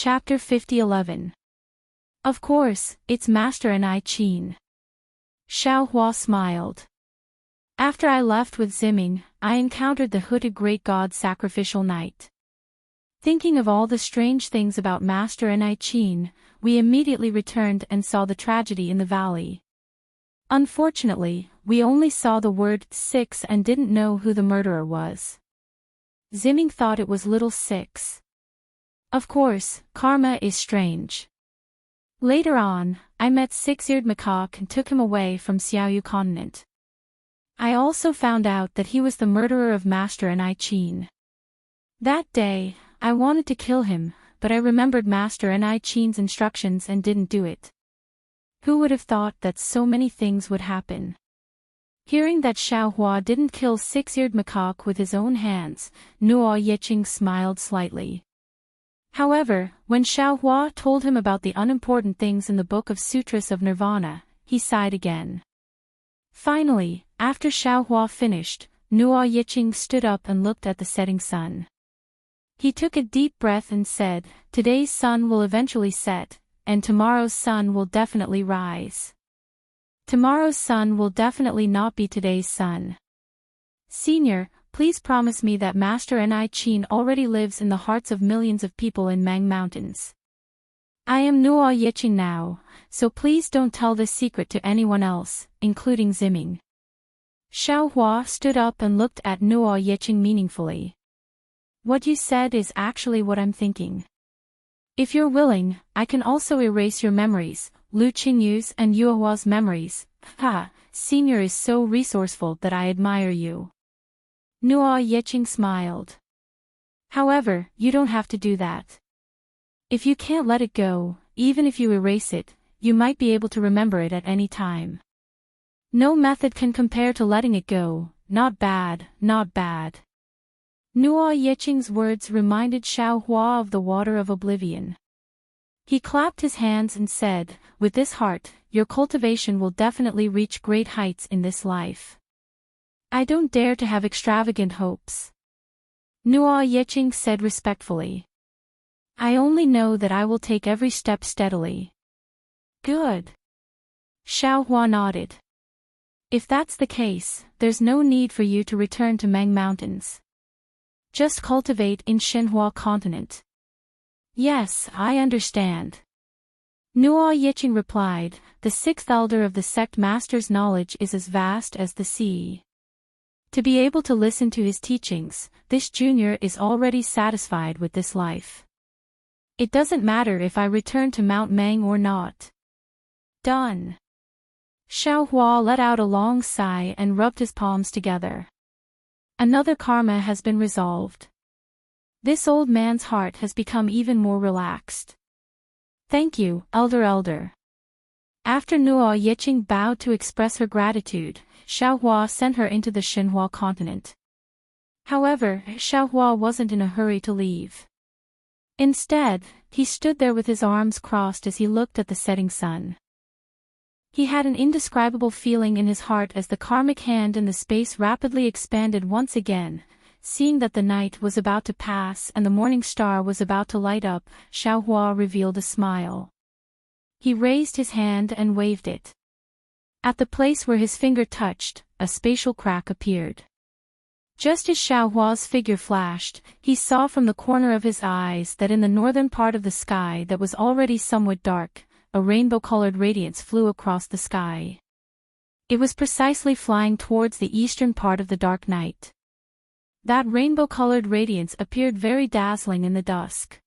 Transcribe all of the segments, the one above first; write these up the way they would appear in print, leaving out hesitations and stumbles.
Chapter 5011. Of course, it's Master and I Qin. Xiao Hua smiled. After I left with Ziming, I encountered the hooded great god sacrificial knight. Thinking of all the strange things about Master and I Qin, we immediately returned and saw the tragedy in the valley. Unfortunately, we only saw the word 6 and didn't know who the murderer was. Ziming thought it was little 6. Of course, karma is strange. Later on, I met Six-Eared Macaque and took him away from Xiaoyu continent. I also found out that he was the murderer of Master and I Qin. That day, I wanted to kill him, but I remembered Master and I Qin's instructions and didn't do it. Who would have thought that so many things would happen? Hearing that Xiao Hua didn't kill Six-Eared Macaque with his own hands, Nuo Yiqing smiled slightly. However, when Xiao Hua told him about the unimportant things in the Book of Sutras of Nirvana, he sighed again. Finally, after Xiao Hua finished, Nuo Yiqing stood up and looked at the setting sun. He took a deep breath and said, "Today's sun will eventually set, and tomorrow's sun will definitely rise. Tomorrow's sun will definitely not be today's sun. Senior, please promise me that Master and I Qin already lives in the hearts of millions of people in Mang Mountains. I am Nuo Yiqing now, so please don't tell this secret to anyone else, including Ziming." Xiao Hua stood up and looked at Nuo Yiqing meaningfully. "What you said is actually what I'm thinking. If you're willing, I can also erase your memories, Lu Qingyu's and Yuehua's memories. Ha, Senior is so resourceful that I admire you." Nuo Yiqing smiled. "However, you don't have to do that. If you can't let it go, even if you erase it, you might be able to remember it at any time. No method can compare to letting it go. Not bad, not bad." Nuo Yiqing's words reminded Xiao Hua of the water of oblivion. He clapped his hands and said, "With this heart, your cultivation will definitely reach great heights in this life. I don't dare to have extravagant hopes." Nuo Yiqing said respectfully. "I only know that I will take every step steadily." "Good." Xiao Hua nodded. "If that's the case, there's no need for you to return to Mang Mountains. Just cultivate in Xinhua continent." "Yes, I understand." Nuo Yiqing replied, "The sixth elder of the sect master's knowledge is as vast as the sea. To be able to listen to his teachings, this junior is already satisfied with this life. It doesn't matter if I return to Mount Mang or not." "Done." Xiao Hua let out a long sigh and rubbed his palms together. Another karma has been resolved. This old man's heart has become even more relaxed. "Thank you, Elder." After Nuo Yiqing bowed to express her gratitude, Xiao Hua sent her into the Xinhua continent. However, Xiao Hua wasn't in a hurry to leave. Instead, he stood there with his arms crossed as he looked at the setting sun. He had an indescribable feeling in his heart as the karmic hand in the space rapidly expanded once again. Seeing that the night was about to pass and the morning star was about to light up, Xiao Hua revealed a smile. He raised his hand and waved it. At the place where his finger touched, a spatial crack appeared. Just as Xiao Hua's figure flashed, he saw from the corner of his eyes that in the northern part of the sky that was already somewhat dark, a rainbow-colored radiance flew across the sky. It was precisely flying towards the eastern part of the dark night. That rainbow-colored radiance appeared very dazzling in the dusk.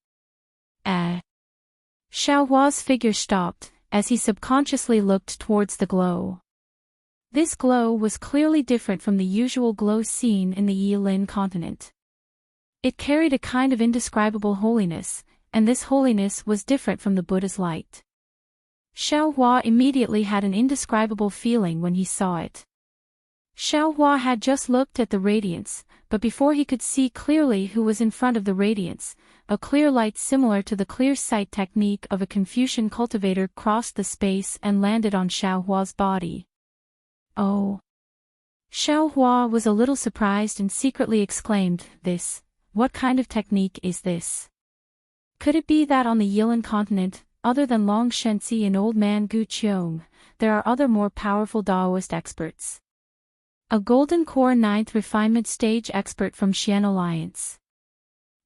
Xiao Hua's figure stopped, as he subconsciously looked towards the glow. This glow was clearly different from the usual glow seen in the Yilin continent. It carried a kind of indescribable holiness, and this holiness was different from the Buddha's light. Xiao Hua immediately had an indescribable feeling when he saw it. Xiao Hua had just looked at the radiance, but before he could see clearly who was in front of the radiance, a clear light similar to the clear sight technique of a Confucian cultivator crossed the space and landed on Xiao Hua's body. "Oh!" Xiao Hua was a little surprised and secretly exclaimed, "What kind of technique is this?" Could it be that on the Yilan continent, other than Long Shenxi and Old Man Gu Qiong, there are other more powerful Daoist experts? A Golden Core 9th Refinement Stage expert from Xian Alliance.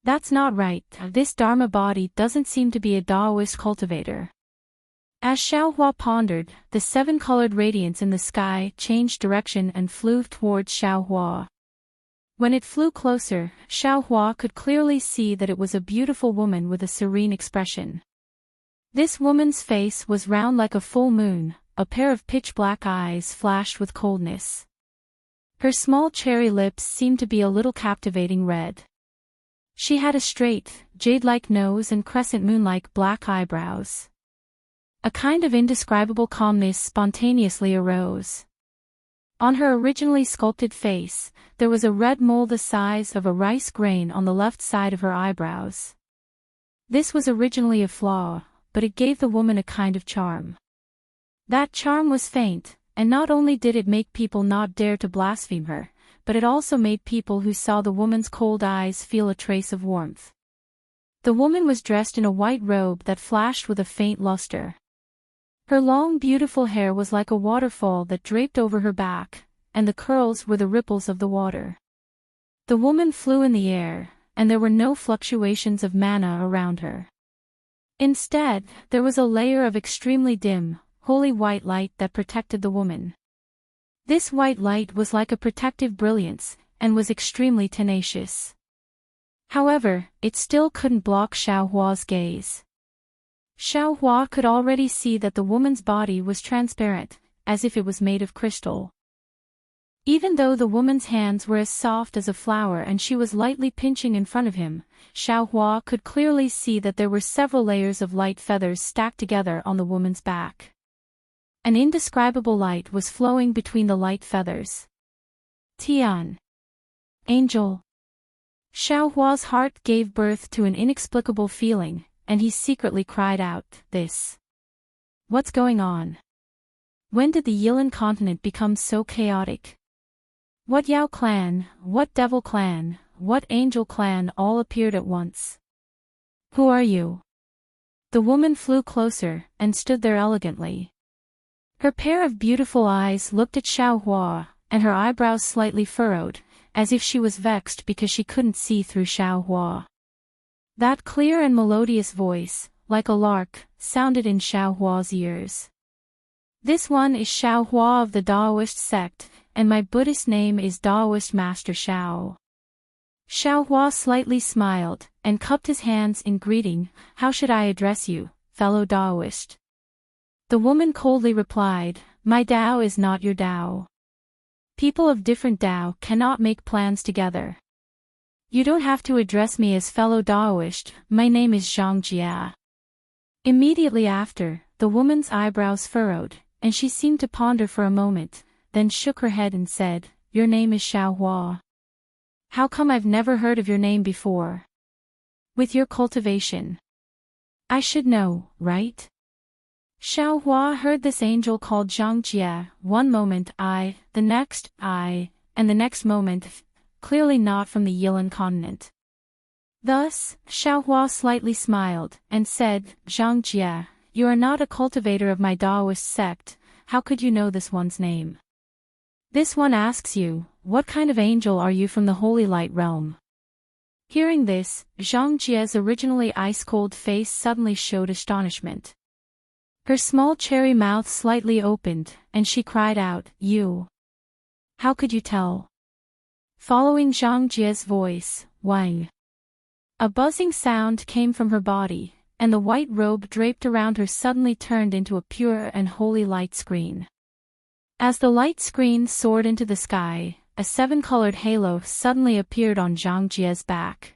That's not right, this Dharma body doesn't seem to be a Daoist cultivator. As Xiaohua pondered, the seven-colored radiance in the sky changed direction and flew towards Xiaohua. When it flew closer, Xiaohua could clearly see that it was a beautiful woman with a serene expression. This woman's face was round like a full moon, a pair of pitch-black eyes flashed with coldness. Her small cherry lips seemed to be a little captivating red. She had a straight, jade-like nose and crescent moon-like black eyebrows. A kind of indescribable calmness spontaneously arose. On her originally sculpted face, there was a red mole the size of a rice grain on the left side of her eyebrows. This was originally a flaw, but it gave the woman a kind of charm. That charm was faint, and not only did it make people not dare to blaspheme her, but it also made people who saw the woman's cold eyes feel a trace of warmth. The woman was dressed in a white robe that flashed with a faint luster. Her long beautiful hair was like a waterfall that draped over her back, and the curls were the ripples of the water. The woman flew in the air, and there were no fluctuations of mana around her. Instead, there was a layer of extremely dim, holy white light that protected the woman. This white light was like a protective brilliance, and was extremely tenacious. However, it still couldn't block Xiaohua's gaze. Xiaohua could already see that the woman's body was transparent, as if it was made of crystal. Even though the woman's hands were as soft as a flower and she was lightly pinching in front of him, Xiaohua could clearly see that there were several layers of light feathers stacked together on the woman's back. An indescribable light was flowing between the light feathers. Tian. Angel. Xiaohua's heart gave birth to an inexplicable feeling, and he secretly cried out, "This. What's going on? When did the Yilan continent become so chaotic? What Yao clan, what Devil clan, what Angel clan all appeared at once? Who are you?" The woman flew closer, and stood there elegantly. Her pair of beautiful eyes looked at Xiaohua, and her eyebrows slightly furrowed, as if she was vexed because she couldn't see through Xiaohua. That clear and melodious voice, like a lark, sounded in Xiaohua's ears. "This one is Xiaohua of the Daoist sect, and my Buddhist name is Daoist Master Xiao." Xiaohua slightly smiled, and cupped his hands in greeting. "How should I address you, fellow Daoist?" The woman coldly replied, "My Dao is not your Dao. People of different Dao cannot make plans together. You don't have to address me as fellow Daoist, my name is Zhang Jia." Immediately after, the woman's eyebrows furrowed, and she seemed to ponder for a moment, then shook her head and said, "Your name is Xiaohua. How come I've never heard of your name before? With your cultivation, I should know, right?" Xiaohua heard this angel called Zhang Jia, one moment I, the next I, and the next moment clearly not from the Yilan continent. Thus, Xiaohua slightly smiled, and said, "Zhang Jia, you are not a cultivator of my Daoist sect, how could you know this one's name? This one asks you, what kind of angel are you from the Holy Light realm?" Hearing this, Zhang Jia's originally ice-cold face suddenly showed astonishment. Her small cherry mouth slightly opened, and she cried out, "You! How could you tell?" Following Zhang Jia's voice, "Wang." A buzzing sound came from her body, and the white robe draped around her suddenly turned into a pure and holy light screen. As the light screen soared into the sky, a seven-colored halo suddenly appeared on Zhang Jia's back.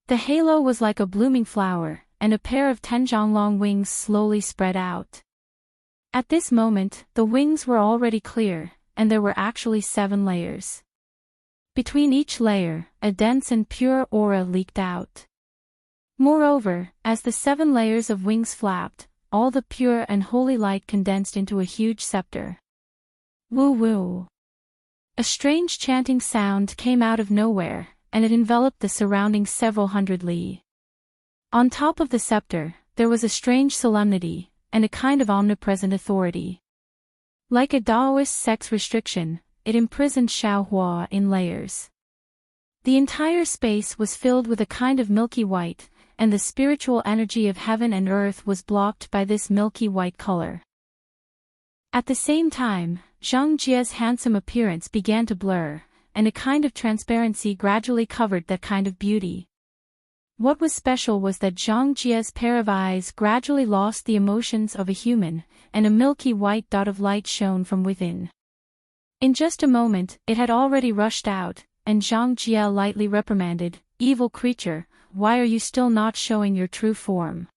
The halo was like a blooming flower, and a pair of 10-zhang-long wings slowly spread out. At this moment, the wings were already clear, and there were actually 7 layers. Between each layer, a dense and pure aura leaked out. Moreover, as the 7 layers of wings flapped, all the pure and holy light condensed into a huge scepter. Woo-woo. A strange chanting sound came out of nowhere, and it enveloped the surrounding several hundred li. On top of the scepter, there was a strange solemnity, and a kind of omnipresent authority. Like a Taoist sex restriction, it imprisoned Xiaohua in layers. The entire space was filled with a kind of milky white, and the spiritual energy of heaven and earth was blocked by this milky white color. At the same time, Zhang Jie's handsome appearance began to blur, and a kind of transparency gradually covered that kind of beauty. What was special was that Zhang Jie's pair of eyes gradually lost the emotions of a human, and a milky white dot of light shone from within. In just a moment, it had already rushed out, and Zhang Jie lightly reprimanded, "Evil creature, why are you still not showing your true form?"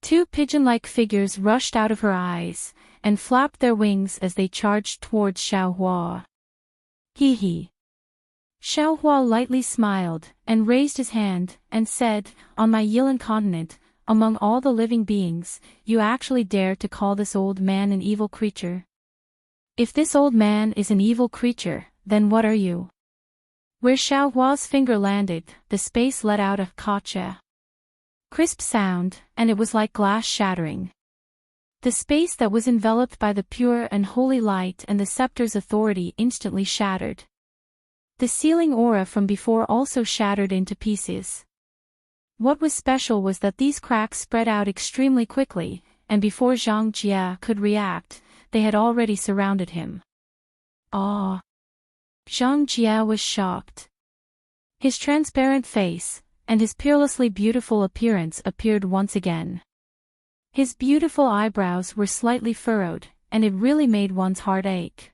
Two pigeon-like figures rushed out of her eyes, and flapped their wings as they charged towards Xiaohua. Hee hee. Xiaohua lightly smiled, and raised his hand, and said, "On my Yilan continent, among all the living beings, you actually dare to call this old man an evil creature? If this old man is an evil creature, then what are you?" Where Xiaohua's finger landed, the space let out a "Kacha" crisp sound, and it was like glass shattering. The space that was enveloped by the pure and holy light and the scepter's authority instantly shattered. The sealing aura from before also shattered into pieces. What was special was that these cracks spread out extremely quickly, and before Zhang Jie could react, they had already surrounded him. Ah! Zhang Jie was shocked. His transparent face, and his peerlessly beautiful appearance appeared once again. His beautiful eyebrows were slightly furrowed, and it really made one's heart ache.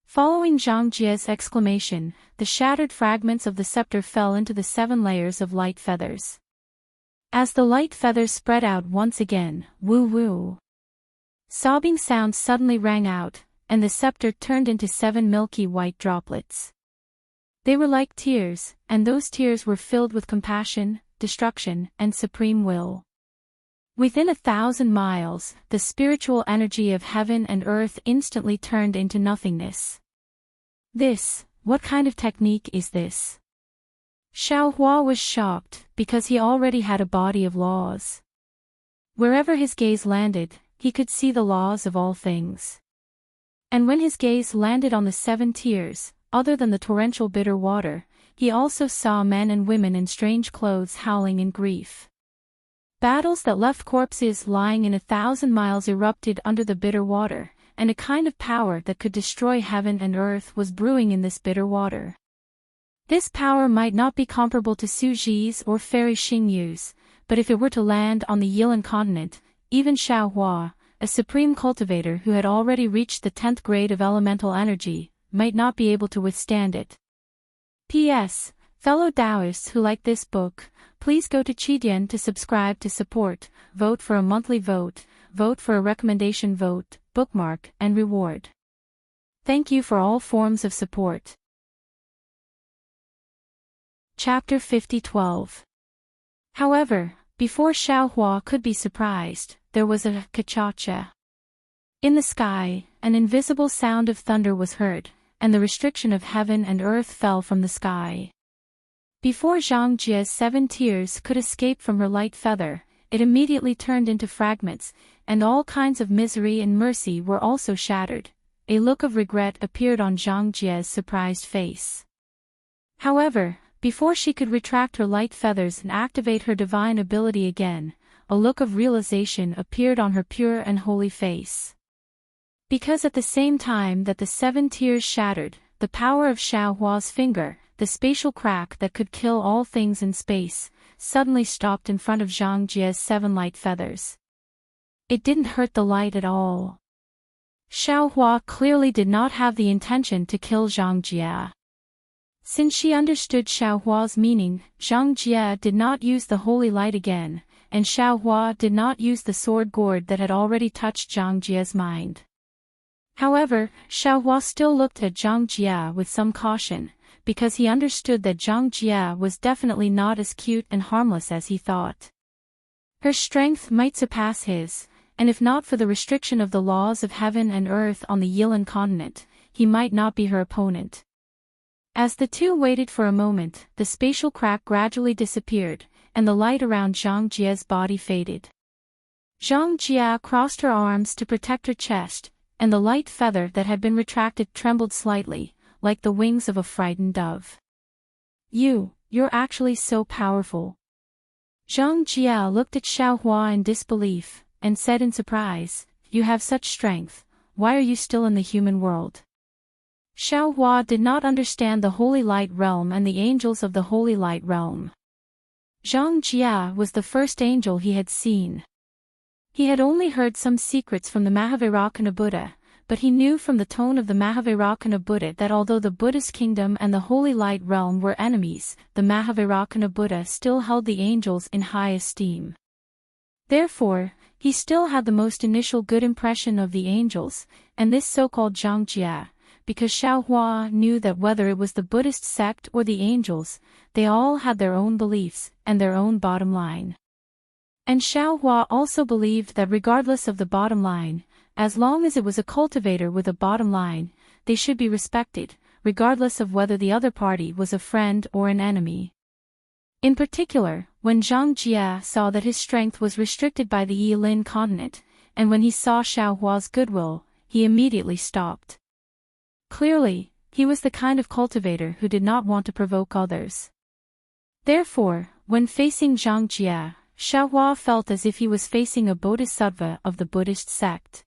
Following Zhang Jie's exclamation, the shattered fragments of the scepter fell into the 7 layers of light feathers. As the light feathers spread out once again, woo-woo. Sobbing sounds suddenly rang out, and the scepter turned into 7 milky white droplets. They were like tears, and those tears were filled with compassion, destruction, and supreme will. Within 1,000 miles, the spiritual energy of heaven and earth instantly turned into nothingness. What kind of technique is this? Xiaohua was shocked, because he already had a body of laws. Wherever his gaze landed, he could see the laws of all things. And when his gaze landed on the 7 tiers, other than the torrential bitter water, he also saw men and women in strange clothes howling in grief. Battles that left corpses lying in 1,000 miles erupted under the bitter water, and a kind of power that could destroy heaven and earth was brewing in this bitter water. This power might not be comparable to Su Ji's or Fairy Xingyu's, but if it were to land on the Yilan continent, even Xiaohua, a supreme cultivator who had already reached the 10th grade of elemental energy, might not be able to withstand it. P.S. Fellow Taoists who like this book, please go to Qidian to subscribe to support, vote for a monthly vote for a recommendation vote, bookmark, and reward. Thank you for all forms of support. Chapter 50:12. However, before Xiaohua could be surprised, there was a kacha. In the sky, an invisible sound of thunder was heard, and the restriction of heaven and earth fell from the sky. Before Zhang Jie's 7 tears could escape from her light feather, it immediately turned into fragments, and all kinds of misery and mercy were also shattered. A look of regret appeared on Zhang Jie's surprised face. However, before she could retract her light feathers and activate her divine ability again, a look of realization appeared on her pure and holy face. Because at the same time that the 7 tears shattered, the power of Xiaohua's finger, the spatial crack that could kill all things in space, suddenly stopped in front of Zhang Jie's 7 light feathers. It didn't hurt the light at all. Xiaohua clearly did not have the intention to kill Zhang Jie. Since she understood Xiaohua's meaning, Zhang Jie did not use the holy light again, and Xiaohua did not use the sword gourd that had already touched Zhang Jie's mind. However, Xiaohua still looked at Zhang Jie with some caution, because he understood that Zhang Jie was definitely not as cute and harmless as he thought. Her strength might surpass his, and if not for the restriction of the laws of heaven and earth on the Yilan continent, he might not be her opponent. As the two waited for a moment, the spatial crack gradually disappeared, and the light around Zhang Jie's body faded. Zhang Jie crossed her arms to protect her chest, and the light feather that had been retracted trembled slightly, like the wings of a frightened dove. You're actually so powerful. Zhang Jie looked at Xiaohua in disbelief, and said in surprise, "You have such strength, why are you still in the human world?" Xiaohua did not understand the Holy Light Realm and the angels of the Holy Light Realm. Zhang Jie was the first angel he had seen. He had only heard some secrets from the Mahavairakana Buddha, but he knew from the tone of the Mahavairakana Buddha that although the Buddhist kingdom and the Holy Light Realm were enemies, the Mahavairakana Buddha still held the angels in high esteem. Therefore, he still had the most initial good impression of the angels, and this so-called Zhang Jie, because Xiaohua knew that whether it was the Buddhist sect or the angels, they all had their own beliefs and their own bottom line. And Xiaohua also believed that regardless of the bottom line, as long as it was a cultivator with a bottom line, they should be respected, regardless of whether the other party was a friend or an enemy. In particular, when Zhang Jie saw that his strength was restricted by the Yilin continent, and when he saw Xiaohua's goodwill, he immediately stopped. Clearly, he was the kind of cultivator who did not want to provoke others. Therefore, when facing Zhang Jie, Xiaohua felt as if he was facing a bodhisattva of the Buddhist sect.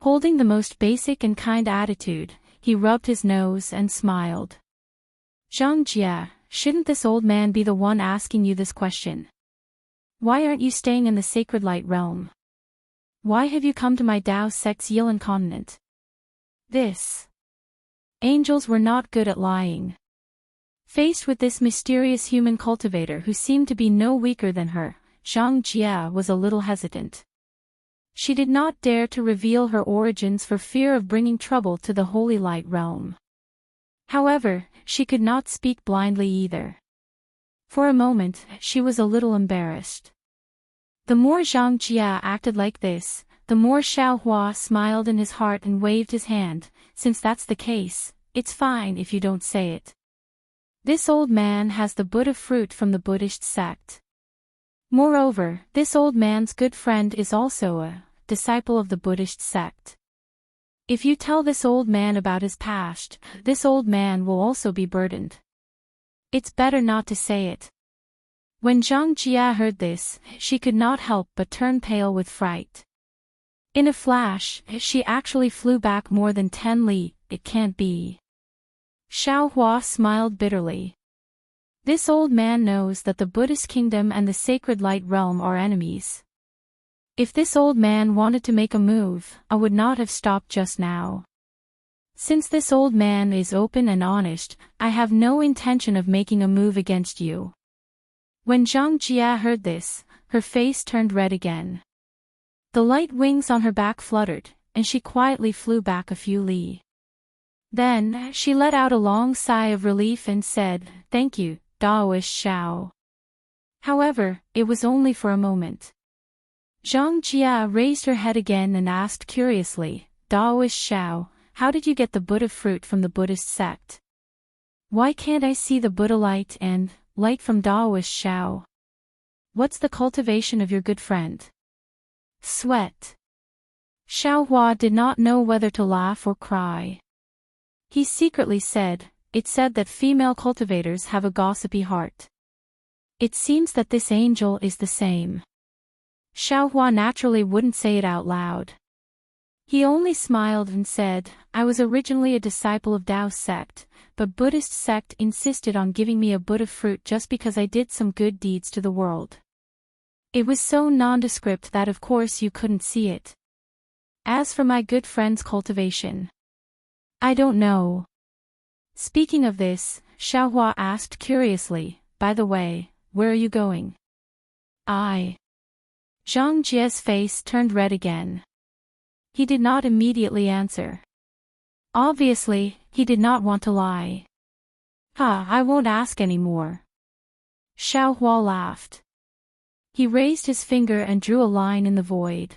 Holding the most basic and kind attitude, he rubbed his nose and smiled. "Zhang Jie, shouldn't this old man be the one asking you this question? Why aren't you staying in the sacred light realm? Why have you come to my Dao sect's Yilin continent?" Angels were not good at lying. Faced with this mysterious human cultivator who seemed to be no weaker than her, Zhang Jie was a little hesitant. She did not dare to reveal her origins for fear of bringing trouble to the Holy Light Realm. However, she could not speak blindly either. For a moment, she was a little embarrassed. The more Zhang Jie acted like this, the more Xiaohua smiled in his heart and waved his hand. "Since that's the case, it's fine if you don't say it. This old man has the Buddha fruit from the Buddhist sect. Moreover, this old man's good friend is also a disciple of the Buddhist sect. If you tell this old man about his past, this old man will also be burdened. It's better not to say it." When Zhang Jie heard this, she could not help but turn pale with fright. In a flash, she actually flew back more than 10 li. "It can't be." Xiaohua smiled bitterly. This old man knows that the Buddhist kingdom and the sacred light realm are enemies. If this old man wanted to make a move, I would not have stopped just now. Since this old man is open and honest, I have no intention of making a move against you. When Zhang Jie heard this, her face turned red again. The light wings on her back fluttered, and she quietly flew back a few li. Then, she let out a long sigh of relief and said, "Thank you, Daoist Xiao." However, it was only for a moment. Zhang Jie raised her head again and asked curiously, "Daoist Xiao, how did you get the Buddha fruit from the Buddhist sect? Why can't I see the Buddha light and light from Daoist Xiao? What's the cultivation of your good friend?" Sweat. Xiaohua did not know whether to laugh or cry. He secretly said, "It said that female cultivators have a gossipy heart. It seems that this angel is the same." Xiaohua naturally wouldn't say it out loud. He only smiled and said, "I was originally a disciple of Dao sect, but Buddhist sect insisted on giving me a Buddha fruit just because I did some good deeds to the world. It was so nondescript that of course you couldn't see it. As for my good friend's cultivation, I don't know." Speaking of this, Xiaohua asked curiously, "By the way, where are you going?" Zhang Jie's face turned red again. He did not immediately answer. Obviously, he did not want to lie. I won't ask any more." Xiaohua laughed. He raised his finger and drew a line in the void.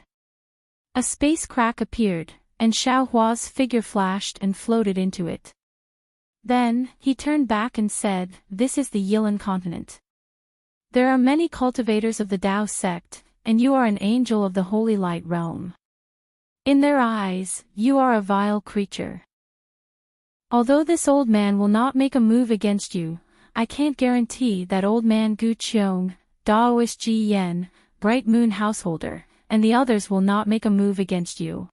A space crack appeared, and Xiaohua's figure flashed and floated into it. Then, he turned back and said, "This is the Yilin continent. There are many cultivators of the Tao sect, and you are an angel of the holy light realm. In their eyes, you are a vile creature. Although this old man will not make a move against you, I can't guarantee that old man Gu Qiong, Daoist Ji Yen, Bright Moon Householder, and the others will not make a move against you.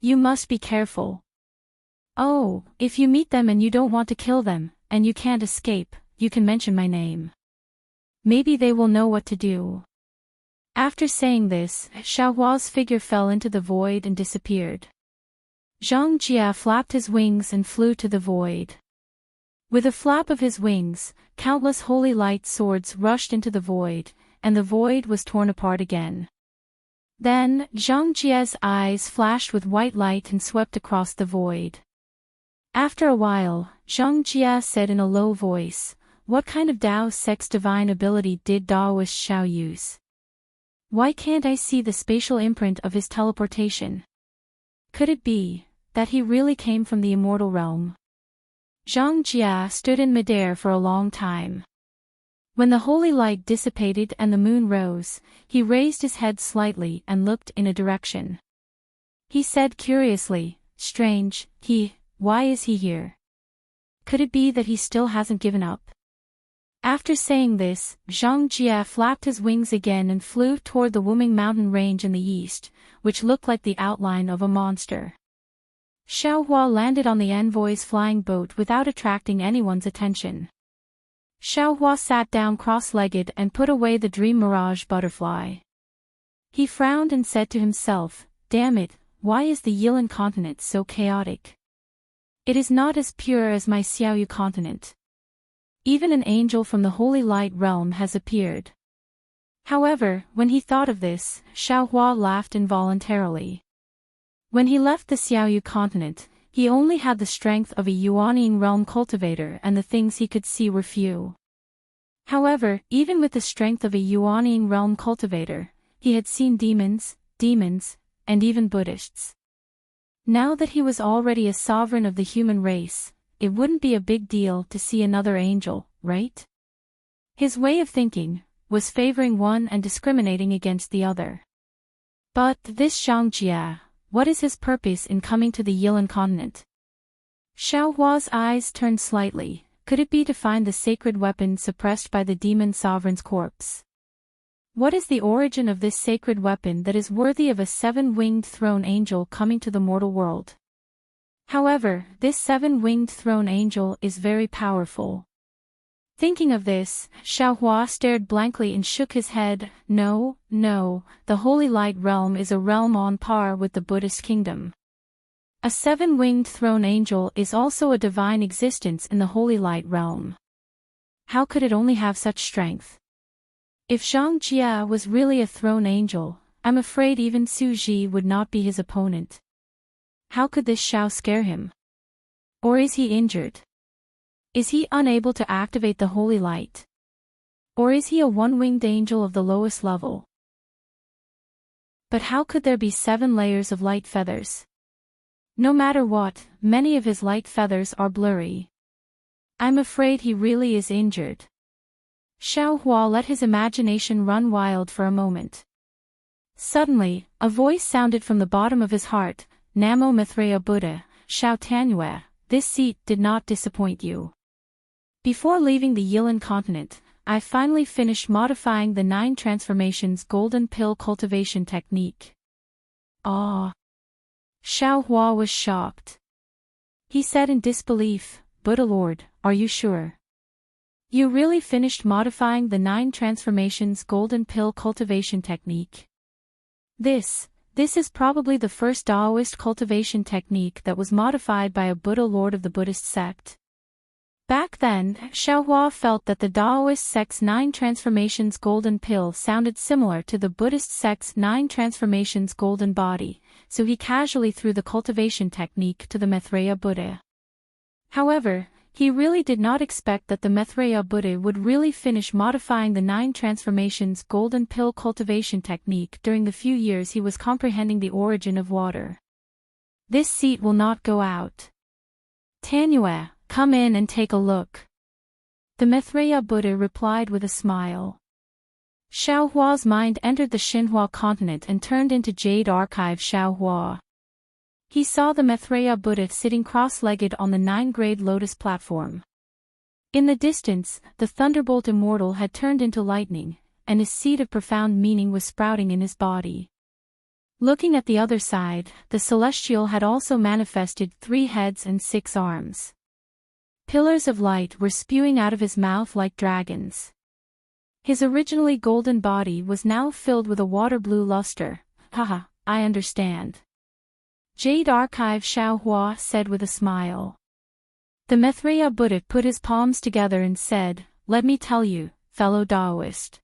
You must be careful. Oh, if you meet them and you don't want to kill them, and you can't escape, you can mention my name. Maybe they will know what to do. After saying this, Xiaohua's figure fell into the void and disappeared. Zhang Jia flapped his wings and flew to the void. With a flap of his wings, countless holy light swords rushed into the void, and the void was torn apart again. Then, Zhang Jia's eyes flashed with white light and swept across the void. After a while, Zhang Jia said in a low voice, "What kind of Dao sect's divine ability did Daoist Xiao use? Why can't I see the spatial imprint of his teleportation? Could it be that he really came from the immortal realm?" Zhang Jia stood in midair for a long time. When the holy light dissipated and the moon rose, he raised his head slightly and looked in a direction. He said curiously, "Strange, why is he here? Could it be that he still hasn't given up?" After saying this, Zhang Jia flapped his wings again and flew toward the Wuming mountain range in the east, which looked like the outline of a monster. Xiaohua landed on the envoy's flying boat without attracting anyone's attention. Xiaohua sat down cross-legged and put away the dream mirage butterfly. He frowned and said to himself, "Damn it, why is the Yilan continent so chaotic? It is not as pure as my Xiaoyu continent. Even an angel from the holy light realm has appeared." However, when he thought of this, Xiaohua laughed involuntarily. When he left the Xiaoyu continent, he only had the strength of a Yuanying realm cultivator and the things he could see were few. However, even with the strength of a Yuanying realm cultivator, he had seen demons, and even Buddhists. Now that he was already a sovereign of the human race, it wouldn't be a big deal to see another angel, right? His way of thinking was favoring one and discriminating against the other. But this Zhang Jia, what is his purpose in coming to the Yilan continent? Xiaohua's eyes turned slightly. Could it be to find the sacred weapon suppressed by the demon sovereign's corpse? What is the origin of this sacred weapon that is worthy of a seven-winged throne angel coming to the mortal world? However, this seven-winged throne angel is very powerful. Thinking of this, Xiaohua stared blankly and shook his head. No, the Holy Light Realm is a realm on par with the Buddhist kingdom. A seven-winged throne angel is also a divine existence in the Holy Light Realm. How could it only have such strength? If Zhang Jia was really a throne angel, I'm afraid even Su Ji would not be his opponent. How could this Xiao scare him? Or is he injured? Is he unable to activate the holy light? Or is he a one-winged angel of the lowest level? But how could there be 7 layers of light feathers? No matter what, many of his light feathers are blurry. I'm afraid he really is injured. Xiaohua let his imagination run wild for a moment. Suddenly, a voice sounded from the bottom of his heart, "Namo Maitreya Buddha, Xiao Tanyue, this seat did not disappoint you. Before leaving the Yilan continent, I finally finished modifying the 9 transformations golden pill cultivation technique." Ah! Xiaohua was shocked. He said in disbelief, "Buddha Lord, are you sure? You really finished modifying the 9 transformations golden pill cultivation technique? This is probably the first Taoist cultivation technique that was modified by a Buddha Lord of the Buddhist sect." Back then, Xiaohua felt that the Taoist sect's 9 transformations golden pill sounded similar to the Buddhist sect's 9 transformations golden body, so he casually threw the cultivation technique to the Maitreya Buddha. However, he really did not expect that the Maitreya Buddha would really finish modifying the 9 transformations golden pill cultivation technique during the few years he was comprehending the origin of water. "This seat will not go out. Tanyue, come in and take a look." The Maitreya Buddha replied with a smile. Xiaohua's mind entered the Xinhua continent and turned into Jade Archive Xiaohua. He saw the Maitreya Buddha sitting cross-legged on the 9-grade lotus platform. In the distance, the Thunderbolt Immortal had turned into lightning, and his seed of profound meaning was sprouting in his body. Looking at the other side, the Celestial had also manifested 3 heads and 6 arms. Pillars of light were spewing out of his mouth like dragons. His originally golden body was now filled with a water-blue luster. Haha, I understand. Jade Archive Xiaohua said with a smile. The Maitreya Buddha put his palms together and said, "Let me tell you, fellow Taoist.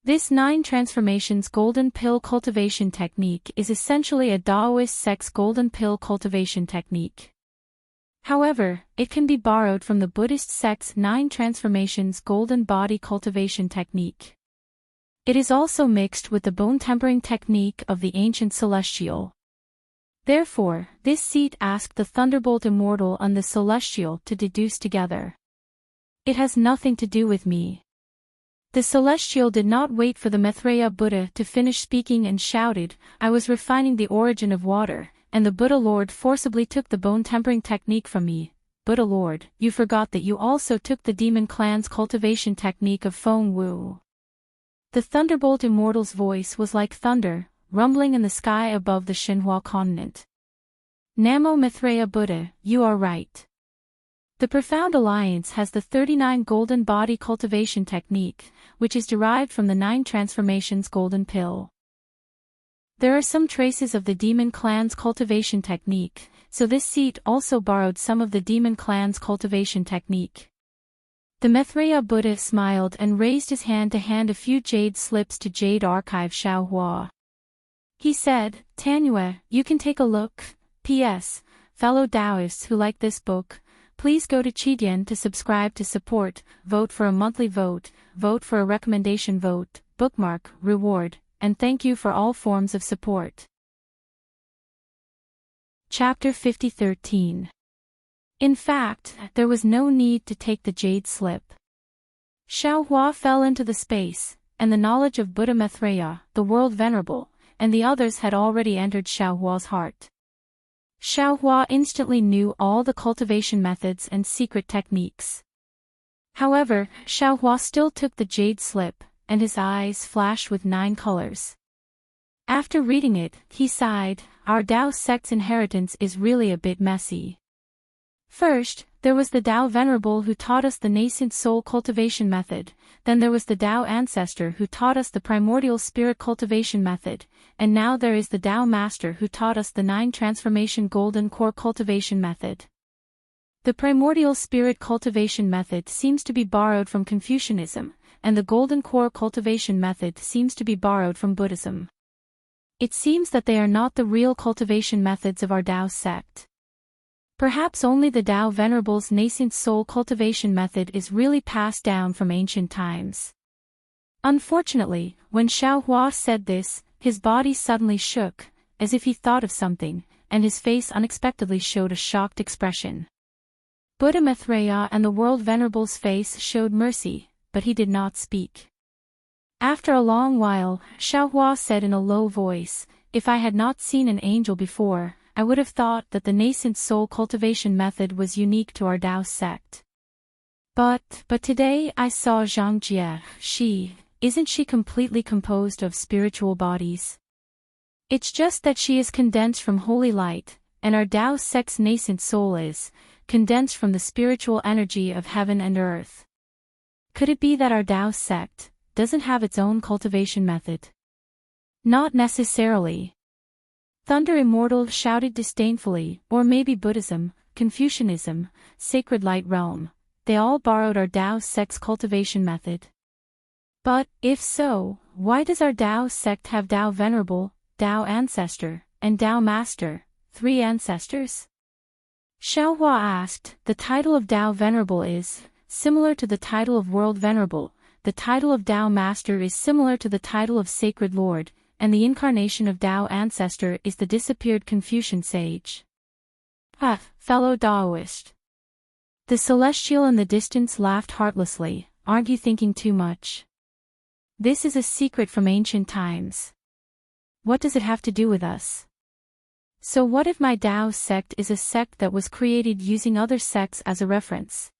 This 9 transformations golden pill cultivation technique is essentially a Taoist sex golden pill cultivation technique. However, it can be borrowed from the Buddhist sect's 9 transformations golden body cultivation technique. It is also mixed with the bone tempering technique of the ancient celestial. Therefore, this seat asked the Thunderbolt Immortal and the Celestial to deduce together. It has nothing to do with me." The Celestial did not wait for the Maitreya Buddha to finish speaking and shouted, "I was refining the origin of water, and the Buddha Lord forcibly took the bone tempering technique from me. Buddha Lord, you forgot that you also took the demon clan's cultivation technique of Feng Wu." The Thunderbolt Immortal's voice was like thunder, rumbling in the sky above the Xinhua continent. "Namo Maitreya Buddha, you are right. The Profound Alliance has the 39 golden body cultivation technique, which is derived from the 9 transformations golden pill. There are some traces of the demon clan's cultivation technique, so this seat also borrowed some of the demon clan's cultivation technique." The Maitreya Buddha smiled and raised his hand to hand a few jade slips to Jade Archive Xiaohua. He said, "Tanyue, you can take a look. P.S. Fellow Taoists who like this book, please go to Qidian to subscribe to support, vote for a monthly vote, vote for a recommendation vote, bookmark, reward, and thank you for all forms of support." Chapter 50:13. In fact, there was no need to take the jade slip. Xiaohua fell into the space, and the knowledge of Buddha Maitreya, the World Venerable, and the others had already entered Xiaohua's heart. Xiaohua instantly knew all the cultivation methods and secret techniques. However, Xiaohua still took the jade slip, and his eyes flashed with 9 colors. After reading it, he sighed, "Our Tao sect's inheritance is really a bit messy. First, there was the Tao Venerable who taught us the nascent soul cultivation method, then there was the Tao Ancestor who taught us the primordial spirit cultivation method, and now there is the Tao Master who taught us the 9 transformation golden core cultivation method. The primordial spirit cultivation method seems to be borrowed from Confucianism, and the golden core cultivation method seems to be borrowed from Buddhism. It seems that they are not the real cultivation methods of our Tao sect. Perhaps only the Tao Venerable's nascent soul cultivation method is really passed down from ancient times." Unfortunately, when Xiaohua said this, his body suddenly shook, as if he thought of something, and his face unexpectedly showed a shocked expression. Buddha Maitreya and the World Venerable's face showed mercy, but he did not speak. After a long while, Xiaohua said in a low voice, "If I had not seen an angel before, I would have thought that the nascent soul cultivation method was unique to our Tao sect. But today I saw Zhang Jie. Isn't she completely composed of spiritual bodies? It's just that she is condensed from holy light, and our Tao sect's nascent soul is condensed from the spiritual energy of heaven and earth. Could it be that our Tao sect doesn't have its own cultivation method?" "Not necessarily," Thunder Immortal shouted disdainfully, "or maybe Buddhism, Confucianism, Sacred Light Realm, they all borrowed our Tao sect's cultivation method. But, if so, why does our Tao sect have Tao Venerable, Tao Ancestor, and Tao Master, 3 ancestors?" Xiaohua asked. "The title of Tao Venerable is similar to the title of World Venerable, the title of Tao Master is similar to the title of Sacred Lord, and the incarnation of Tao Ancestor is the disappeared Confucian sage." Fellow Taoist. The Celestial in the distance laughed heartlessly, "Aren't you thinking too much? This is a secret from ancient times. What does it have to do with us? So what if my Tao sect is a sect that was created using other sects as a reference?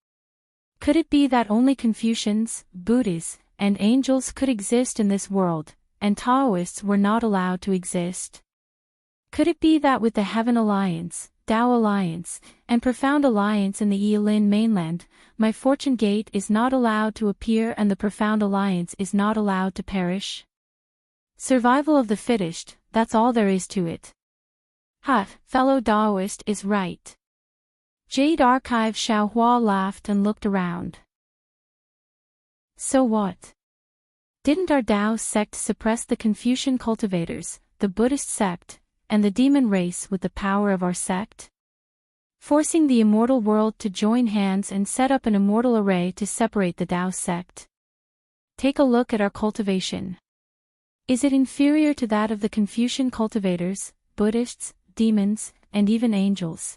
Could it be that only Confucians, Buddhists, and angels could exist in this world, and Taoists were not allowed to exist? Could it be that with the Heaven Alliance, Tao Alliance, and Profound Alliance in the Yilin mainland, my fortune gate is not allowed to appear and the Profound Alliance is not allowed to perish? Survival of the fittest, that's all there is to it. Ha, fellow Taoist is right. Jade Archive Xiaohua laughed and looked around. So what? Didn't our Tao sect suppress the Confucian cultivators, the Buddhist sect, and the demon race with the power of our sect? Forcing the immortal world to join hands and set up an immortal array to separate the Tao sect. Take a look at our cultivation. Is it inferior to that of the Confucian cultivators, Buddhists, demons, and even angels?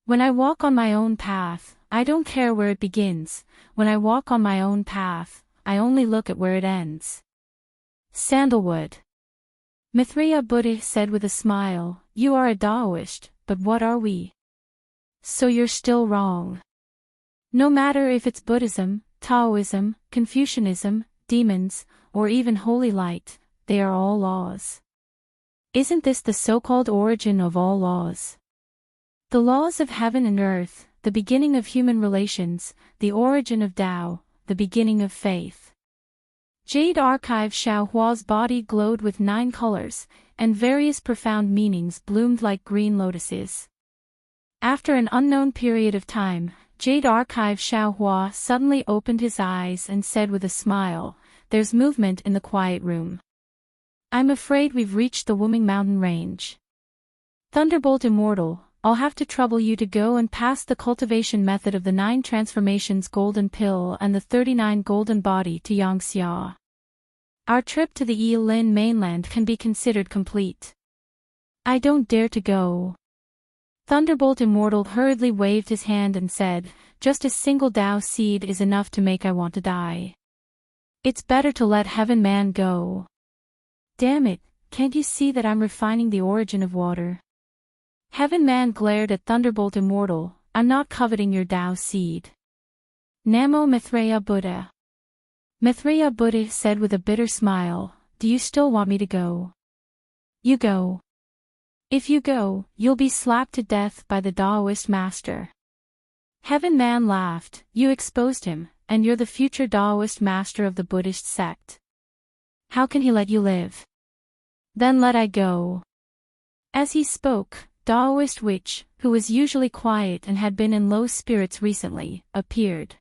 When I walk on my own path, I don't care where it begins. When I walk on my own path, I only look at where it ends. Sandalwood. Maitreya Buddha said with a smile, "You are a Taoist, but what are we?" So you're still wrong. No matter if it's Buddhism, Taoism, Confucianism, demons, or even holy light, they are all laws. Isn't this the so-called origin of all laws? The laws of heaven and earth, the beginning of human relations, the origin of Tao, the beginning of faith. Jade Archive Xiaohua's body glowed with 9 colors, and various profound meanings bloomed like green lotuses. After an unknown period of time, Jade Archive Xiaohua suddenly opened his eyes and said with a smile, "There's movement in the quiet room. I'm afraid we've reached the Wuming Mountain range. Thunderbolt Immortal, I'll have to trouble you to go and pass the cultivation method of the 9 transformations golden pill and the 39 golden body to Yang Xia. Our trip to the Yilin mainland can be considered complete." "I don't dare to go." Thunderbolt Immortal hurriedly waved his hand and said, "Just a single Tao seed is enough to make I want to die. It's better to let Heaven Man go." "Damn it, can't you see that I'm refining the origin of water?" Heaven Man glared at Thunderbolt Immortal, "I'm not coveting your Tao seed." Namo Maitreya Buddha. Maitreya Buddha said with a bitter smile, "Do you still want me to go?" "You go. If you go, you'll be slapped to death by the Taoist master." Heaven Man laughed, "You exposed him, and you're the future Taoist master of the Buddhist sect. How can he let you live? Then let I go." As he spoke, Taoist Witch, who was usually quiet and had been in low spirits recently, appeared.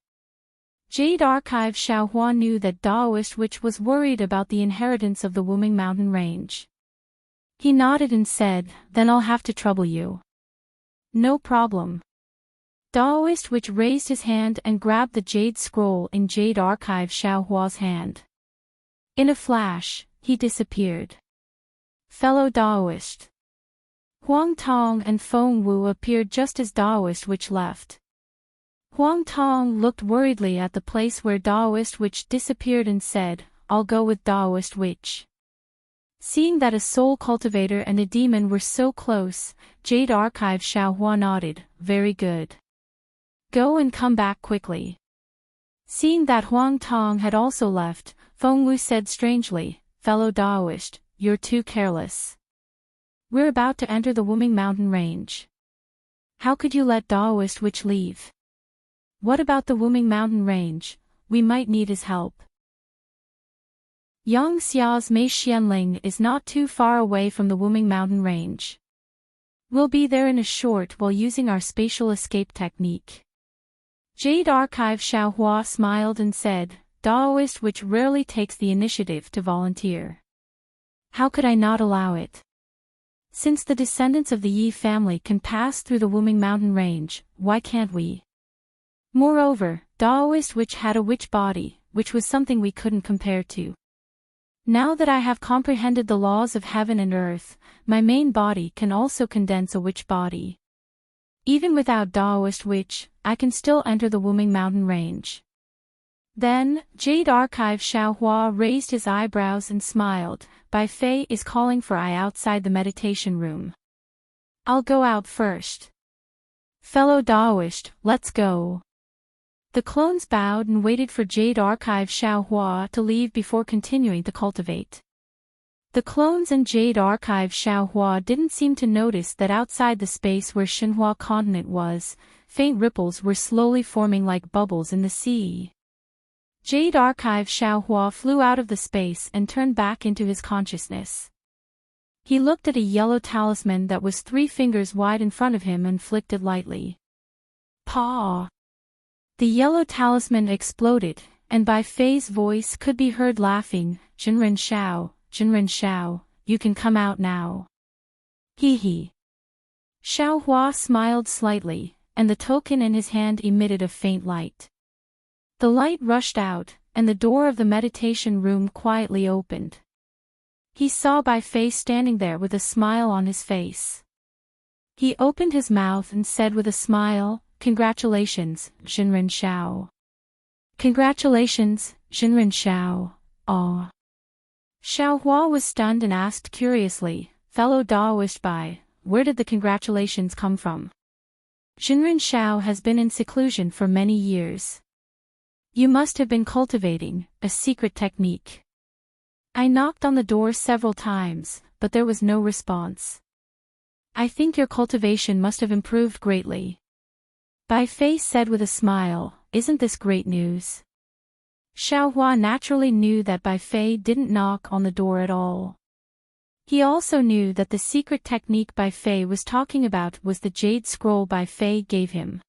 Jade Archive Xiaohua knew that Taoist Witch was worried about the inheritance of the Wuming Mountain range. He nodded and said, "Then I'll have to trouble you." "No problem." Taoist Witch raised his hand and grabbed the jade scroll in Jade Archive Xiaohua's hand. In a flash, he disappeared. Fellow Taoist. Huang Tong and Feng Wu appeared just as Taoist Witch left. Huang Tong looked worriedly at the place where Taoist Witch disappeared and said, "I'll go with Taoist Witch." Seeing that a soul cultivator and a demon were so close, Jade Archive Xiaohua nodded, "Very good. Go and come back quickly." Seeing that Huang Tong had also left, Feng Wu said strangely, "Fellow Taoist, you're too careless. We're about to enter the Wuming Mountain range. How could you let Taoist Witch leave? What about the Wuming Mountain range? We might need his help." Yang Xia's Mei Xianling is not too far away from the Wuming Mountain range. We'll be there in a short while using our spatial escape technique. Jade Archive Xiaohua smiled and said, "Taoist Witch rarely takes the initiative to volunteer. How could I not allow it? Since the descendants of the Yi family can pass through the Wuming Mountain range, why can't we? Moreover, Taoist Witch had a witch body, which was something we couldn't compare to. Now that I have comprehended the laws of heaven and earth, my main body can also condense a witch body. Even without Taoist Witch, I can still enter the Wuming Mountain range." Then, Jade Archive Xiaohua raised his eyebrows and smiled. Bai Fei is calling for I outside the meditation room. I'll go out first. Fellow Daoist, let's go. The clones bowed and waited for Jade Archive Xiaohua to leave before continuing to cultivate. The clones and Jade Archive Xiaohua didn't seem to notice that outside the space where Xinhua continent was, faint ripples were slowly forming like bubbles in the sea. Jade Archive Xiaohua flew out of the space and turned back into his consciousness. He looked at a yellow talisman that was 3 fingers wide in front of him and flicked it lightly. Paw! The yellow talisman exploded, and Bai Fei's voice could be heard laughing, Jinren Shao, you can come out now. Hee hee. Xiaohua smiled slightly, and the token in his hand emitted a faint light. The light rushed out, and the door of the meditation room quietly opened. He saw Bai Fei standing there with a smile on his face. He opened his mouth and said with a smile, Congratulations, Jinren Shao. Congratulations, Jinren Shao. Aw. Xiaohua was stunned and asked curiously, Fellow Daoist Bai, where did the congratulations come from? Jinren Shao has been in seclusion for many years. You must have been cultivating a secret technique. I knocked on the door several times, but there was no response. I think your cultivation must have improved greatly. Bai Fei said with a smile, Isn't this great news? Xiaohua naturally knew that Bai Fei didn't knock on the door at all. He also knew that the secret technique Bai Fei was talking about was the jade scroll Bai Fei gave him.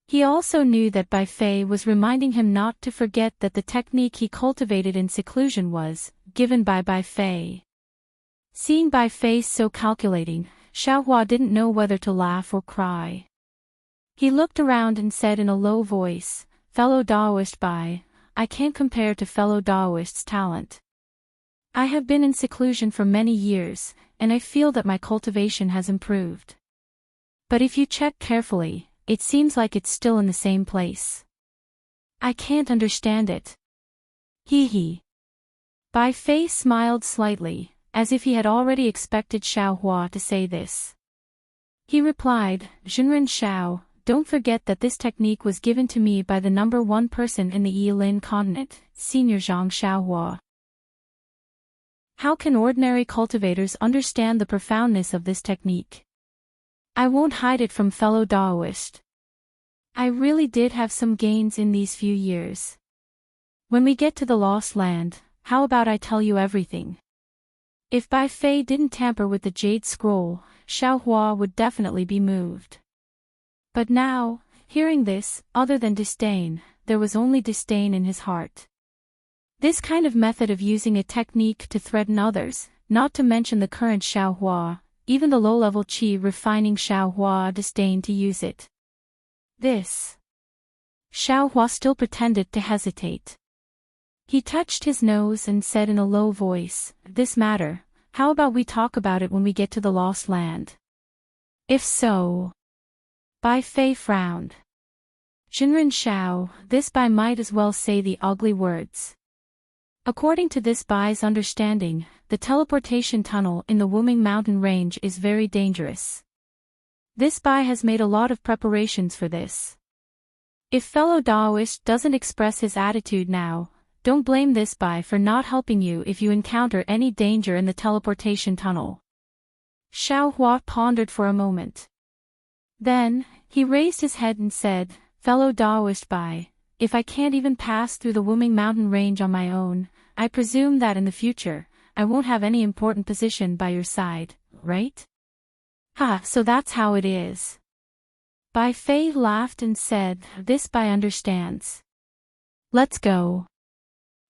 He also knew that Bai Fei was reminding him not to forget that the technique he cultivated in seclusion was given by Bai Fei. Seeing Bai Fei so calculating, Xiaohua didn't know whether to laugh or cry. He looked around and said in a low voice, Fellow Daoist Bai, I can't compare to fellow Daoist's talent. I have been in seclusion for many years, and I feel that my cultivation has improved. But if you check carefully, it seems like it's still in the same place. I can't understand it. Hee hee. Bai Fei smiled slightly, as if he had already expected Xiaohua to say this. He replied, Jinren Shao, don't forget that this technique was given to me by the number 1 person in the Yilin continent, Senior Zhang Xiaohua. How can ordinary cultivators understand the profoundness of this technique? I won't hide it from fellow Daoist. I really did have some gains in these few years. When we get to the Lost Land, how about I tell you everything? If Bai Fei didn't tamper with the Jade Scroll, Xiaohua would definitely be moved. But now, hearing this, other than disdain, there was only disdain in his heart. This kind of method of using a technique to threaten others, not to mention the current Xiaohua, even the low-level qi refining Xiaohua disdained to use it. This. Xiaohua still pretended to hesitate. He touched his nose and said in a low voice, This matter, how about we talk about it when we get to the Lost Land? If so. Bai Fei frowned. Jinren Shao, this Bai might as well say the ugly words. According to this Bai's understanding, the teleportation tunnel in the Wuming mountain range is very dangerous. This Bai has made a lot of preparations for this. If fellow Daoist doesn't express his attitude now, don't blame this Bai for not helping you if you encounter any danger in the teleportation tunnel. Xiaohua pondered for a moment. Then, he raised his head and said, Fellow Daoist Bai, if I can't even pass through the Wuming mountain range on my own, I presume that in the future, I won't have any important position by your side, right? Ha, so that's how it is. Bai Fei laughed and said, This Bai understands. Let's go.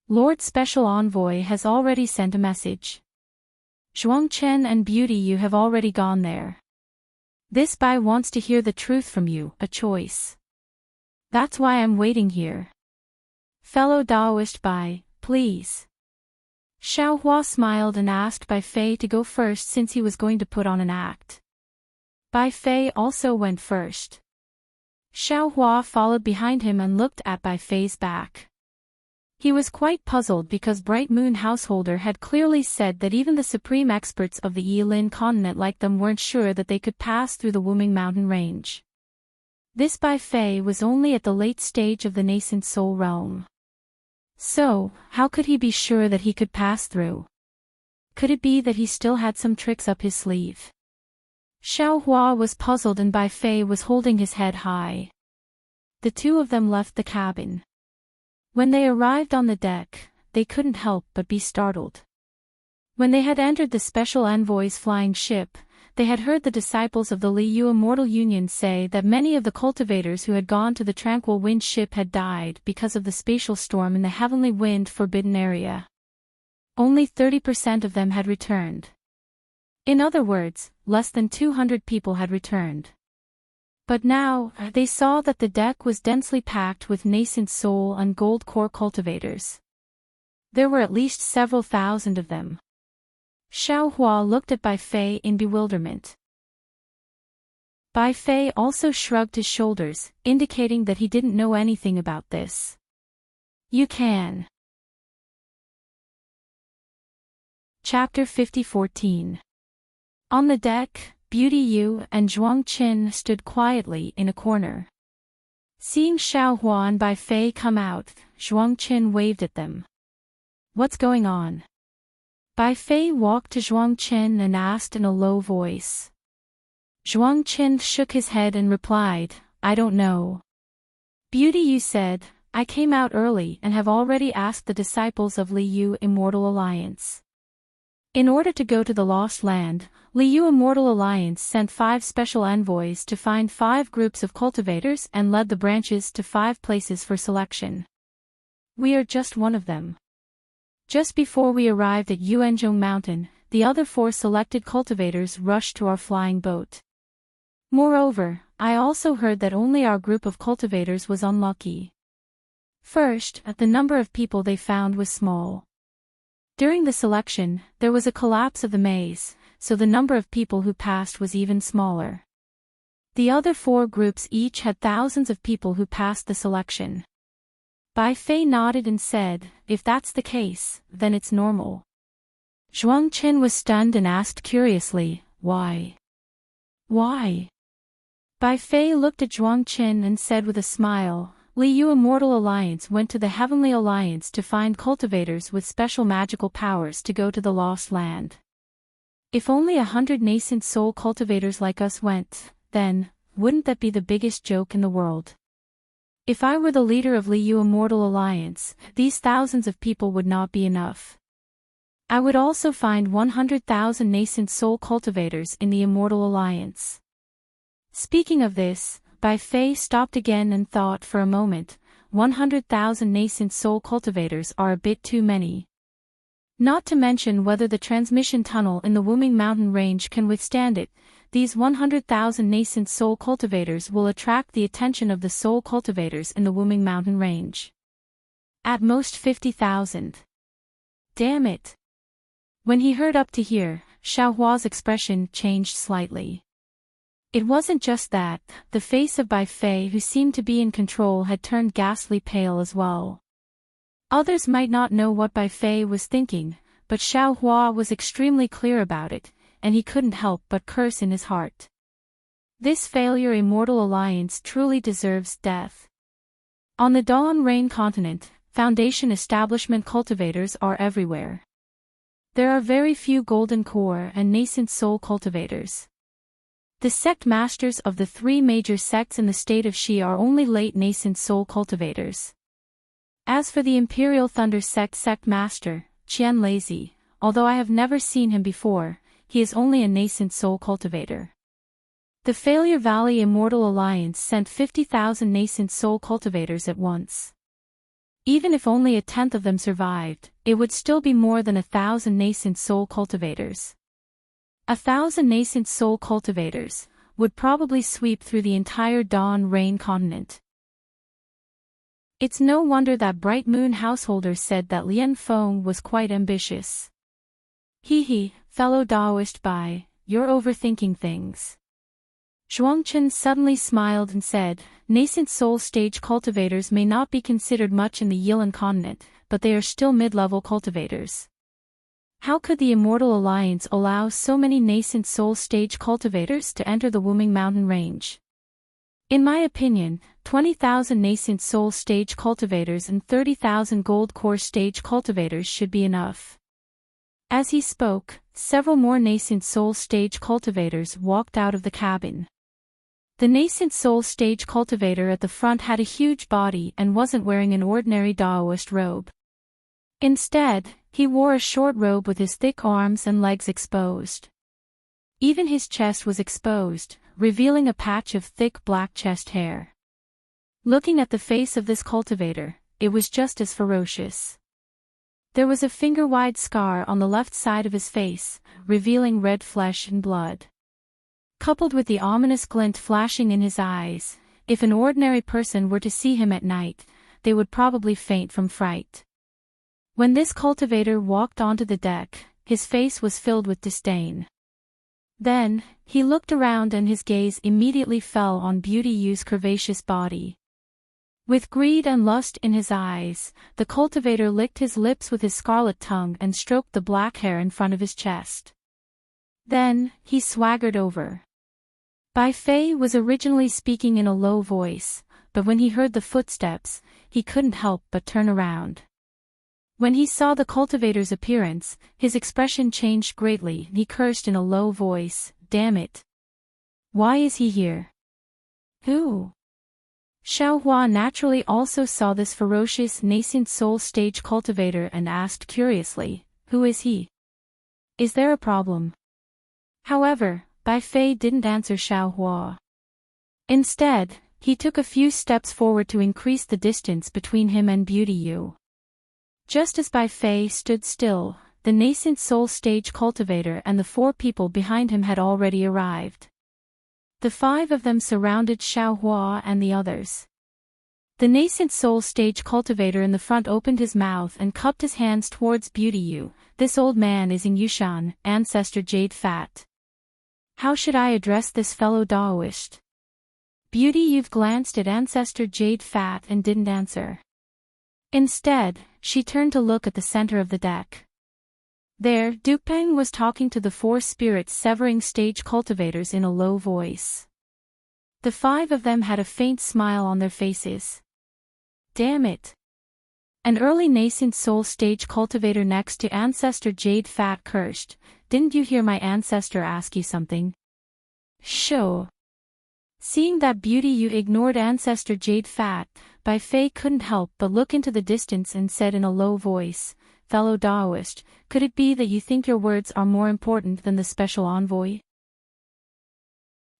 Lord Special Envoy has already sent a message. Zhuangchen and Beauty, you have already gone there. This Bai wants to hear the truth from you, a choice. That's why I'm waiting here. Fellow Daoist Bai, please. Xiaohua smiled and asked Bai Fei to go first since he was going to put on an act. Bai Fei also went first. Xiaohua followed behind him and looked at Bai Fei's back. He was quite puzzled because Bright Moon Householder had clearly said that even the supreme experts of the Yilin continent like them weren't sure that they could pass through the Wuming mountain range. This Bai Fei was only at the late stage of the nascent soul realm. So, how could he be sure that he could pass through? Could it be that he still had some tricks up his sleeve? Xiao Hua was puzzled and Bai Fei was holding his head high. The two of them left the cabin. When they arrived on the deck, they couldn't help but be startled. When they had entered the Special Envoy's flying ship, they had heard the disciples of the Liu Immortal Union say that many of the cultivators who had gone to the Tranquil Wind ship had died because of the spatial storm in the Heavenly Wind Forbidden area. Only 30% of them had returned. In other words, less than 200 people had returned. But now, they saw that the deck was densely packed with nascent soul and gold core cultivators. There were at least several thousand of them. Xiao Hua looked at Bai Fei in bewilderment. Bai Fei also shrugged his shoulders, indicating that he didn't know anything about this. You can. Chapter 50:14. On the deck, Beauty Yu and Zhuang Qin stood quietly in a corner. Seeing Xiao Hua and Bai Fei come out, Zhuang Qin waved at them. What's going on? Bai Fei walked to Zhuang Qin and asked in a low voice. Zhuang Qin shook his head and replied, I don't know. Beauty Yu said, I came out early and have already asked the disciples of Liu Immortal Alliance. In order to go to the Lost Land, Liu Immortal Alliance sent 5 special envoys to find 5 groups of cultivators and led the branches to 5 places for selection. We are just one of them. Just before we arrived at Yuanzhong Mountain, the other 4 selected cultivators rushed to our flying boat. Moreover, I also heard that only our group of cultivators was unlucky. First, the number of people they found was small. During the selection, there was a collapse of the maze, so the number of people who passed was even smaller. The other 4 groups each had thousands of people who passed the selection. Bai Fei nodded and said, if that's the case, then it's normal. Zhuang Qin was stunned and asked curiously, why? Why? Bai Fei looked at Zhuang Qin and said with a smile, Liu Immortal Alliance went to the Heavenly Alliance to find cultivators with special magical powers to go to the Lost Land. If only 100 nascent soul cultivators like us went, then, wouldn't that be the biggest joke in the world? If I were the leader of Liu Immortal Alliance, these thousands of people would not be enough. I would also find 100,000 nascent soul cultivators in the Immortal Alliance. Speaking of this, Bai Fei stopped again and thought for a moment, 100,000 nascent soul cultivators are a bit too many. Not to mention whether the transmission tunnel in the Wuming mountain range can withstand it, these 100,000 nascent soul cultivators will attract the attention of the soul cultivators in the Wuming mountain range. At most 50,000. Damn it. When he heard up to here, Xiao Hua's expression changed slightly. It wasn't just that, the face of Bai Fei who seemed to be in control had turned ghastly pale as well. Others might not know what Bai Fei was thinking, but Xiao Hua was extremely clear about it, and he couldn't help but curse in his heart. This failure Immortal Alliance truly deserves death. On the Dawn Rain continent, Foundation establishment cultivators are everywhere. There are very few golden core and nascent soul cultivators. The sect masters of the 3 major sects in the state of Xi are only late nascent soul cultivators. As for the Imperial Thunder sect master, Qian Lazy, although I have never seen him before, he is only a nascent soul cultivator. The Failure Valley Immortal Alliance sent 50,000 nascent soul cultivators at once. Even if only a tenth of them survived, it would still be more than 1,000 nascent soul cultivators. 1,000 nascent soul cultivators would probably sweep through the entire Dawn Rain continent. It's no wonder that Bright Moon Householder said that Lian Feng was quite ambitious. Hee, fellow Taoist Bai, you're overthinking things. Zhuang Qin suddenly smiled and said, nascent soul stage cultivators may not be considered much in the Yilan continent, but they are still mid-level cultivators. How could the Immortal Alliance allow so many nascent soul stage cultivators to enter the Wuming Mountain range? In my opinion, 20,000 nascent soul stage cultivators and 30,000 gold core stage cultivators should be enough. As he spoke, several more nascent soul stage cultivators walked out of the cabin. The nascent soul stage cultivator at the front had a huge body and wasn't wearing an ordinary Daoist robe. Instead, he wore a short robe with his thick arms and legs exposed. Even his chest was exposed, revealing a patch of thick black chest hair. Looking at the face of this cultivator, it was just as ferocious. There was a finger-wide scar on the left side of his face, revealing red flesh and blood. Coupled with the ominous glint flashing in his eyes, if an ordinary person were to see him at night, they would probably faint from fright. When this cultivator walked onto the deck, his face was filled with disdain. Then, he looked around and his gaze immediately fell on Beauty Yu's curvaceous body. With greed and lust in his eyes, the cultivator licked his lips with his scarlet tongue and stroked the black hair in front of his chest. Then, he swaggered over. Bai Fei was originally speaking in a low voice, but when he heard the footsteps, he couldn't help but turn around. When he saw the cultivator's appearance, his expression changed greatly and he cursed in a low voice, "Damn it! Why is he here? Who?" Xiaohua naturally also saw this ferocious nascent soul stage cultivator and asked curiously, "Who is he? Is there a problem?" However, Bai Fei didn't answer Xiaohua. Instead, he took a few steps forward to increase the distance between him and Beauty Yu. Just as Bai Fei stood still, the nascent soul stage cultivator and the 4 people behind him had already arrived. The 5 of them surrounded Xiaohua and the others. The nascent soul stage cultivator in the front opened his mouth and cupped his hands towards Beauty Yu. "This old man is Yushan, Ancestor Jade Fat. How should I address this fellow Daoist?" Beauty Yu glanced at Ancestor Jade Fat and didn't answer. Instead, she turned to look at the center of the deck. There, Dupeng was talking to the 4 spirit-severing stage cultivators in a low voice. The 5 of them had a faint smile on their faces. "Damn it!" An early nascent soul stage cultivator next to Ancestor Jade Fat cursed, "Didn't you hear my ancestor ask you something?" "Sure." Seeing that Beauty Yu ignored Ancestor Jade Fat, Bai Fei couldn't help but look into the distance and said in a low voice, "Fellow Daoist, could it be that you think your words are more important than the special envoy?"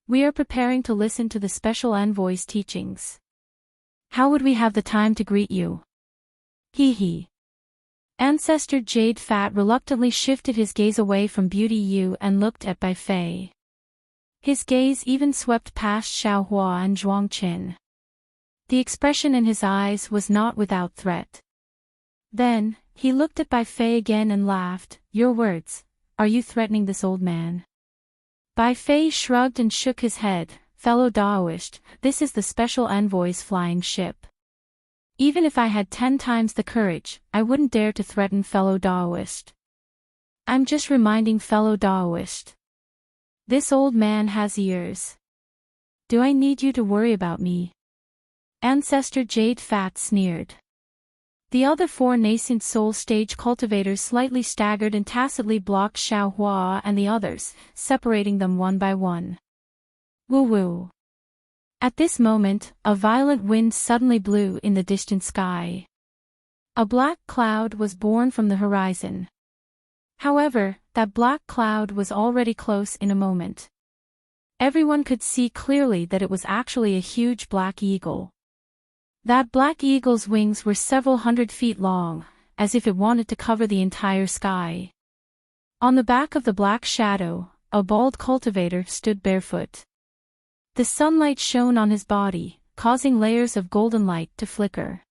We are preparing to listen to the special envoy's teachings. How would we have the time to greet you? Hee hee. Ancestor Jade Fat reluctantly shifted his gaze away from Beauty Yu and looked at Bai Fei. His gaze even swept past Xiaohua and Zhuang Qin. The expression in his eyes was not without threat. Then, he looked at Bai Fei again and laughed. "Your words, are you threatening this old man?" Bai Fei shrugged and shook his head. "Fellow Daoist, this is the special envoy's flying ship. Even if I had 10 times the courage, I wouldn't dare to threaten fellow Daoist. I'm just reminding fellow Daoist. This old man has ears. Do I need you to worry about me?" Ancestor Jade Fat sneered. The other 4 nascent soul stage cultivators slightly staggered and tacitly blocked Xiaohua and the others, separating them one by one. Woo-woo. At this moment, a violent wind suddenly blew in the distant sky. A black cloud was born from the horizon. However, that black cloud was already close in a moment. Everyone could see clearly that it was actually a huge black eagle. That black eagle's wings were several hundred feet long, as if it wanted to cover the entire sky. On the back of the black shadow, a bald cultivator stood barefoot. The sunlight shone on his body, causing layers of golden light to flicker.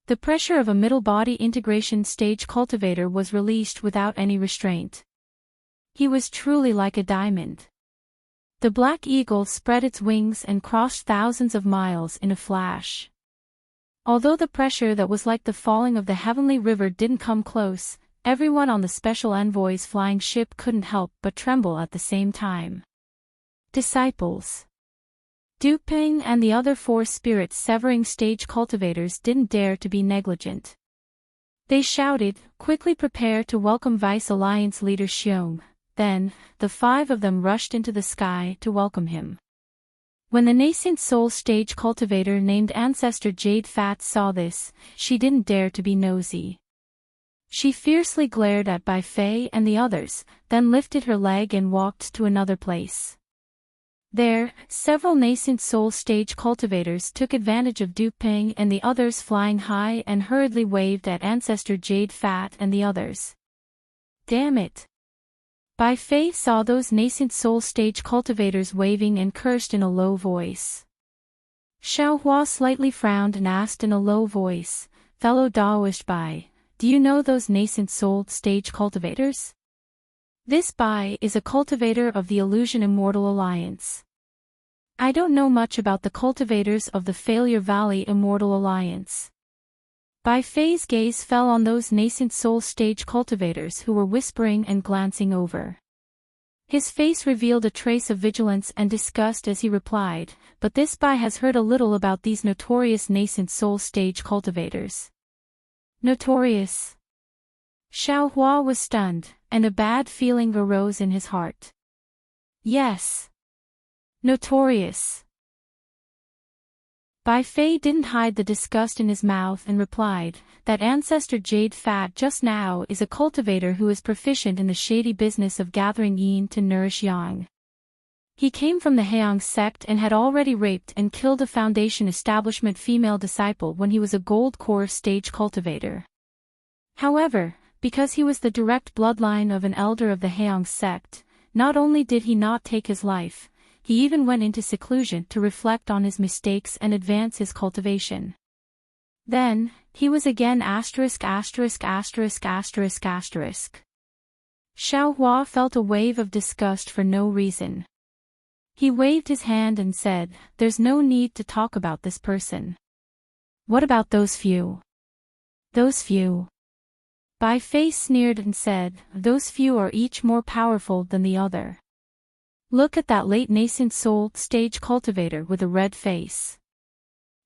The pressure of a middle body integration stage cultivator was released without any restraint. He was truly like a diamond. The black eagle spread its wings and crossed thousands of miles in a flash. Although the pressure that was like the falling of the heavenly river didn't come close, everyone on the special envoy's flying ship couldn't help but tremble at the same time. Disciples. Duping and the other four spirit-severing stage cultivators didn't dare to be negligent. They shouted, "Quickly prepare to welcome Vice Alliance leader Xiong." Then, the five of them rushed into the sky to welcome him. When the nascent soul stage cultivator named Ancestor Jade Fat saw this, she didn't dare to be nosy. She fiercely glared at Bai Fei and the others, then lifted her leg and walked to another place. There, several nascent soul stage cultivators took advantage of Duping and the others flying high and hurriedly waved at Ancestor Jade Fat and the others. Damn it! Bai Fei saw those nascent soul stage cultivators waving and cursed in a low voice. Xiao Hua slightly frowned and asked in a low voice, "Fellow Daoist Bai, do you know those nascent soul stage cultivators?" This Bai is a cultivator of the Illusion Immortal Alliance. I don't know much about the cultivators of the Failure Valley Immortal Alliance. Bai Fei's gaze fell on those nascent soul stage cultivators who were whispering and glancing over. His face revealed a trace of vigilance and disgust as he replied, "But this Bai has heard a little about these notorious nascent soul stage cultivators." Notorious? Xiao Hua was stunned, and a bad feeling arose in his heart. Yes. Notorious. Bai Fei didn't hide the disgust in his mouth and replied, "That Ancestor Jade Fat just now is a cultivator who is proficient in the shady business of gathering yin to nourish yang. He came from the Heong sect and had already raped and killed a Foundation establishment female disciple when he was a gold core stage cultivator. However, because he was the direct bloodline of an elder of the Heong sect, not only did he not take his life, he even went into seclusion to reflect on his mistakes and advance his cultivation. Then, he was again ***********. Xiao Hua felt a wave of disgust for no reason. He waved his hand and said, "There's no need to talk about this person. What about those few?" "Those few?" Bai Fei sneered and said, "Those few are each more powerful than the other. Look at that late nascent soul stage cultivator with a red face.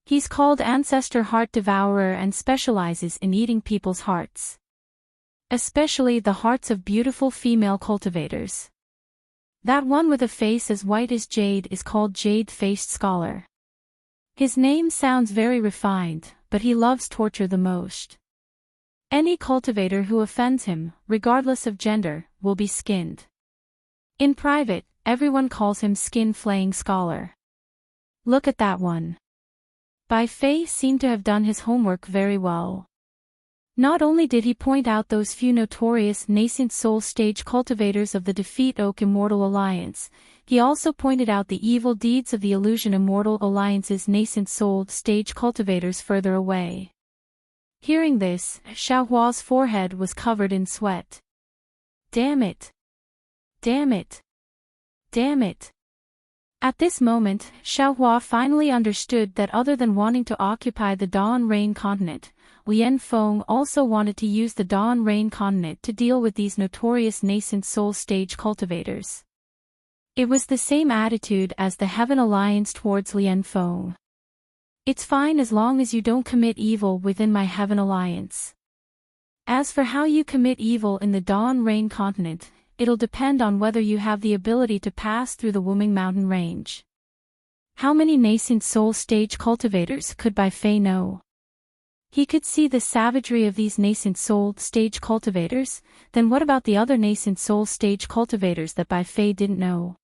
He's called Ancestor Heart Devourer and specializes in eating people's hearts. Especially the hearts of beautiful female cultivators. That one with a face as white as jade is called Jade-Faced Scholar. His name sounds very refined, but he loves torture the most. Any cultivator who offends him, regardless of gender, will be skinned. In private, everyone calls him Skin-Flaying Scholar. Look at that one." Bai Fei seemed to have done his homework very well. Not only did he point out those few notorious nascent soul stage cultivators of the Defeat Oak Immortal Alliance, he also pointed out the evil deeds of the Illusion Immortal Alliance's nascent soul stage cultivators further away. Hearing this, Xiao Hua's forehead was covered in sweat. Damn it! Damn it! Damn it! At this moment, Xiao Hua finally understood that other than wanting to occupy the Dawn Rain continent, Lian Feng also wanted to use the Dawn Rain continent to deal with these notorious nascent soul stage cultivators. It was the same attitude as the Heaven Alliance towards Lian Feng. "It's fine as long as you don't commit evil within my Heaven Alliance. As for how you commit evil in the Dawn Rain continent, it'll depend on whether you have the ability to pass through the Wuming Mountain Range." How many nascent soul stage cultivators could Bai Fei know? He could see the savagery of these nascent soul stage cultivators. Then what about the other nascent soul stage cultivators that Bai Fei didn't know?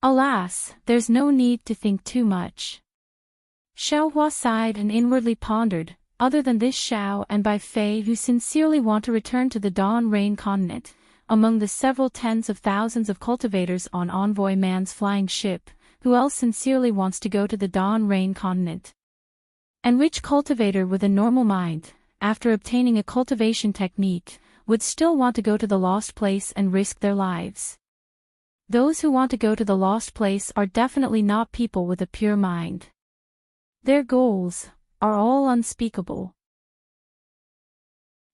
Alas, there's no need to think too much. Xiao Hua sighed and inwardly pondered, other than this Xiao and Bai Fei who sincerely want to return to the Dawn Rain continent, among the several tens of thousands of cultivators on Envoy Man's flying ship, who else sincerely wants to go to the Dawn Rain continent? And which cultivator with a normal mind, after obtaining a cultivation technique, would still want to go to the lost place and risk their lives? Those who want to go to the lost place are definitely not people with a pure mind. Their goals, are all unspeakable.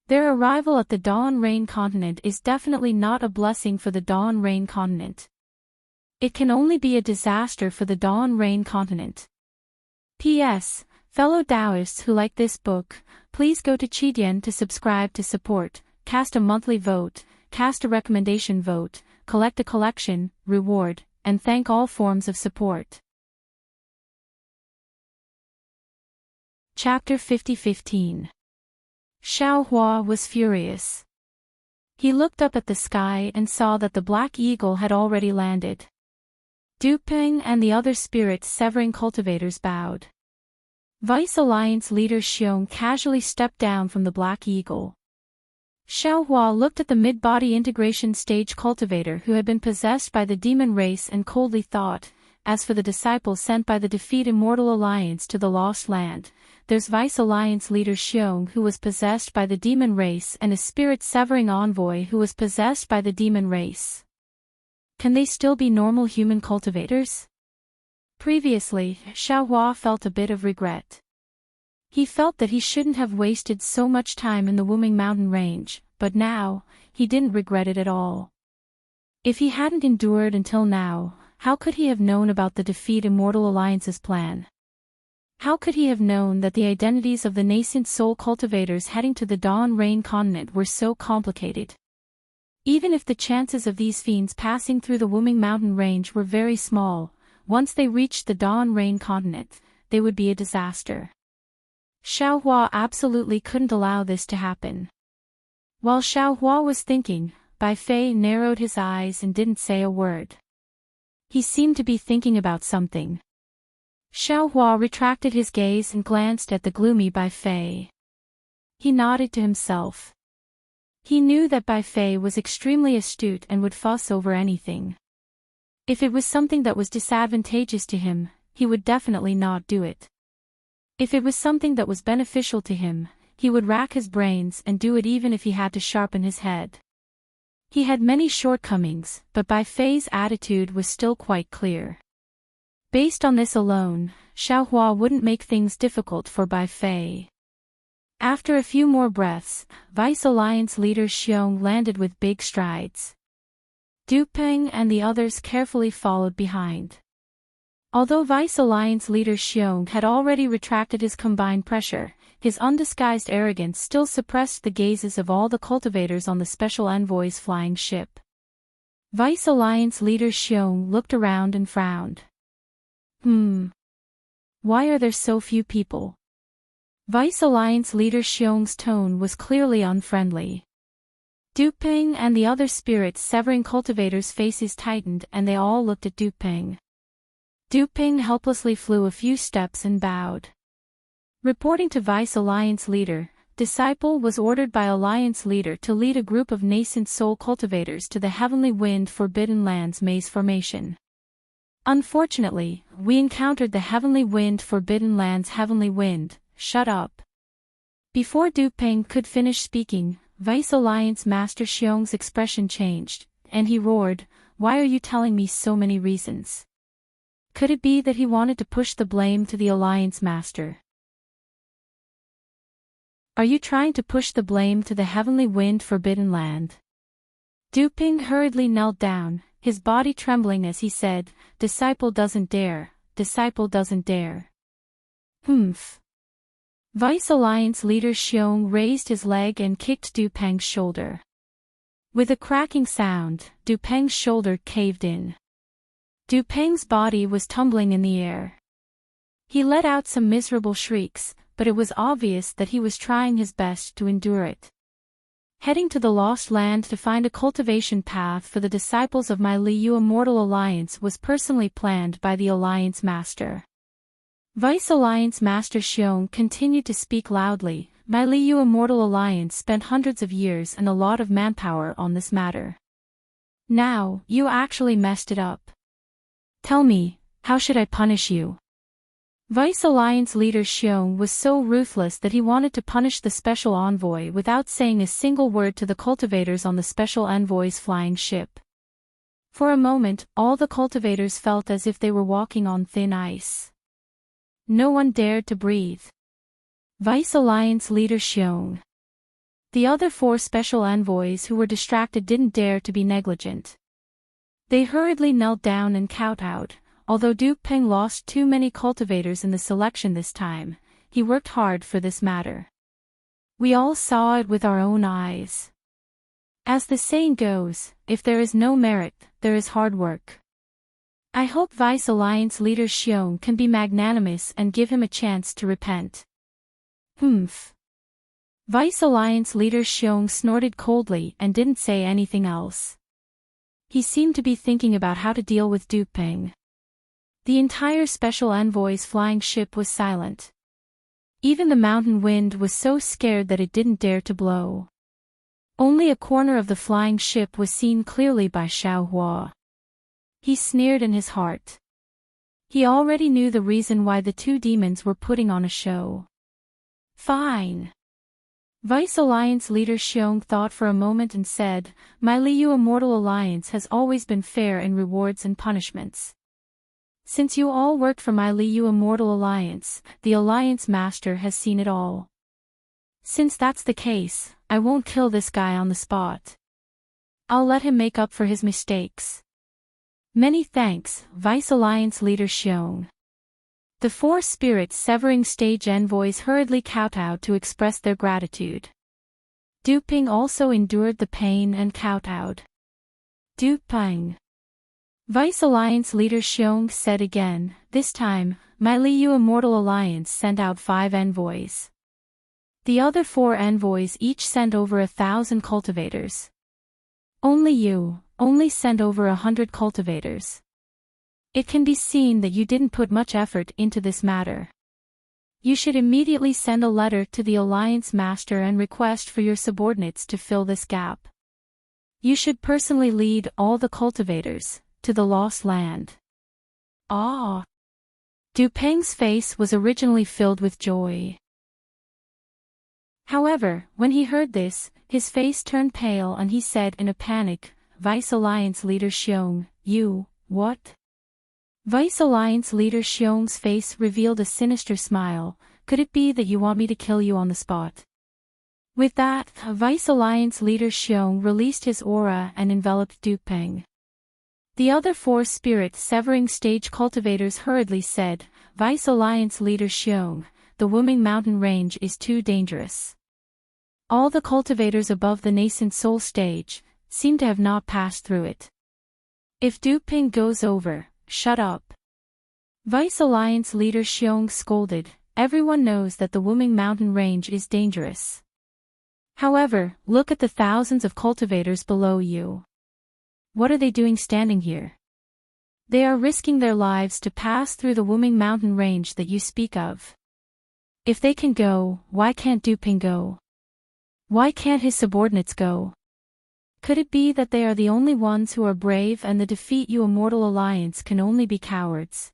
Their arrival at the Dawn Rain continent is definitely not a blessing for the Dawn Rain continent. It can only be a disaster for the Dawn Rain continent. P.S. Fellow Taoists who like this book, please go to Chidian to subscribe to support, cast a monthly vote, cast a recommendation vote, collect a collection, reward, and thank all forms of support. Chapter 50-15. Xiaohua was furious. He looked up at the sky and saw that the Black Eagle had already landed. Du Peng and the other spirit-severing cultivators bowed. Vice Alliance leader Xiong casually stepped down from the Black Eagle. Xiaohua looked at the mid-body integration stage cultivator who had been possessed by the demon race and coldly thought, as for the disciple sent by the Defeat Immortal Alliance to the Lost Land, there's Vice Alliance leader Xiong who was possessed by the demon race and a spirit-severing envoy who was possessed by the demon race. Can they still be normal human cultivators? Previously, Xiaohua felt a bit of regret. He felt that he shouldn't have wasted so much time in the Wuming mountain range, but now, he didn't regret it at all. If he hadn't endured until now, how could he have known about the Defeat Immortal Alliance's plan? How could he have known that the identities of the nascent soul cultivators heading to the Dawn Rain continent were so complicated? Even if the chances of these fiends passing through the Wuming mountain range were very small, once they reached the Dawn Rain continent, they would be a disaster. Xiaohua absolutely couldn't allow this to happen. While Xiaohua was thinking, Bai Fei narrowed his eyes and didn't say a word. He seemed to be thinking about something. Xiaohua retracted his gaze and glanced at the gloomy Bai Fei. He nodded to himself. He knew that Bai Fei was extremely astute and would fuss over anything. If it was something that was disadvantageous to him, he would definitely not do it. If it was something that was beneficial to him, he would rack his brains and do it even if he had to sharpen his head. He had many shortcomings, but Bai Fei's attitude was still quite clear. Based on this alone, Xiaohua wouldn't make things difficult for Bai Fei. After a few more breaths, Vice Alliance leader Xiong landed with big strides. Du Peng and the others carefully followed behind. Although Vice Alliance leader Xiong had already retracted his combined pressure, his undisguised arrogance still suppressed the gazes of all the cultivators on the Special Envoy's flying ship. Vice Alliance leader Xiong looked around and frowned. Why are there so few people? Vice Alliance leader Xiong's tone was clearly unfriendly. Du Peng and the other spirit-severing cultivators' faces tightened and they all looked at Du Peng. Du Peng helplessly flew a few steps and bowed. Reporting to Vice Alliance leader, Disciple was ordered by Alliance leader to lead a group of nascent soul cultivators to the Heavenly Wind Forbidden Lands maze formation. Unfortunately, we encountered the Heavenly Wind Forbidden Lands Heavenly Wind, shut up. Before Du Peng could finish speaking, Vice Alliance Master Xiong's expression changed, and he roared, "Why are you telling me so many reasons?" Could it be that he wanted to push the blame to the Alliance Master? Are you trying to push the blame to the Heavenly Wind Forbidden Land? Du Peng hurriedly knelt down, his body trembling as he said, "Disciple doesn't dare, Disciple doesn't dare." Vice Alliance leader Xiong raised his leg and kicked Du Peng's shoulder. With a cracking sound, Du Peng's shoulder caved in. Du Peng's body was tumbling in the air. He let out some miserable shrieks, but it was obvious that he was trying his best to endure it. Heading to the Lost Land to find a cultivation path for the disciples of my Liu Immortal Alliance was personally planned by the Alliance Master. Vice Alliance Master Xiong continued to speak loudly. My Liu Immortal Alliance spent hundreds of years and a lot of manpower on this matter. Now, you actually messed it up. Tell me, how should I punish you? Vice Alliance leader Xiong was so ruthless that he wanted to punish the Special Envoy without saying a single word to the cultivators on the Special Envoy's flying ship. For a moment, all the cultivators felt as if they were walking on thin ice. No one dared to breathe. Vice Alliance leader Xiong. The other 4 special envoys who were distracted didn't dare to be negligent. They hurriedly knelt down and kowtowed. Although Du Peng lost too many cultivators in the selection this time, he worked hard for this matter. We all saw it with our own eyes. As the saying goes, if there is no merit, there is hard work. I hope Vice Alliance leader Xiong can be magnanimous and give him a chance to repent. Humph. Vice Alliance leader Xiong snorted coldly and didn't say anything else. He seemed to be thinking about how to deal with Du Peng. The entire special envoy's flying ship was silent. Even the mountain wind was so scared that it didn't dare to blow. Only a corner of the flying ship was seen clearly by Xiaohua. He sneered in his heart. He already knew the reason why the 2 demons were putting on a show. Fine. Vice Alliance leader Xiong thought for a moment and said, My Liu Immortal Alliance has always been fair in rewards and punishments. Since you all worked for my Liu Immortal Alliance, the Alliance Master has seen it all. Since that's the case, I won't kill this guy on the spot. I'll let him make up for his mistakes. Many thanks, Vice Alliance leader Xiong. The 4 spirit-severing stage envoys hurriedly kowtowed to express their gratitude. Du Peng also endured the pain and kowtowed. Du Peng. Vice Alliance leader Xiong said again, this time, my Liu Immortal Alliance sent out 5 envoys. The other 4 envoys each sent over 1,000 cultivators. Only you, only sent over 100 cultivators. It can be seen that you didn't put much effort into this matter. You should immediately send a letter to the Alliance Master and request for your subordinates to fill this gap. You should personally lead all the cultivators to the Lost Land. Ah! Du Peng's face was originally filled with joy. However, when he heard this, his face turned pale and he said in a panic, Vice Alliance leader Xiong, you, what? Vice Alliance leader Xiong's face revealed a sinister smile. Could it be that you want me to kill you on the spot? With that, Vice Alliance leader Xiong released his aura and enveloped Du Peng. The other 4 spirit-severing stage cultivators hurriedly said, Vice Alliance leader Xiong, the Wuming mountain range is too dangerous. All the cultivators above the nascent soul stage seem to have not passed through it. If Du Peng goes over, shut up. Vice Alliance leader Xiong scolded, everyone knows that the Wuming mountain range is dangerous. However, look at the thousands of cultivators below you. What are they doing standing here? They are risking their lives to pass through the Wuming mountain range that you speak of. If they can go, why can't Du Peng go? Why can't his subordinates go? Could it be that they are the only ones who are brave and the defeat you Immortal Alliance can only be cowards?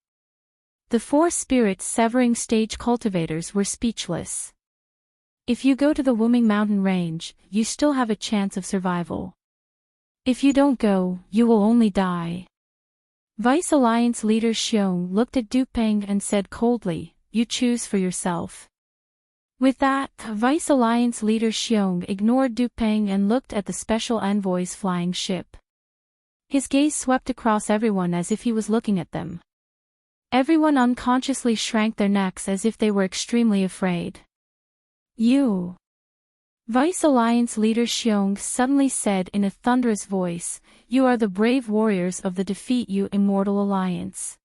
The 4 spirit-severing stage cultivators were speechless. If you go to the Wuming mountain range, you still have a chance of survival. If you don't go, you will only die. Vice Alliance leader Xiong looked at Du Peng and said coldly, you choose for yourself. With that, Vice Alliance leader Xiong ignored Du Peng and looked at the special envoy's flying ship. His gaze swept across everyone as if he was looking at them. Everyone unconsciously shrank their necks as if they were extremely afraid. You! Vice Alliance leader Xiong suddenly said in a thunderous voice, you are the brave warriors of the Defeat You Immortal Alliance.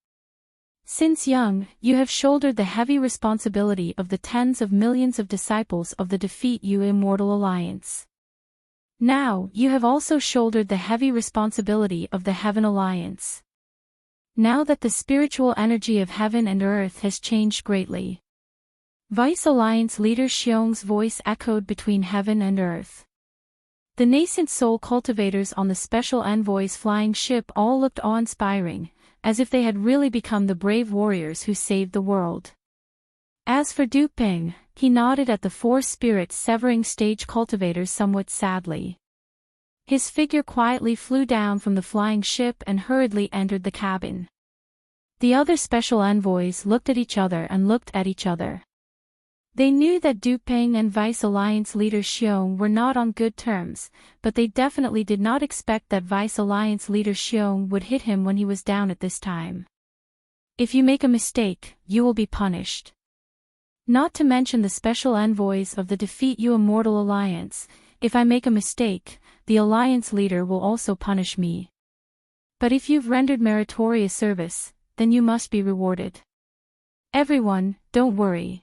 Since young, you have shouldered the heavy responsibility of the tens of millions of disciples of the Defeat You Immortal Alliance. Now, you have also shouldered the heavy responsibility of the Heaven Alliance. Now that the spiritual energy of heaven and earth has changed greatly. Vice Alliance leader Xiong's voice echoed between heaven and earth. The nascent soul cultivators on the special envoy's flying ship all looked awe-inspiring, as if they had really become the brave warriors who saved the world. As for Du Peng, he nodded at the 4 spirit-severing stage cultivators somewhat sadly. His figure quietly flew down from the flying ship and hurriedly entered the cabin. The other special envoys looked at each other and looked at each other. They knew that Duping and Vice Alliance leader Xiong were not on good terms, but they definitely did not expect that Vice Alliance leader Xiong would hit him when he was down at this time. If you make a mistake, you will be punished. Not to mention the special envoys of the Defeat You Immortal Alliance. If I make a mistake, the Alliance leader will also punish me. But if you've rendered meritorious service, then you must be rewarded. Everyone, don't worry.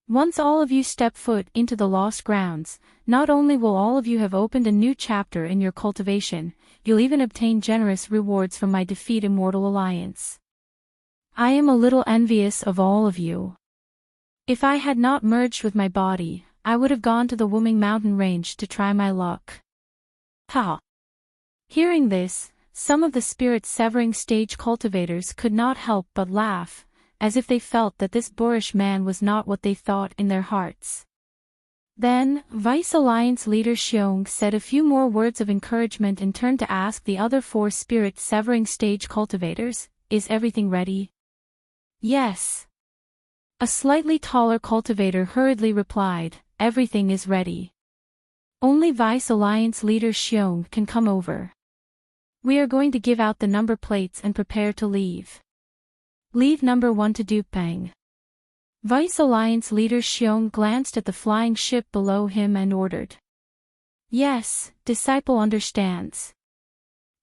Once all of you step foot into the Lost Grounds, not only will all of you have opened a new chapter in your cultivation, you'll even obtain generous rewards from my Defeat Immortal Alliance. I am a little envious of all of you. If I had not merged with my body, I would have gone to the Wuming mountain range to try my luck. Ha! Hearing this, some of the spirit-severing stage cultivators could not help but laugh, as if they felt that this boorish man was not what they thought in their hearts. Then, Vice Alliance leader Xiong said a few more words of encouragement and turned to ask the other 4 spirit-severing stage cultivators, "Is everything ready?" "Yes." A slightly taller cultivator hurriedly replied, "Everything is ready. Only Vice Alliance leader Xiong can come over. We are going to give out the number plates and prepare to leave. Leave number 1 to Dupeng." Vice Alliance leader Xiong glanced at the flying ship below him and ordered. "Yes, disciple understands."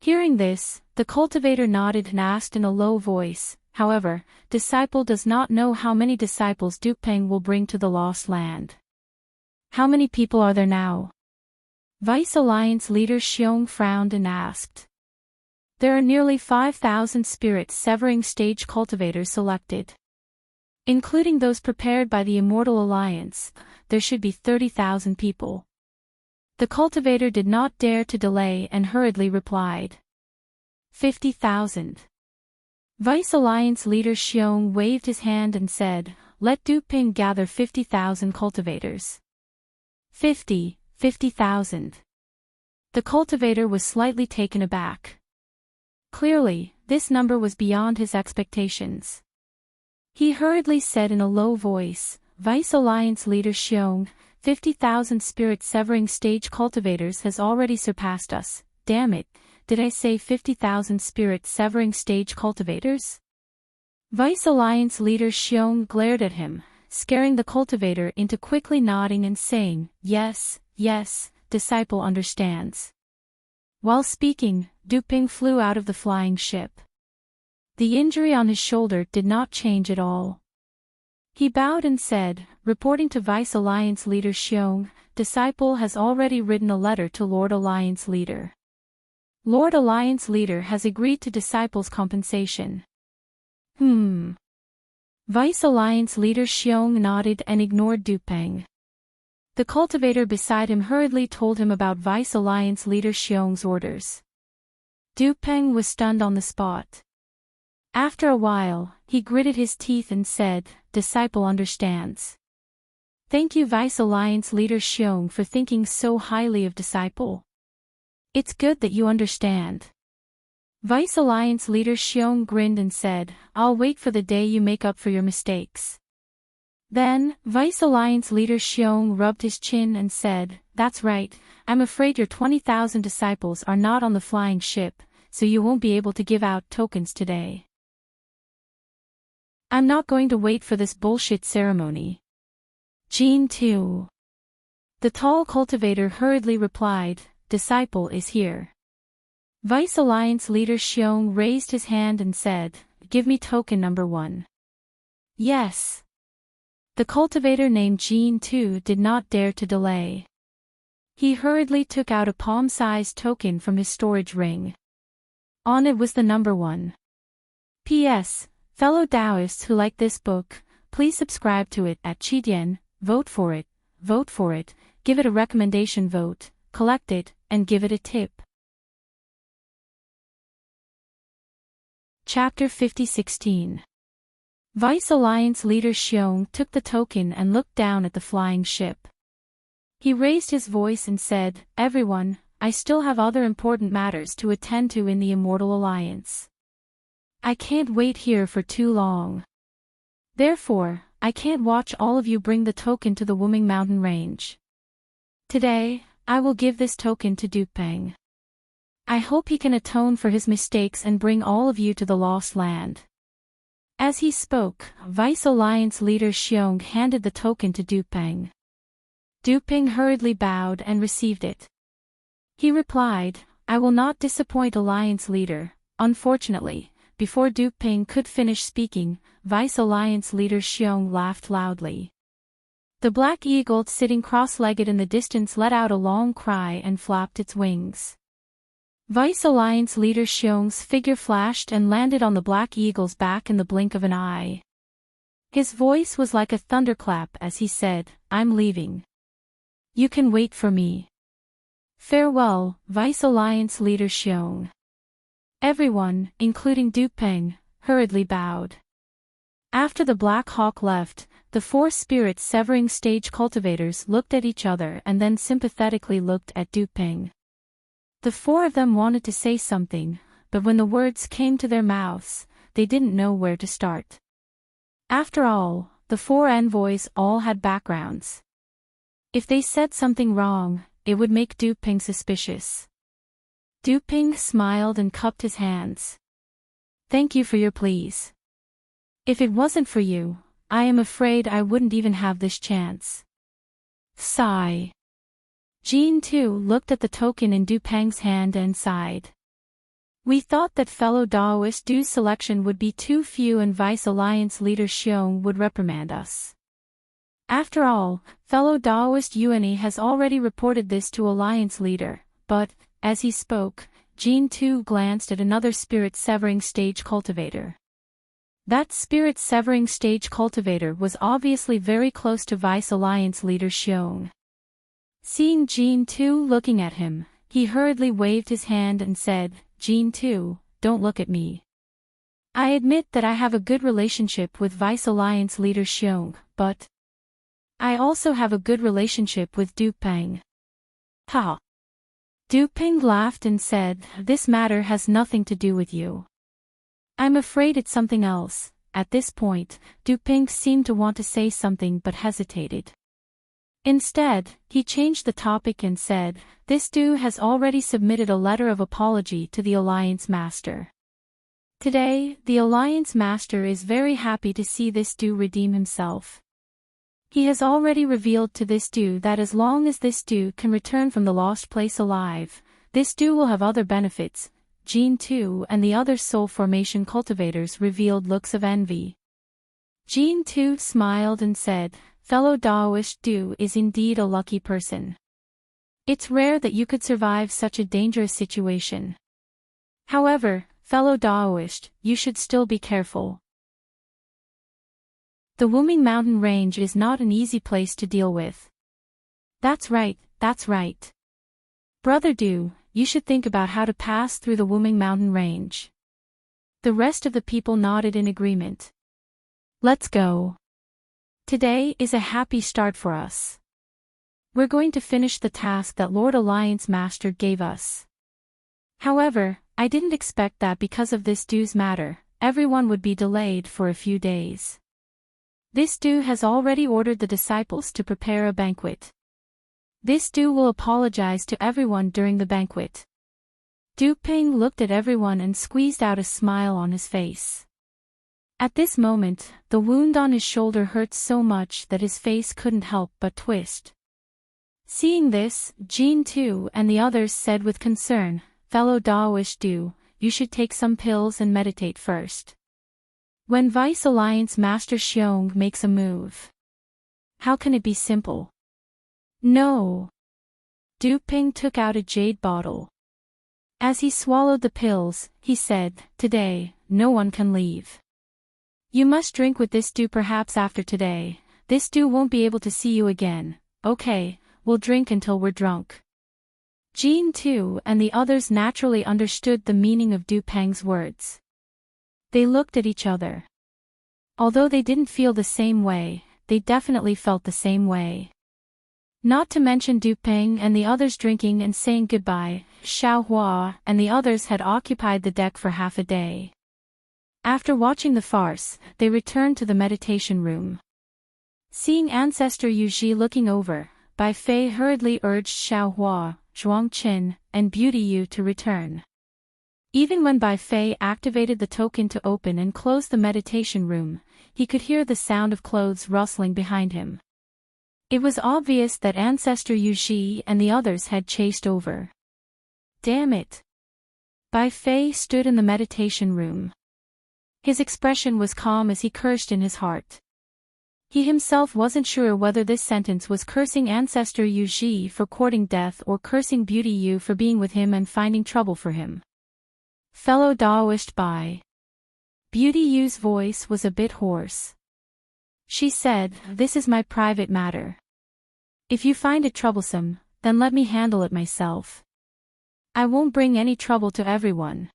Hearing this, the cultivator nodded and asked in a low voice, "However, disciple does not know how many disciples Dupeng will bring to the Lost Land. How many people are there now?" Vice Alliance leader Xiong frowned and asked. "There are nearly 5,000 spirit-severing stage cultivators selected. Including those prepared by the Immortal Alliance, there should be 30,000 people." The cultivator did not dare to delay and hurriedly replied. 50,000. Vice Alliance leader Xiong waved his hand and said, "Let Duping gather 50,000 cultivators." 50,000. The cultivator was slightly taken aback. Clearly, this number was beyond his expectations. He hurriedly said in a low voice, "Vice Alliance leader Xiong, 50,000 spirit-severing stage cultivators has already surpassed us. Damn it, did I say 50,000 spirit-severing stage cultivators?" Vice Alliance leader Xiong glared at him, scaring the cultivator into quickly nodding and saying, "Yes, yes, disciple understands." While speaking, Duping flew out of the flying ship. The injury on his shoulder did not change at all. He bowed and said, reporting to Vice Alliance leader Xiong, "Disciple has already written a letter to Lord Alliance leader. Lord Alliance leader has agreed to disciple's compensation." Vice Alliance leader Xiong nodded and ignored Duping. The cultivator beside him hurriedly told him about Vice Alliance leader Xiong's orders. Duping was stunned on the spot. After a while, he gritted his teeth and said, "Disciple understands." "Thank you Vice Alliance leader Xiong for thinking so highly of disciple. It's good that you understand." Vice Alliance leader Xiong grinned and said, "I'll wait for the day you make up for your mistakes." Then, Vice Alliance leader Xiong rubbed his chin and said, "That's right, I'm afraid your 20,000 disciples are not on the flying ship, so you won't be able to give out tokens today." "I'm not going to wait for this bullshit ceremony." Jean too. The tall cultivator hurriedly replied, "Disciple is here." Vice Alliance leader Xiong raised his hand and said, "Give me token number 1. "Yes." The cultivator named Jean too did not dare to delay. He hurriedly took out a palm-sized token from his storage ring. On it was the number 1. P.S. Fellow Taoists who like this book, please subscribe to it at Qidian, vote for it, give it a recommendation vote, collect it, and give it a tip. Chapter 5016. Vice Alliance leader Xiong took the token and looked down at the flying ship. He raised his voice and said, "Everyone, I still have other important matters to attend to in the Immortal Alliance. I can't wait here for too long. Therefore, I can't watch all of you bring the token to the Wuming Mountain Range. Today, I will give this token to Dupeng. I hope he can atone for his mistakes and bring all of you to the Lost Land. As he spoke, Vice Alliance leader Xiong handed the token to Dupeng. Dupeng hurriedly bowed and received it. He replied, I will not disappoint Alliance leader. Unfortunately, before Dupeng could finish speaking, Vice Alliance leader Xiong laughed loudly. The black eagle sitting cross-legged in the distance let out a long cry and flapped its wings. Vice Alliance leader Xiong's figure flashed and landed on the black eagle's back in the blink of an eye. His voice was like a thunderclap as he said, I'm leaving. You can wait for me. Farewell, Vice Alliance leader Xiong. Everyone, including Dupeng, hurriedly bowed. After the Black Hawk left, the 4 spirit-severing stage cultivators looked at each other and then sympathetically looked at Dupeng. The 4 of them wanted to say something, but when the words came to their mouths, they didn't know where to start. After all, the 4 envoys all had backgrounds. If they said something wrong, it would make Dupeng suspicious. Dupeng smiled and cupped his hands. Thank you for your pleas. If it wasn't for you, I am afraid I wouldn't even have this chance. Sigh. Jean too looked at the token in Dupeng's hand and sighed. We thought that fellow Daoist Du's selection would be too few and Vice Alliance leader Xiong would reprimand us. After all, fellow Daoist Yuani has already reported this to Alliance leader, but, as he spoke, Jean too glanced at another spirit-severing stage cultivator. That spirit-severing stage cultivator was obviously very close to Vice Alliance leader Xiong. Seeing Jean too looking at him, he hurriedly waved his hand and said, Jean too, don't look at me. I admit that I have a good relationship with Vice Alliance leader Xiong, but I also have a good relationship with Dupeng. Ha! Dupeng laughed and said, this matter has nothing to do with you. I'm afraid it's something else. At this point, Dupeng seemed to want to say something but hesitated. Instead, he changed the topic and said, this Du has already submitted a letter of apology to the Alliance Master. Today, the Alliance Master is very happy to see this Du redeem himself. He has already revealed to this Du that as long as this Du can return from the lost place alive, this Du will have other benefits. Jean too and the other soul formation cultivators revealed looks of envy. Jean too smiled and said, fellow Daoist Du is indeed a lucky person. It's rare that you could survive such a dangerous situation. However, fellow Daoist, you should still be careful. The Wuming Mountain Range is not an easy place to deal with. That's right, that's right. Brother Du, you should think about how to pass through the Wuming Mountain Range. The rest of the people nodded in agreement. Let's go. Today is a happy start for us. We're going to finish the task that Lord Alliance Master gave us. However, I didn't expect that because of this Du's matter, everyone would be delayed for a few days. This Du has already ordered the disciples to prepare a banquet. This Du will apologize to everyone during the banquet. Dupeng looked at everyone and squeezed out a smile on his face. At this moment, the wound on his shoulder hurt so much that his face couldn't help but twist. Seeing this, Jean too and the others said with concern, fellow Daoist Du, you should take some pills and meditate first. When Vice Alliance Master Xiong makes a move, how can it be simple? No. Dupeng took out a jade bottle. As he swallowed the pills, he said, today, no one can leave. You must drink with this Du perhaps after today. This Du won't be able to see you again. Okay, we'll drink until we're drunk. Jean too and the others naturally understood the meaning of Dupeng's words. They looked at each other. Although they didn't feel the same way, they definitely felt the same way. Not to mention Dupeng and the others drinking and saying goodbye, Xiaohua and the others had occupied the deck for half a day. After watching the farce, they returned to the meditation room. Seeing Ancestor Yuji looking over, Bai Fei hurriedly urged Xiaohua, Zhuangqin, and Beauty Yu to return. Even when Bai Fei activated the token to open and close the meditation room, he could hear the sound of clothes rustling behind him. It was obvious that Ancestor Yuji and the others had chased over. Damn it! Bai Fei stood in the meditation room. His expression was calm as he cursed in his heart. He himself wasn't sure whether this sentence was cursing Ancestor Yuji for courting death or cursing Beauty Yu for being with him and finding trouble for him. Fellow Daoist Bai. Beauty Yu's voice was a bit hoarse. She said, "This is my private matter. If you find it troublesome, then let me handle it myself. I won't bring any trouble to everyone."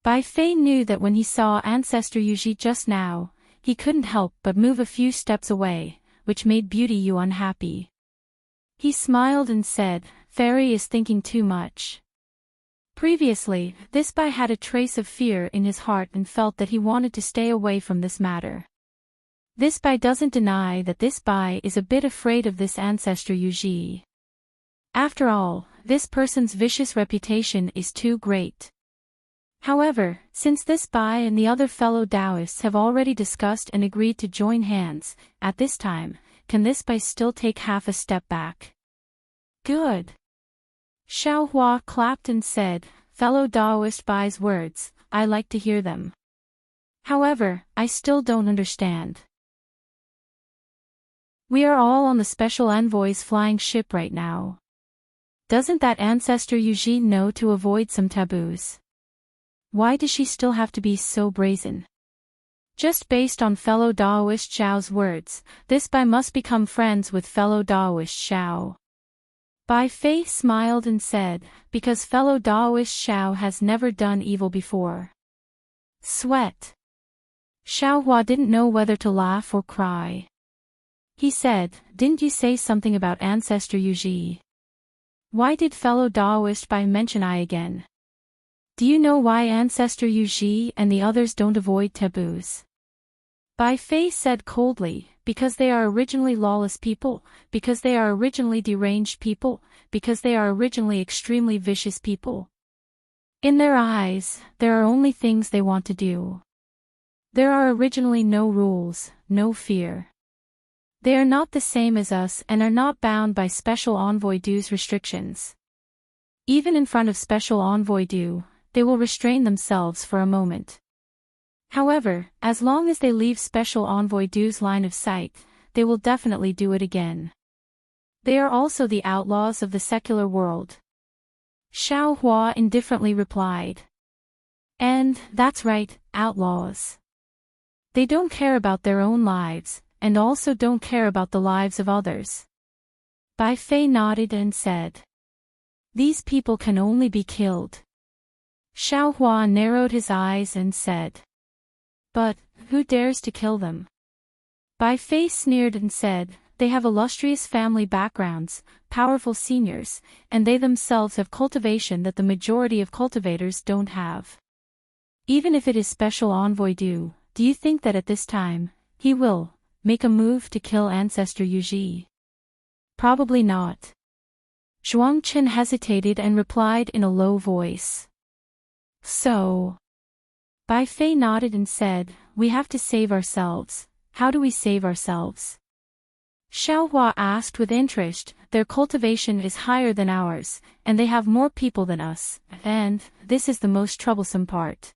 Bai Fei knew that when he saw Ancestor Yuji just now, he couldn't help but move a few steps away, which made Beauty Yu unhappy. He smiled and said, "Fairy is thinking too much." Previously, this Bai had a trace of fear in his heart and felt that he wanted to stay away from this matter. This Bai doesn't deny that this Bai is a bit afraid of this Ancestor Yuji. After all, this person's vicious reputation is too great. However, since this Bai and the other fellow Taoists have already discussed and agreed to join hands, at this time, can this Bai still take half a step back? Good. Xiaohua clapped and said, "Fellow Taoist Bai's words, I like to hear them. However, I still don't understand. We are all on the Special Envoy's flying ship right now. Doesn't that Ancestor Yuji know to avoid some taboos? Why does she still have to be so brazen?" Just based on fellow Daoist Xiao's words, this Bai must become friends with fellow Daoist Xiao. Bai Fei smiled and said, "Because fellow Daoist Xiao has never done evil before." Sweat. Xiaohua didn't know whether to laugh or cry. He said, "Didn't you say something about Ancestor Yuji? Why did fellow Daoist Bai mention I again? Do you know why Ancestor Yuji and the others don't avoid taboos?" Bai Fei said coldly, "Because they are originally lawless people, because they are originally deranged people, because they are originally extremely vicious people. In their eyes, there are only things they want to do. There are originally no rules, no fear. They are not the same as us and are not bound by Special Envoy Du's restrictions. Even in front of Special Envoy Du, they will restrain themselves for a moment. However, as long as they leave Special Envoy Du's line of sight, they will definitely do it again. They are also the outlaws of the secular world." Xiaohua indifferently replied. "And, that's right, outlaws. They don't care about their own lives, and also don't care about the lives of others." Bai Fei nodded and said, "These people can only be killed." Xiaohua narrowed his eyes and said, "But, who dares to kill them?" Bai Fei sneered and said, "They have illustrious family backgrounds, powerful seniors, and they themselves have cultivation that the majority of cultivators don't have. Even if it is Special Envoy Du, do you think that at this time, he will make a move to kill Ancestor Yuji? Probably not." Zhuangqin hesitated and replied in a low voice, "So?" Bai Fei nodded and said, "We have to save ourselves. How do we save ourselves?" Xiaohua asked with interest. "Their cultivation is higher than ours, and they have more people than us, and this is the most troublesome part."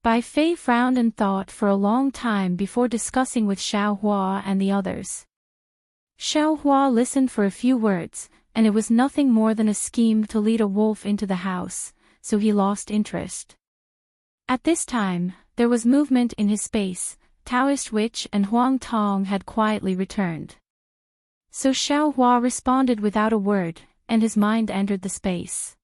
Bai Fei frowned and thought for a long time before discussing with Xiaohua and the others. Xiaohua listened for a few words, and it was nothing more than a scheme to lead a wolf into the house, so he lost interest. At this time, there was movement in his space. Taoist Witch and Huang Tong had quietly returned. So Xiaohua responded without a word, and his mind entered the space.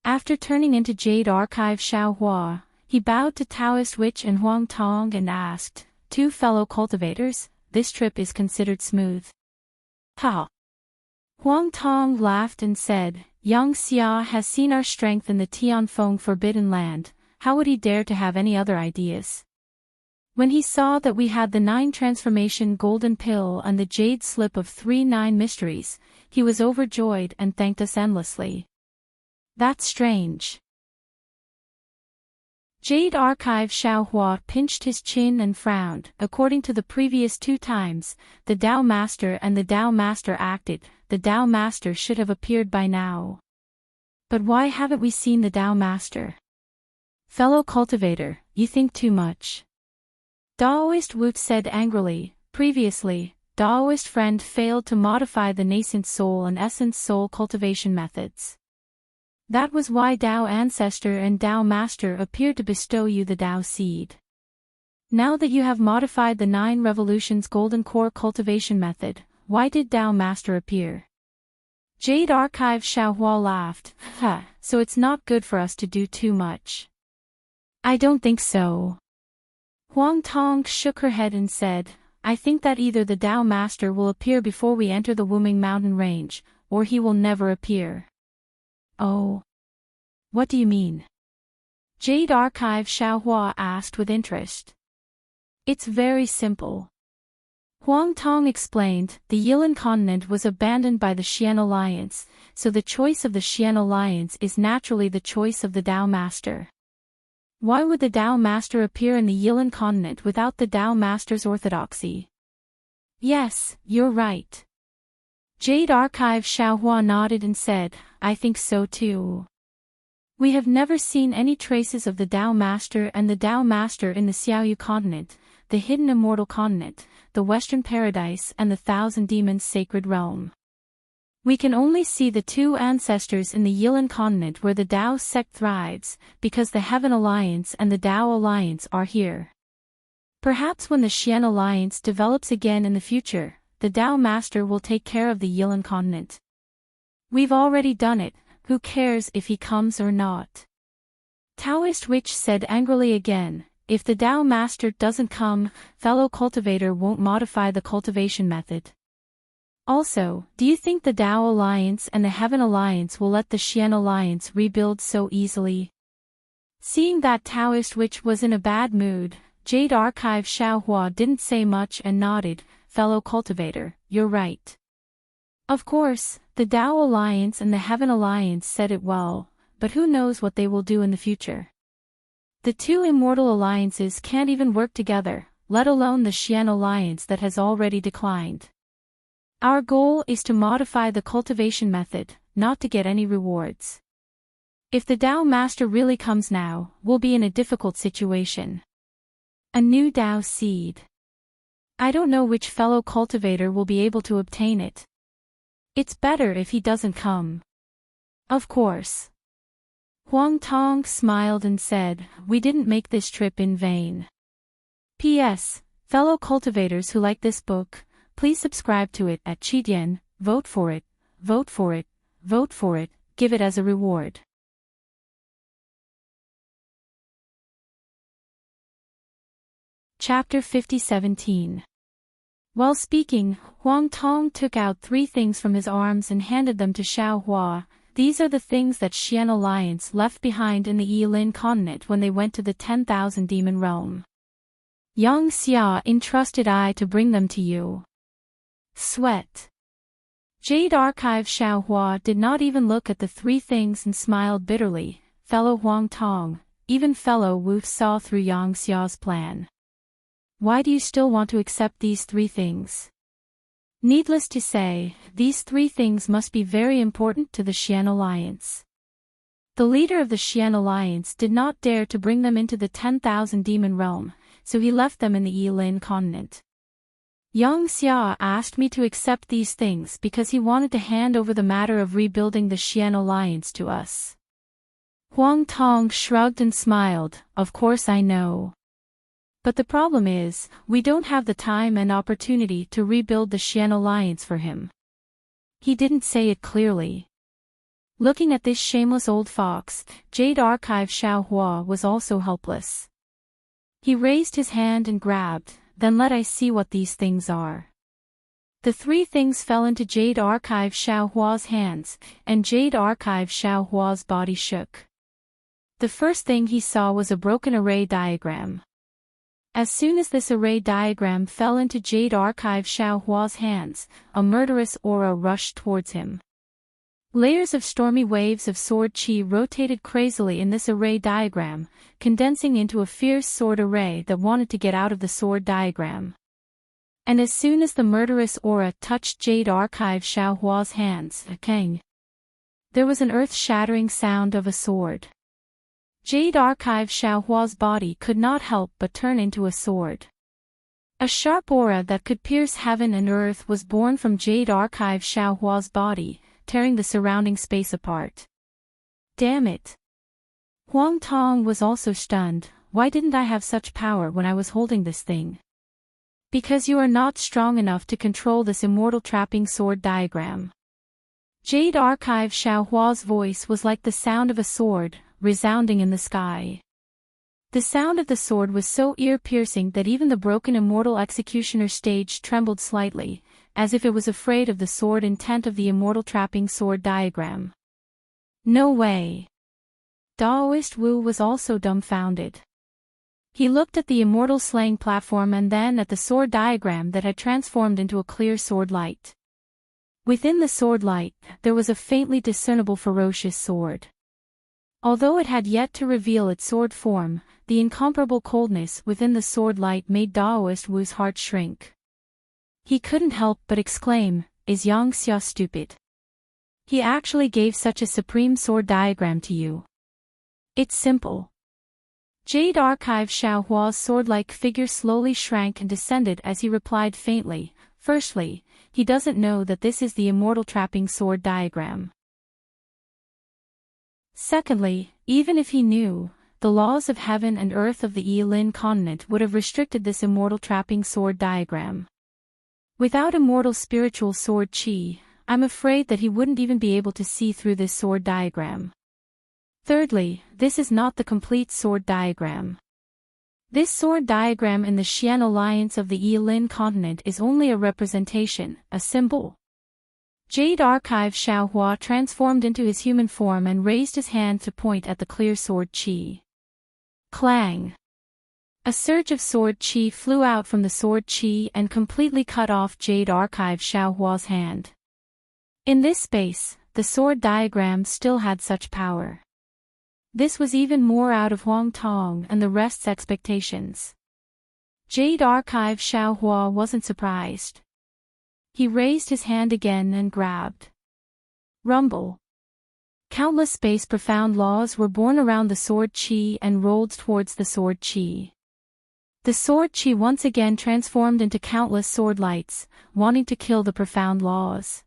After turning into Jade Archive Xiaohua, he bowed to Taoist Witch and Huang Tong and asked, "Two fellow cultivators, this trip is considered smooth?" "Ha!" Huang Tong laughed and said, "Yang Xia has seen our strength in the Tianfeng Forbidden Land, how would he dare to have any other ideas?" When he saw that we had the 9 transformation golden pill and the jade slip of 3 mysteries, he was overjoyed and thanked us endlessly. That's strange. Jade Archive Xiaohua pinched his chin and frowned. According to the previous 2 times, the Tao Master and the Tao Master acted, the Tao Master should have appeared by now. But why haven't we seen the Tao Master? Fellow cultivator, you think too much. Daoist Wu said angrily. Previously, Daoist friend failed to modify the nascent soul and essence soul cultivation methods. That was why Tao Ancestor and Tao Master appeared to bestow you the Tao seed. Now that you have modified the 9 revolutions golden core cultivation method, why did Tao Master appear? Jade Archive Xiaohua laughed. So it's not good for us to do too much. I don't think so. Huang Tong shook her head and said, I think that either the Tao Master will appear before we enter the Wuming mountain range, or he will never appear. Oh. What do you mean? Jade Archive Xiaohua asked with interest. It's very simple. Huang Tong explained, the Yilan continent was abandoned by the Xian Alliance, so the choice of the Xian Alliance is naturally the choice of the Tao Master. Why would the Tao Master appear in the Yilan continent without the Tao Master's orthodoxy? Yes, you're right. Jade Archive Xiaohua nodded and said, I think so too. We have never seen any traces of the Tao Master and the Tao Master in the Xiaoyu continent, the hidden immortal continent, the Western Paradise and the Thousand Demons sacred realm. We can only see the 2 ancestors in the Yilan continent where the Tao sect thrives, because the Heaven Alliance and the Tao Alliance are here. Perhaps when the Xian Alliance develops again in the future, the Tao Master will take care of the Yilan continent. We've already done it, who cares if he comes or not? Taoist Witch said angrily again, if the Tao Master doesn't come, fellow cultivator won't modify the cultivation method. Also, do you think the Tao Alliance and the Heaven Alliance will let the Xian Alliance rebuild so easily? Seeing that Taoist Witch was in a bad mood, Jade Archive Xiaohua didn't say much and nodded, fellow cultivator, you're right. Of course, the Tao Alliance and the Heaven Alliance said it well, but who knows what they will do in the future. The 2 immortal alliances can't even work together, let alone the Xian Alliance that has already declined. Our goal is to modify the cultivation method, not to get any rewards. If the Tao Master really comes now, we'll be in a difficult situation. A new Tao seed. I don't know which fellow cultivator will be able to obtain it. It's better if he doesn't come. Of course. Huang Tong smiled and said, we didn't make this trip in vain. P.S. Fellow cultivators who like this book, please subscribe to it at Qitian, vote for it, vote for it, vote for it, give it as a reward. Chapter 50-17. While speaking, Huang Tong took out 3 things from his arms and handed them to Xiaohua. These are the things that Xian Alliance left behind in the Yilin continent when they went to the 10,000 demon realm. Yang Xia entrusted I to bring them to you. Sweat. Jade Archive Xiaohua did not even look at the 3 things and smiled bitterly. Fellow Huang Tong, even fellow Wu saw through Yang Xia's plan. Why do you still want to accept these 3 things? Needless to say, these 3 things must be very important to the Xian Alliance. The leader of the Xian Alliance did not dare to bring them into the 10,000 demon realm, so he left them in the Yilin continent. Yang Xia asked me to accept these things because he wanted to hand over the matter of rebuilding the Xian Alliance to us. Huang Tong shrugged and smiled, of course I know. But the problem is, we don't have the time and opportunity to rebuild the Xian Alliance for him. He didn't say it clearly. Looking at this shameless old fox, Jade Archive Xiaohua was also helpless. He raised his hand and grabbed, then let I see what these things are. The 3 things fell into Jade Archive Xiaohua's hands, and Jade Archive Xiaohua's body shook. The first thing he saw was a broken array diagram. As soon as this array diagram fell into Jade Archive Xiaohua's hands, a murderous aura rushed towards him. Layers of stormy waves of sword chi rotated crazily in this array diagram, condensing into a fierce sword array that wanted to get out of the sword diagram. And as soon as the murderous aura touched Jade Archive Xiaohua's hands, Kang, there was an earth-shattering sound of a sword. Jade Archive Xiaohua's body could not help but turn into a sword. A sharp aura that could pierce heaven and earth was born from Jade Archive Xiaohua's body, tearing the surrounding space apart. Damn it! Huang Tong was also stunned. Why didn't I have such power when I was holding this thing? Because you are not strong enough to control this immortal trapping sword diagram. Jade Archive Xiaohua's voice was like the sound of a sword, resounding in the sky. The sound of the sword was so ear-piercing that even the broken immortal executioner stage trembled slightly, as if it was afraid of the sword intent of the immortal trapping sword diagram. No way! Daoist Wu was also dumbfounded. He looked at the immortal slaying platform and then at the sword diagram that had transformed into a clear sword light. Within the sword light, there was a faintly discernible ferocious sword. Although it had yet to reveal its sword form, the incomparable coldness within the sword light made Daoist Wu's heart shrink. He couldn't help but exclaim, "Is Yang Xia stupid? He actually gave such a supreme sword diagram to you. It's simple." Jade Archive Xiaohua's sword-like figure slowly shrank and descended as he replied faintly, "Firstly, he doesn't know that this is the immortal trapping sword diagram. Secondly, even if he knew, the laws of heaven and earth of the Yilin continent would have restricted this immortal trapping sword diagram. Without immortal spiritual sword chi, I'm afraid that he wouldn't even be able to see through this sword diagram. Thirdly, this is not the complete sword diagram. This sword diagram in the Xian alliance of the Yilin continent is only a representation, a symbol." Jade Archive Xiaohua transformed into his human form and raised his hand to point at the clear sword chi. Clang! A surge of sword chi flew out from the sword chi and completely cut off Jade Archive Xiaohua's hand. In this space, the sword diagram still had such power. This was even more out of Huang Tong and the rest's expectations. Jade Archive Xiaohua wasn't surprised. He raised his hand again and grabbed. Rumble. Countless space-profound laws were born around the sword chi and rolled towards the sword chi. The sword chi once again transformed into countless sword lights, wanting to kill the profound laws.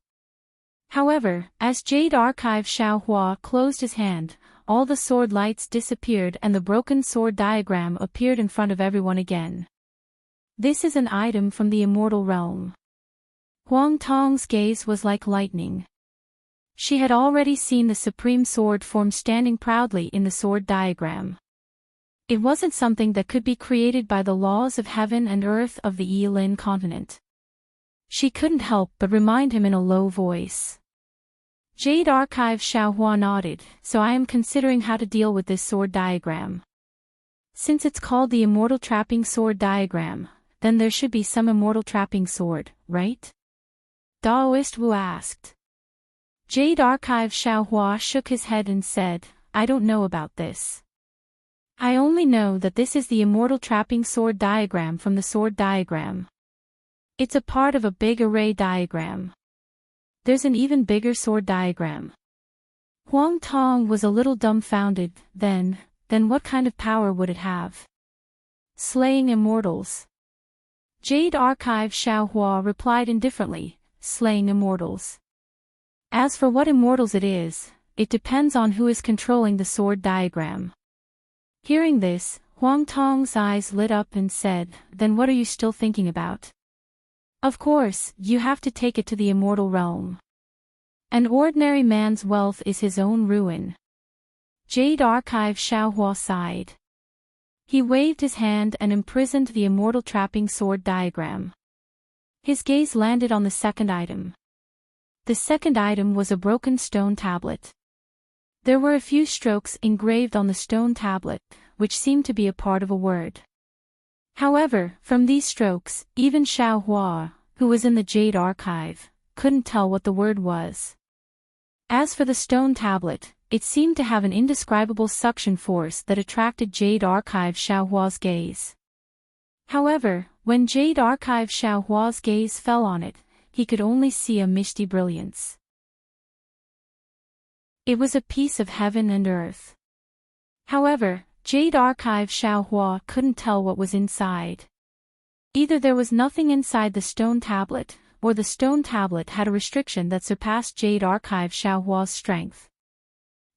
However, as Jade Archive Xiaohua closed his hand, all the sword lights disappeared and the broken sword diagram appeared in front of everyone again. This is an item from the immortal realm. Huang Tong's gaze was like lightning. She had already seen the supreme sword form standing proudly in the sword diagram. It wasn't something that could be created by the laws of heaven and earth of the Yilin continent. She couldn't help but remind him in a low voice. Jade Archive Xiaohua nodded, "So I am considering how to deal with this sword diagram. Since it's called the immortal trapping sword diagram, then there should be some immortal trapping sword, right?" Daoist Wu asked. Jade Archive Xiaohua shook his head and said, "I don't know about this. I only know that this is the immortal trapping sword diagram from the sword diagram. It's a part of a big array diagram. There's an even bigger sword diagram." Huang Tong was a little dumbfounded. Then what kind of power would it have? Slaying immortals. Jade Archive Xiaohua replied indifferently, "Slaying immortals. As for what immortals it is, it depends on who is controlling the sword diagram." Hearing this, Huang Tong's eyes lit up and said, "Then what are you still thinking about? Of course, you have to take it to the immortal realm. An ordinary man's wealth is his own ruin." Jade Archive Xiaohua sighed. He waved his hand and imprisoned the immortal trapping sword diagram. His gaze landed on the second item. The second item was a broken stone tablet. There were a few strokes engraved on the stone tablet, which seemed to be a part of a word. However, from these strokes, even Xiao Hua, who was in the Jade Archive, couldn't tell what the word was. As for the stone tablet, it seemed to have an indescribable suction force that attracted Jade Archive Xiao Hua's gaze. However, when Jade Archive Xiao Hua's gaze fell on it, he could only see a misty brilliance. It was a piece of heaven and earth. However, Jade Archive Xiao Hua couldn't tell what was inside. Either there was nothing inside the stone tablet, or the stone tablet had a restriction that surpassed Jade Archive Xiao Hua's strength.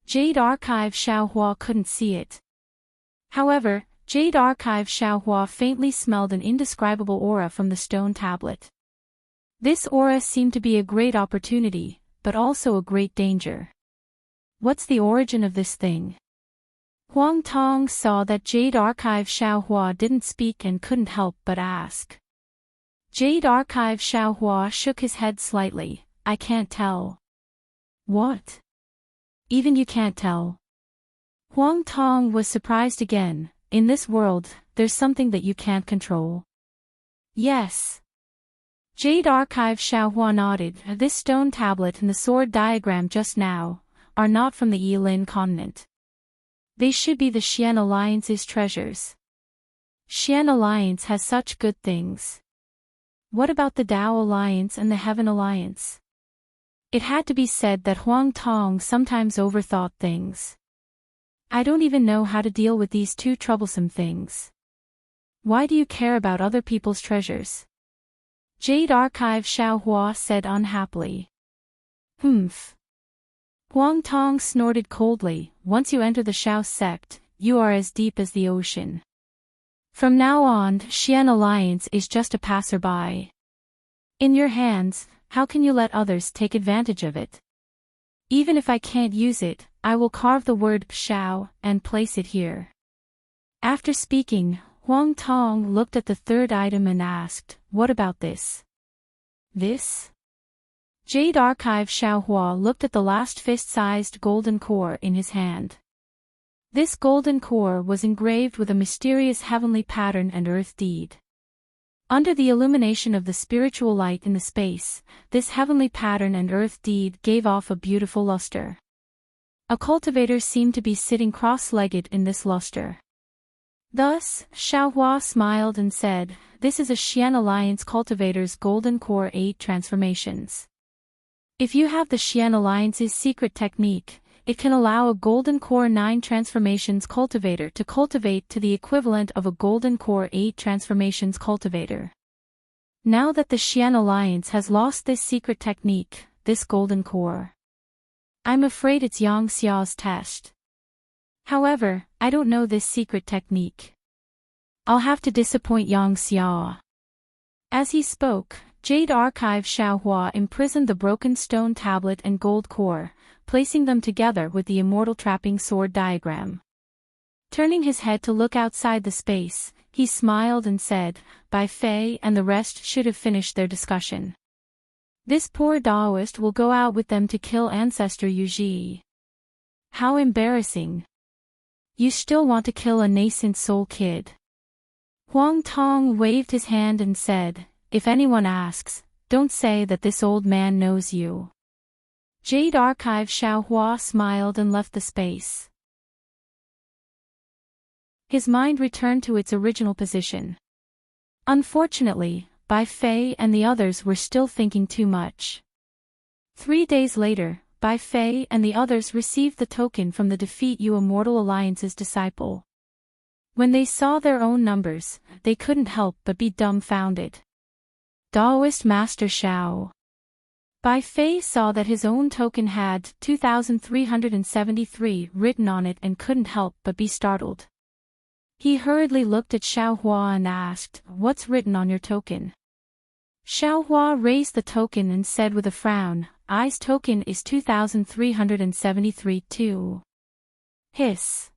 Jade Archive Xiao Hua couldn't see it. However, Jade Archive Xiao Hua faintly smelled an indescribable aura from the stone tablet. This aura seemed to be a great opportunity, but also a great danger. What's the origin of this thing? Huang Tong saw that Jade Archive Xiao Hua didn't speak and couldn't help but ask. Jade Archive Xiao Hua shook his head slightly. I can't tell. What? Even you can't tell? Huang Tong was surprised again. In this world, there's something that you can't control. Yes. Jade Archive Xiao Hua nodded. This stone tablet and the sword diagram just now are not from the Yilin continent. They should be the Xian Alliance's treasures. Xian Alliance has such good things. What about the Dao Alliance and the Heaven Alliance? It had to be said that Huang Tong sometimes overthought things. I don't even know how to deal with these two troublesome things. Why do you care about other people's treasures? Jade Archive Xiao Hua said unhappily. Humph. Huang Tong snorted coldly. Once you enter the Xiao sect, you are as deep as the ocean. From now on, Xian Alliance is just a passerby. In your hands, how can you let others take advantage of it? Even if I can't use it, I will carve the word Xiao and place it here. After speaking, Huang Tong looked at the third item and asked, what about this? This? Jade Archive Xiao Hua looked at the last fist-sized golden core in his hand. This golden core was engraved with a mysterious heavenly pattern and earth deed. Under the illumination of the spiritual light in the space, this heavenly pattern and earth deed gave off a beautiful luster. A cultivator seemed to be sitting cross-legged in this luster. Thus, Xiao Hua smiled and said, this is a Xian Alliance cultivator's golden core 8 transformations. If you have the Xian Alliance's secret technique, it can allow a golden core 9 transformations cultivator to cultivate to the equivalent of a golden core 8 transformations cultivator. Now that the Xian Alliance has lost this secret technique, this golden core, I'm afraid it's Yang Xiao's test. However, I don't know this secret technique. I'll have to disappoint Yang Xiao. As he spoke, Jade Archive Xiao Hua imprisoned the broken stone tablet and gold core, placing them together with the immortal trapping sword diagram. Turning his head to look outside the space, he smiled and said, Bai Fei and the rest should have finished their discussion. This poor Daoist will go out with them to kill Ancestor Yuji. How embarrassing. You still want to kill a nascent soul kid. Huang Tong waved his hand and said, if anyone asks, don't say that this old man knows you. Jade Archive Xiao Hua smiled and left the space. His mind returned to its original position. Unfortunately, Bai Fei and the others were still thinking too much. 3 days later, Bai Fei and the others received the token from the Defeat You Immortal Alliance's disciple. When they saw their own numbers, they couldn't help but be dumbfounded. Daoist Master Xiao. Bai Fei saw that his own token had 2,373 written on it and couldn't help but be startled. He hurriedly looked at Xiao Hua and asked, what's written on your token? Xiao Hua raised the token and said with a frown, I's token is 2,373 too. Hiss.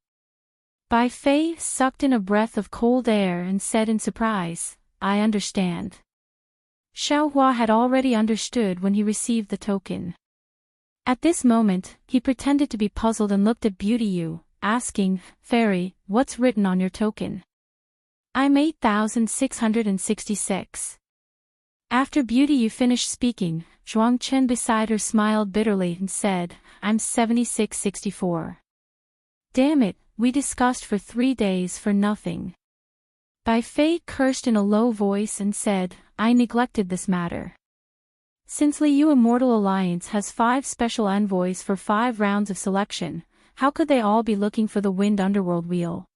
Bai Fei sucked in a breath of cold air and said in surprise, I understand. Xiao Hua had already understood when he received the token. At this moment, he pretended to be puzzled and looked at Beauty Yu, asking, Fairy, what's written on your token? I'm 8666. After Beauty you finished speaking, Zhuang Chen beside her smiled bitterly and said, I'm 7664. Damn it, we discussed for 3 days for nothing. Bai Fei cursed in a low voice and said, I neglected this matter. Since Liu Immortal Alliance has 5 special envoys for 5 rounds of selection, how could they all be looking for the Wind Underworld Wheel?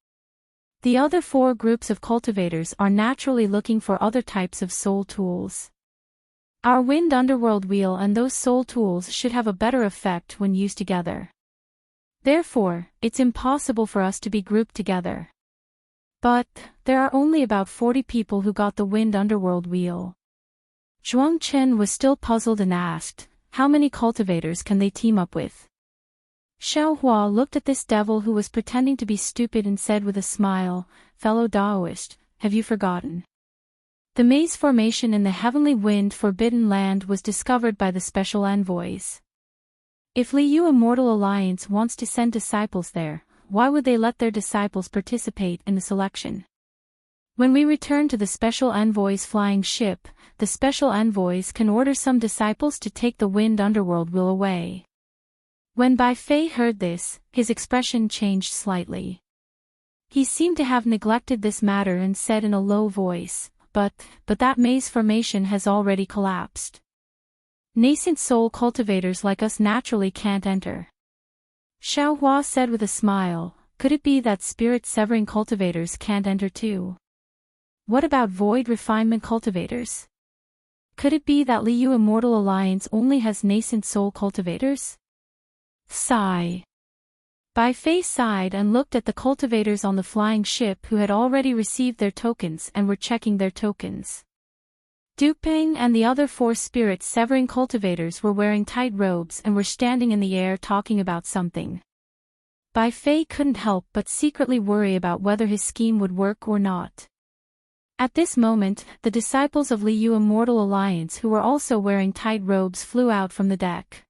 The other 4 groups of cultivators are naturally looking for other types of soul tools. Our Wind Underworld Wheel and those soul tools should have a better effect when used together. Therefore, it's impossible for us to be grouped together. But, there are only about 40 people who got the Wind Underworld Wheel. Zhuang Chen was still puzzled and asked, how many cultivators can they team up with? Xiao Hua looked at this devil who was pretending to be stupid and said with a smile, fellow Daoist, have you forgotten? The maze formation in the heavenly wind forbidden land was discovered by the special envoys. If Liu Immortal Alliance wants to send disciples there, why would they let their disciples participate in the selection? When we return to the special envoy's flying ship, the special envoys can order some disciples to take the Wind Underworld Wheel away. When Bai Fei heard this, his expression changed slightly. He seemed to have neglected this matter and said in a low voice, but that maze formation has already collapsed. Nascent soul cultivators like us naturally can't enter. Xiao Hua said with a smile, could it be that spirit-severing cultivators can't enter too? What about void refinement cultivators? Could it be that Liu Immortal Alliance only has nascent soul cultivators? Sigh. Bai Fei sighed and looked at the cultivators on the flying ship who had already received their tokens and were checking their tokens. Duping and the other 4 spirit-severing cultivators were wearing tight robes and were standing in the air talking about something. Bai Fei couldn't help but secretly worry about whether his scheme would work or not. At this moment, the disciples of Liu Immortal Alliance who were also wearing tight robes flew out from the deck.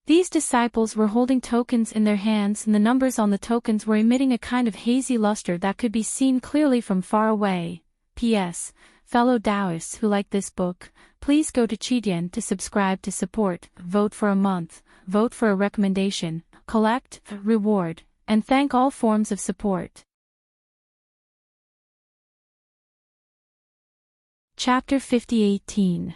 These disciples were holding tokens in their hands and the numbers on the tokens were emitting a kind of hazy luster that could be seen clearly from far away. P.S. Fellow Taoists who like this book, please go to Qidian to subscribe to support, vote for a month, vote for a recommendation, collect, reward, and thank all forms of support. Chapter 50:18.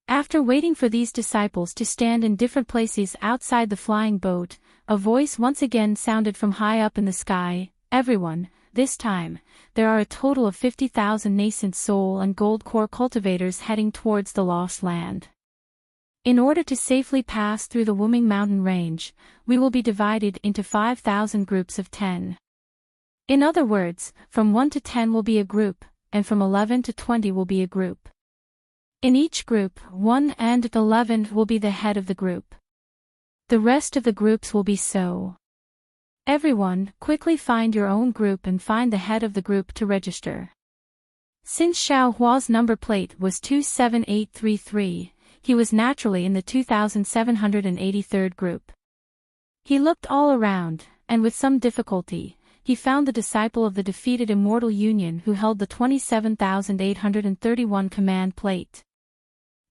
After waiting for these disciples to stand in different places outside the flying boat, a voice once again sounded from high up in the sky, everyone, this time, there are a total of 50,000 nascent soul and gold core cultivators heading towards the Lost Land. In order to safely pass through the Wuming mountain range, we will be divided into 5,000 groups of 10. In other words, from 1 to 10 will be a group, and from 11 to 20 will be a group. In each group, 1 and 11 will be the head of the group. The rest of the groups will be so. Everyone, quickly find your own group and find the head of the group to register. Since Xiao Hua's number plate was 27833, he was naturally in the 2783rd group. He looked all around, and with some difficulty, he found the disciple of the defeated Immortal Union who held the 27,831 command plate.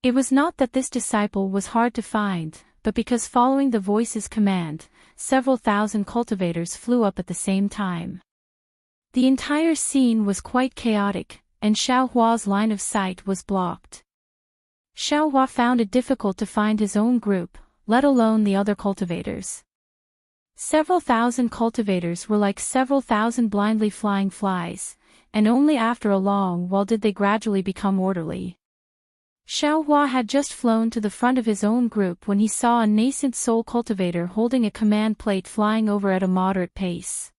It was not that this disciple was hard to find, but because following the voice's command, several thousand cultivators flew up at the same time. The entire scene was quite chaotic, and Xiao Hua's line of sight was blocked. Xiao Hua found it difficult to find his own group, let alone the other cultivators. Several thousand cultivators were like several thousand blindly flying flies, and only after a long while did they gradually become orderly. Xiao Hua had just flown to the front of his own group when he saw a nascent soul cultivator holding a command plate flying over at a moderate pace.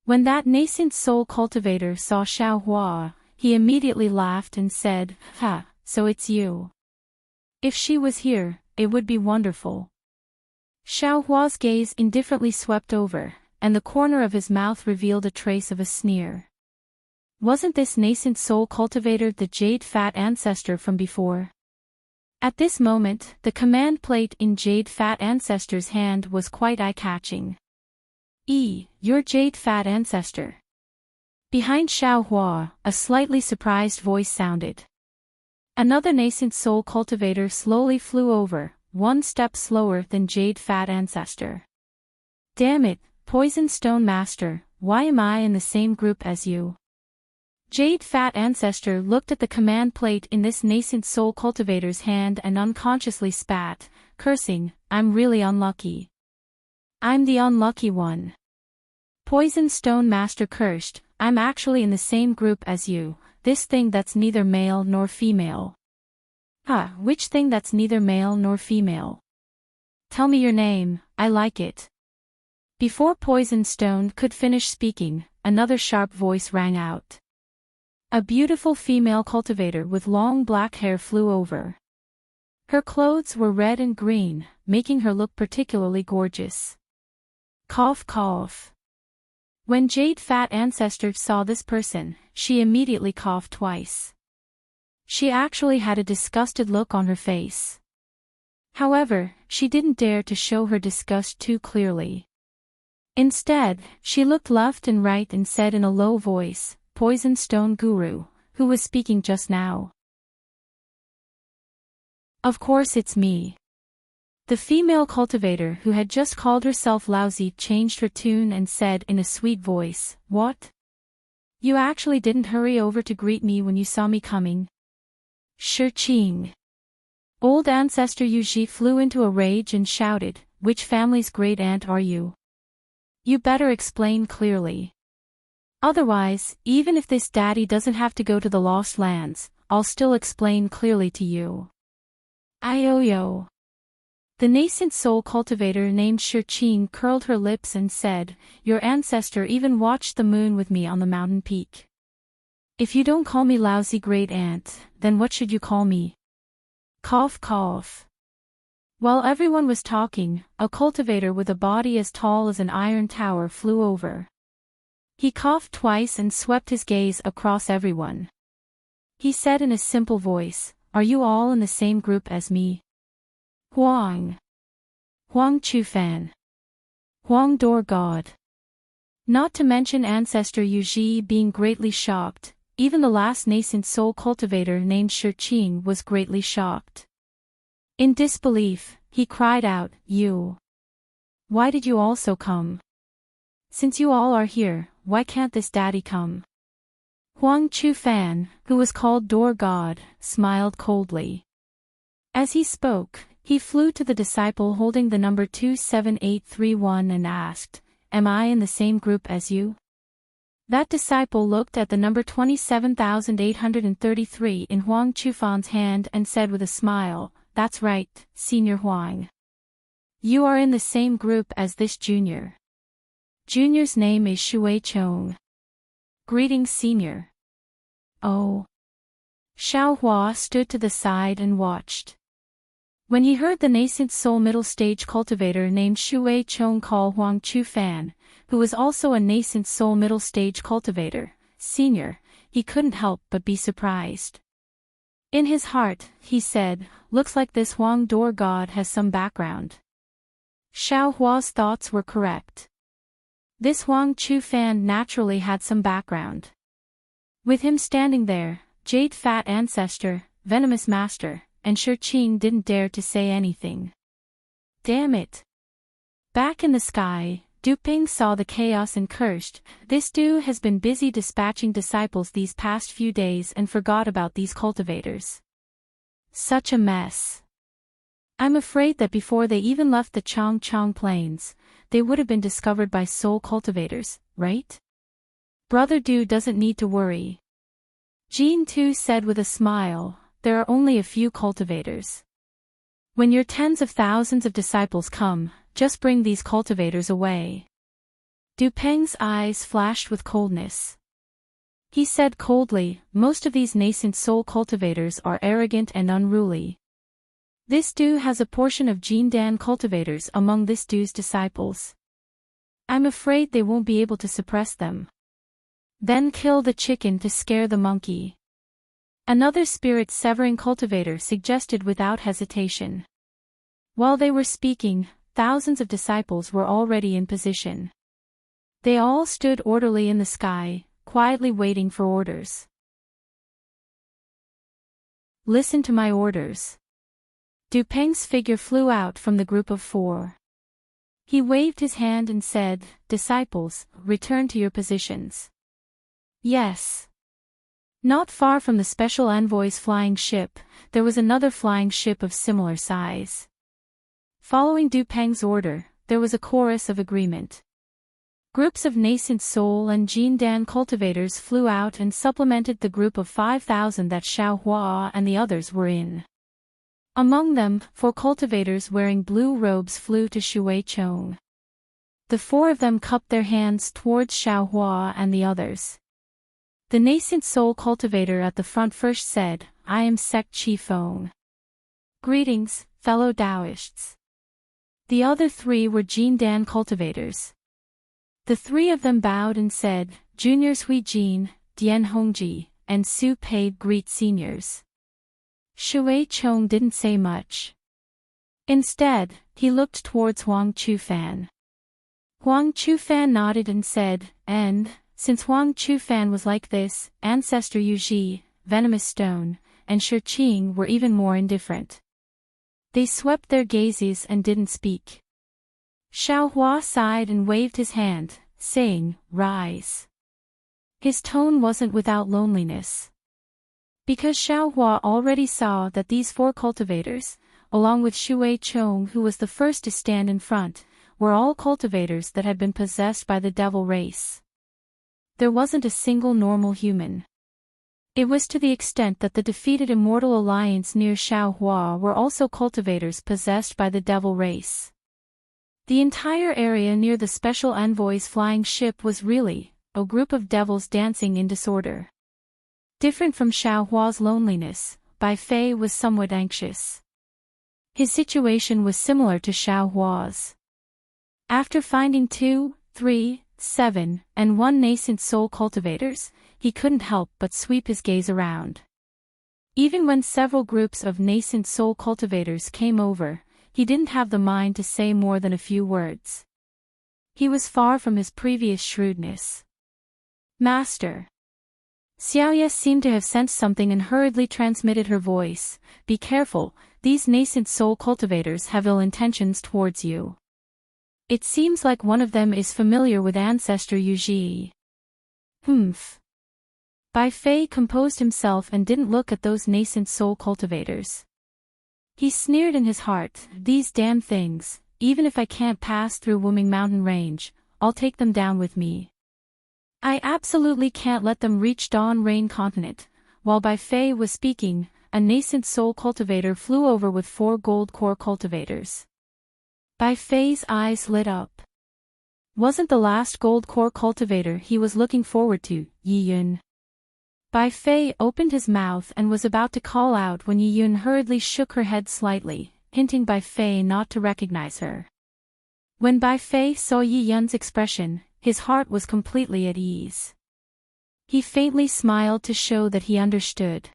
When that nascent soul cultivator saw Xiao Hua, he immediately laughed and said, "Ha, so it's you. If she was here, it would be wonderful." Xiao Hua's gaze indifferently swept over, and the corner of his mouth revealed a trace of a sneer. Wasn't this nascent soul cultivator the Jade Fat ancestor from before? At this moment, the command plate in Jade Fat ancestor's hand was quite eye-catching. Your jade fat ancestor. Behind Xiao Hua, a slightly surprised voice sounded. Another nascent soul cultivator slowly flew over, one step slower than jade fat ancestor. Damn it, Poison Stone Master, why am I in the same group as you? Jade Fat Ancestor looked at the command plate in this nascent soul cultivator's hand and unconsciously spat, cursing, I'm really unlucky. I'm the unlucky one. Poison Stone Master cursed, I'm actually in the same group as you, this thing that's neither male nor female. Which thing that's neither male nor female? Tell me your name, I like it. Before Poison Stone could finish speaking, another sharp voice rang out. A beautiful female cultivator with long black hair flew over. Her clothes were red and green, making her look particularly gorgeous. Cough cough. When Jade Fat Ancestor saw this person, she immediately coughed twice. She actually had a disgusted look on her face. However, she didn't dare to show her disgust too clearly. Instead, she looked left and right and said in a low voice, Poison Stone Guru, who was speaking just now. Of course it's me. The female cultivator who had just called herself lousy changed her tune and said in a sweet voice, What? You actually didn't hurry over to greet me when you saw me coming? Shi-Ching. Old Ancestor Yuji flew into a rage and shouted, Which family's great aunt are you? You better explain clearly. Otherwise, even if this daddy doesn't have to go to the Lost Lands, I'll still explain clearly to you. Ioyo. The nascent soul cultivator named Shi-Ching curled her lips and said, Your ancestor even watched the moon with me on the mountain peak. If you don't call me lousy great aunt, then what should you call me? Cough cough. While everyone was talking, a cultivator with a body as tall as an iron tower flew over. He coughed twice and swept his gaze across everyone. He said in a simple voice, Are you all in the same group as me? Huang. Huang Chufan. Huang Door God. Not to mention Ancestor Yuji being greatly shocked, even the last nascent soul cultivator named Shi-Ching was greatly shocked. In disbelief, he cried out, You. Why did you also come? Since you all are here, why can't this daddy come? Huang Chufan, who was called Door God, smiled coldly. As he spoke, he flew to the disciple holding the number 27831 and asked, Am I in the same group as you? That disciple looked at the number 27833 in Huang Chufan's hand and said with a smile, That's right, Senior Huang. You are in the same group as this junior. Junior's name is Shui Chong. Greetings, Senior. Oh. Xiao Hua stood to the side and watched. When he heard the nascent soul middle stage cultivator named Shui Chong call Huang Chufan, who was also a nascent soul middle stage cultivator, Senior, he couldn't help but be surprised. In his heart, he said, Looks like this Huang Door God has some background. Xiao Hua's thoughts were correct. This Huang Chufan naturally had some background. With him standing there, Jade Fat Ancestor, Venomous Master, and Shi-Ching didn't dare to say anything. Damn it. Back in the sky, Du Ping saw the chaos and cursed, This dude has been busy dispatching disciples these past few days and forgot about these cultivators. Such a mess. I'm afraid that before they even left the Chongchong Plains, they would have been discovered by soul cultivators, right? Brother Du doesn't need to worry. Jean Tu said with a smile, There are only a few cultivators. When your tens of thousands of disciples come, just bring these cultivators away. Du Peng's eyes flashed with coldness. He said coldly, Most of these nascent soul cultivators are arrogant and unruly. This Du has a portion of Jindan cultivators among this Du's disciples. I'm afraid they won't be able to suppress them. Then kill the chicken to scare the monkey. Another spirit-severing cultivator suggested without hesitation. While they were speaking, thousands of disciples were already in position. They all stood orderly in the sky, quietly waiting for orders. Listen to my orders. Du Peng's figure flew out from the group of 4. He waved his hand and said, "Disciples, return to your positions." Yes. Not far from the special envoy's flying ship, there was another flying ship of similar size. Following Du Peng's order, there was a chorus of agreement. Groups of nascent soul and Jin Dan cultivators flew out and supplemented the group of 5,000 that Xiao Hua and the others were in. Among them, 4 cultivators wearing blue robes flew to Shui Chong. The 4 of them cupped their hands towards Xiao Hua and the others. The nascent soul cultivator at the front first said, "I am Sect Chi Feng. Greetings, fellow Taoists." The other 3 were Jin Dan cultivators. The 3 of them bowed and said, "Juniors Hui Jin, Dian Hongji, and Su Pei greet seniors." Shui Chong didn't say much. Instead, he looked towards Huang Chufan. Huang Chufan nodded and said, "And, since Huang Chufan was like this, Ancestor Yu Ji, Venomous Stone, and Shi Qing were even more indifferent." They swept their gazes and didn't speak. Xiao Hua sighed and waved his hand, saying, "Rise." His tone wasn't without loneliness. Because Xiao Hua already saw that these 4 cultivators, along with Shui Chong who was the first to stand in front, were all cultivators that had been possessed by the devil race. There wasn't a single normal human. It was to the extent that the defeated Immortal Alliance near Xiao Hua were also cultivators possessed by the devil race. The entire area near the special envoy's flying ship was really a group of devils dancing in disorder. Different from Xiao Hua's loneliness, Bai Fei was somewhat anxious. His situation was similar to Xiao Hua's. After finding 2, 3, 7, and 1 nascent soul cultivators, he couldn't help but sweep his gaze around. Even when several groups of nascent soul cultivators came over, he didn't have the mind to say more than a few words. He was far from his previous shrewdness. "Master." Xiaoye seemed to have sensed something and hurriedly transmitted her voice, "Be careful, these nascent soul cultivators have ill intentions towards you. It seems like one of them is familiar with Ancestor Yu Ji." "Humph." Bai Fei composed himself and didn't look at those nascent soul cultivators. He sneered in his heart, "These damn things, even if I can't pass through Wuming Mountain Range, I'll take them down with me. I absolutely can't let them reach Dawn Rain Continent." While Bai Fei was speaking, a nascent soul cultivator flew over with 4 gold core cultivators. Bai Fei's eyes lit up. Wasn't the last gold core cultivator he was looking forward to, Yi Yun? Bai Fei opened his mouth and was about to call out when Yi Yun hurriedly shook her head slightly, hinting Bai Fei not to recognize her. When Bai Fei saw Yi Yun's expression, his heart was completely at ease. He faintly smiled to show that he understood.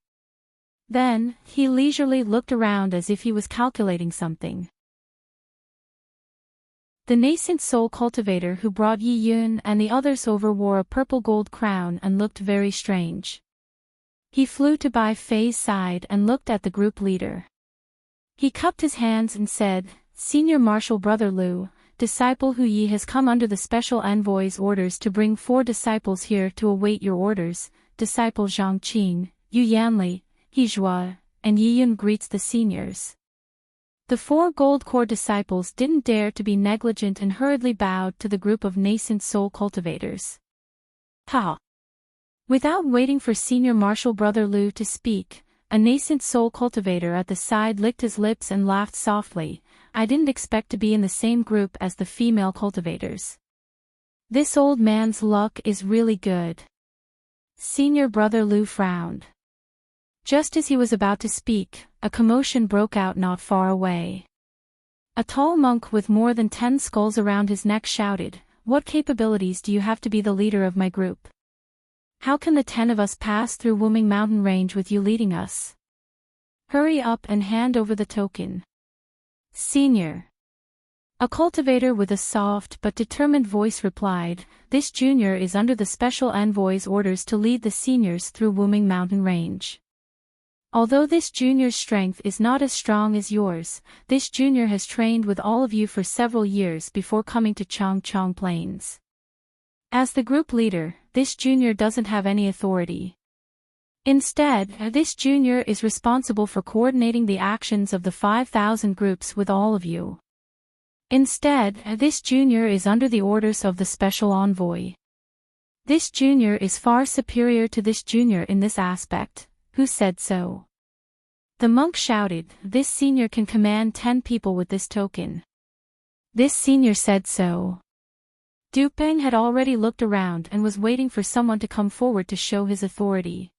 Then, he leisurely looked around as if he was calculating something. The nascent soul cultivator who brought Yi Yun and the others over wore a purple gold crown and looked very strange. He flew to Bai Fei's side and looked at the group leader. He cupped his hands and said, "Senior Marshal Brother Liu, Disciple Hu Yi has come under the special envoy's orders to bring 4 disciples here to await your orders. Disciple Zhang Qing, Yu Yanli, He Zhua, and Yi Yun greets the seniors." The 4 gold core disciples didn't dare to be negligent and hurriedly bowed to the group of nascent soul cultivators. "Ha!" Without waiting for Senior Marshal Brother Liu to speak, a nascent soul cultivator at the side licked his lips and laughed softly. "I didn't expect to be in the same group as the female cultivators. This old man's luck is really good." Senior Brother Liu frowned. Just as he was about to speak, a commotion broke out not far away. A tall monk with more than 10 skulls around his neck shouted, "What capabilities do you have to be the leader of my group? How can the 10 of us pass through Wuming Mountain Range with you leading us? Hurry up and hand over the token." "Senior." A cultivator with a soft but determined voice replied, "This junior is under the special envoy's orders to lead the seniors through Wuming Mountain Range. Although this junior's strength is not as strong as yours, this junior has trained with all of you for several years before coming to Chongchong Plains. As the group leader, this junior doesn't have any authority. Instead, this junior is responsible for coordinating the actions of the 5,000 groups with all of you. Instead, this junior is under the orders of the special envoy. This junior is far superior to this junior in this aspect. Who said so?" The monk shouted, "This senior can command 10 people with this token." This senior said so. Dupeng had already looked around and was waiting for someone to come forward to show his authority.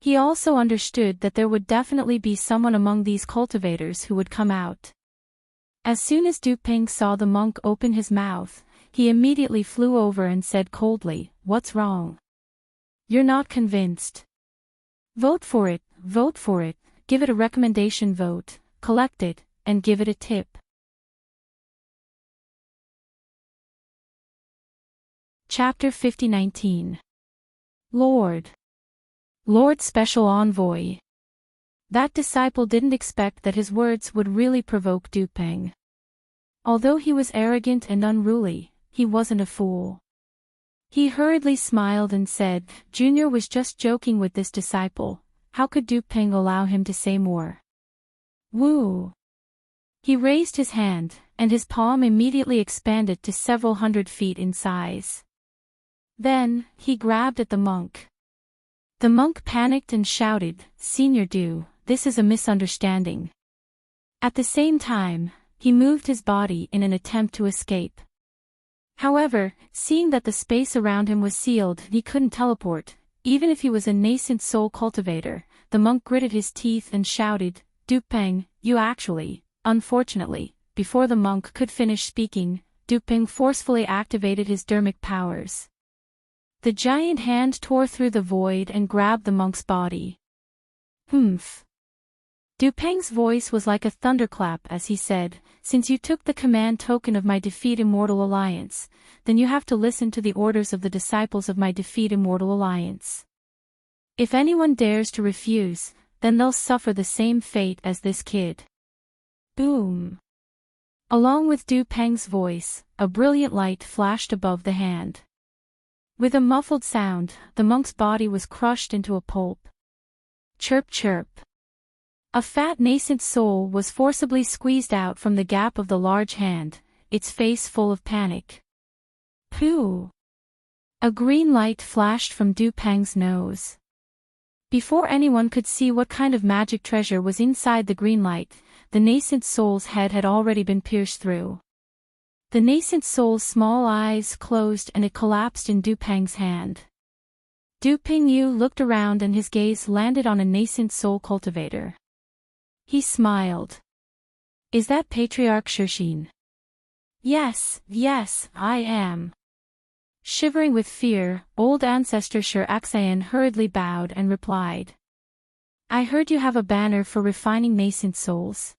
He also understood that there would definitely be someone among these cultivators who would come out. As soon as Dupeng saw the monk open his mouth, he immediately flew over and said coldly, "What's wrong? You're not convinced? Vote for it, give it a recommendation vote, collect it, and give it a tip." Chapter 50-19. Lord Special Envoy. That disciple didn't expect that his words would really provoke Dupeng. Although he was arrogant and unruly, he wasn't a fool. He hurriedly smiled and said, "Junior was just joking with this disciple. How could Dupeng allow him to say more?" Woo! He raised his hand, and his palm immediately expanded to several hundred feet in size. Then, he grabbed at the monk. The monk panicked and shouted, "Senior Du, this is a misunderstanding." At the same time, he moved his body in an attempt to escape. However, seeing that the space around him was sealed, he couldn't teleport. Even if he was a nascent soul cultivator, the monk gritted his teeth and shouted, "Dupeng, you actually..." Unfortunately, before the monk could finish speaking, Dupeng forcefully activated his dermic powers. The giant hand tore through the void and grabbed the monk's body. "Humph." Dupeng's voice was like a thunderclap as he said, "Since you took the command token of my Defeat Immortal Alliance, then you have to listen to the orders of the disciples of my Defeat Immortal Alliance. If anyone dares to refuse, then they'll suffer the same fate as this kid." Boom! Along with Dupeng's voice, a brilliant light flashed above the hand. With a muffled sound, the monk's body was crushed into a pulp. Chirp chirp. A fat nascent soul was forcibly squeezed out from the gap of the large hand, its face full of panic. Pooh! A green light flashed from Dupeng's nose. Before anyone could see what kind of magic treasure was inside the green light, the nascent soul's head had already been pierced through. The nascent soul's small eyes closed and it collapsed in Dupeng's hand. Dupeng Yu looked around and his gaze landed on a nascent soul cultivator. He smiled. "Is that Patriarch Shushin?" Yes, I am." Shivering with fear, old ancestor Shiraxayan hurriedly bowed and replied. "I heard you have a banner for refining nascent souls."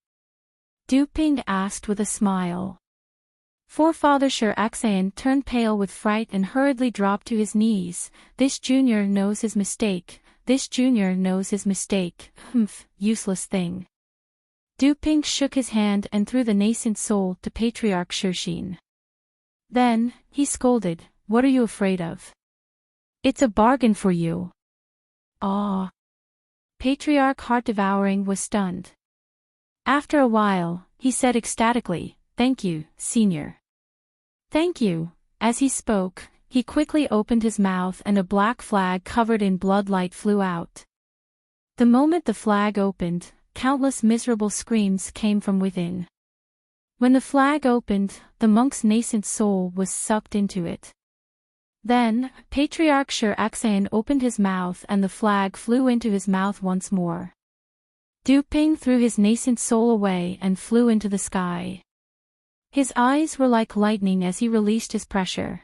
Dupeng asked with a smile. Forefather Shiraxayan turned pale with fright and hurriedly dropped to his knees. "This junior knows his mistake. Humph, useless thing." Dupeng shook his hand and threw the nascent soul to Patriarch Shushin. Then, he scolded, "What are you afraid of? It's a bargain for you." Ah! Patriarch Heart-Devouring was stunned. After a while, he said ecstatically, "Thank you, Senior." "Thank you." As he spoke, he quickly opened his mouth and a black flag covered in blood light flew out. The moment the flag opened, countless miserable screams came from within. When the flag opened, the monk's nascent soul was sucked into it. Then, Patriarch Shiraxayan opened his mouth and the flag flew into his mouth once more. Dupeng threw his nascent soul away and flew into the sky. His eyes were like lightning as he released his pressure.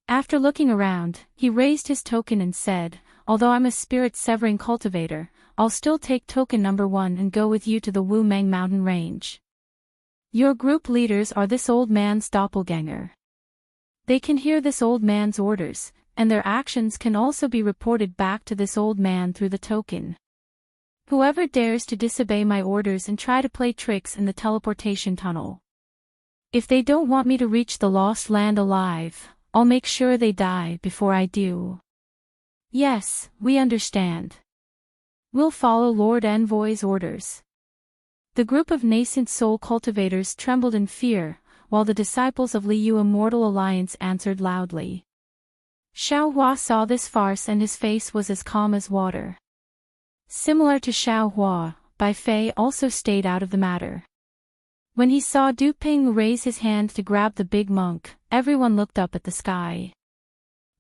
After looking around, he raised his token and said, "Although I'm a spirit-severing cultivator, I'll still take token number 1 and go with you to the Wumeng Mountain Range." Your group leaders are this old man's doppelganger. They can hear this old man's orders, and their actions can also be reported back to this old man through the token. Whoever dares to disobey my orders and try to play tricks in the teleportation tunnel. If they don't want me to reach the lost land alive, I'll make sure they die before I do. Yes, we understand. We'll follow Lord Envoy's orders. The group of nascent soul cultivators trembled in fear, while the disciples of Liu Immortal Alliance answered loudly. Xiao Hua saw this farce and his face was as calm as water. Similar to Xiao Hua, Bai Fei also stayed out of the matter. When he saw Du Ping raise his hand to grab the big monk, everyone looked up at the sky.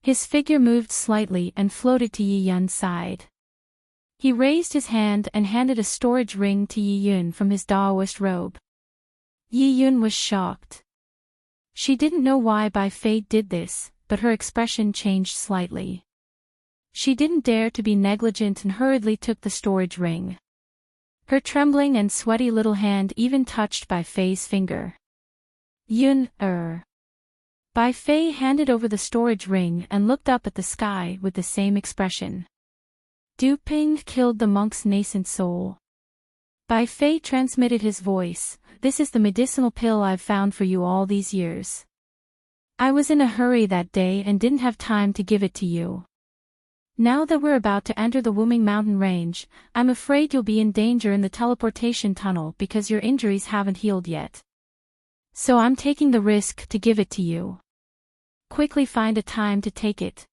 His figure moved slightly and floated to Yi Yun's side. He raised his hand and handed a storage ring to Yi Yun from his Daoist robe. Yi Yun was shocked. She didn't know why Bai Fei did this, but her expression changed slightly. She didn't dare to be negligent and hurriedly took the storage ring. Her trembling and sweaty little hand even touched Bai Fei's finger. Yun, Bai Fei handed over the storage ring and looked up at the sky with the same expression. Du Ping killed the monk's nascent soul. Bai Fei transmitted his voice, "This is the medicinal pill I've found for you all these years. I was in a hurry that day and didn't have time to give it to you. Now that we're about to enter the Wuming Mountain Range, I'm afraid you'll be in danger in the teleportation tunnel because your injuries haven't healed yet. So I'm taking the risk to give it to you. Quickly find a time to take it."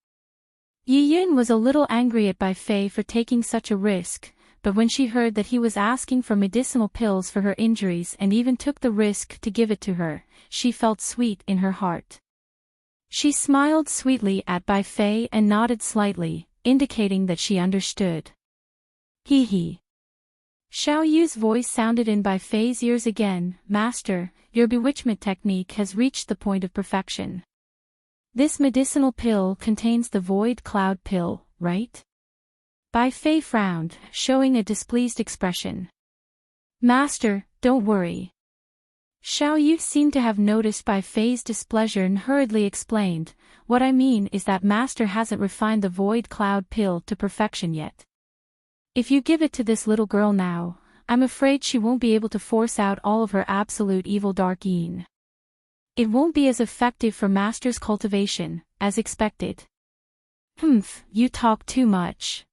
Yi Yun was a little angry at Bai Fei for taking such a risk, but when she heard that he was asking for medicinal pills for her injuries and even took the risk to give it to her, she felt sweet in her heart. She smiled sweetly at Bai Fei and nodded slightly, indicating that she understood. Hee hee. Xiao Yu's voice sounded in Bai Fei's ears again, "Master, your bewitchment technique has reached the point of perfection. This medicinal pill contains the void cloud pill, right?" Bai Fei frowned, showing a displeased expression. "Master, don't worry." Xiao Yu seemed to have noticed Bai Fei's displeasure and hurriedly explained, "What I mean is that Master hasn't refined the void cloud pill to perfection yet. If you give it to this little girl now, I'm afraid she won't be able to force out all of her absolute evil dark yin. It won't be as effective for Master's cultivation, as expected." "Humph, you talk too much."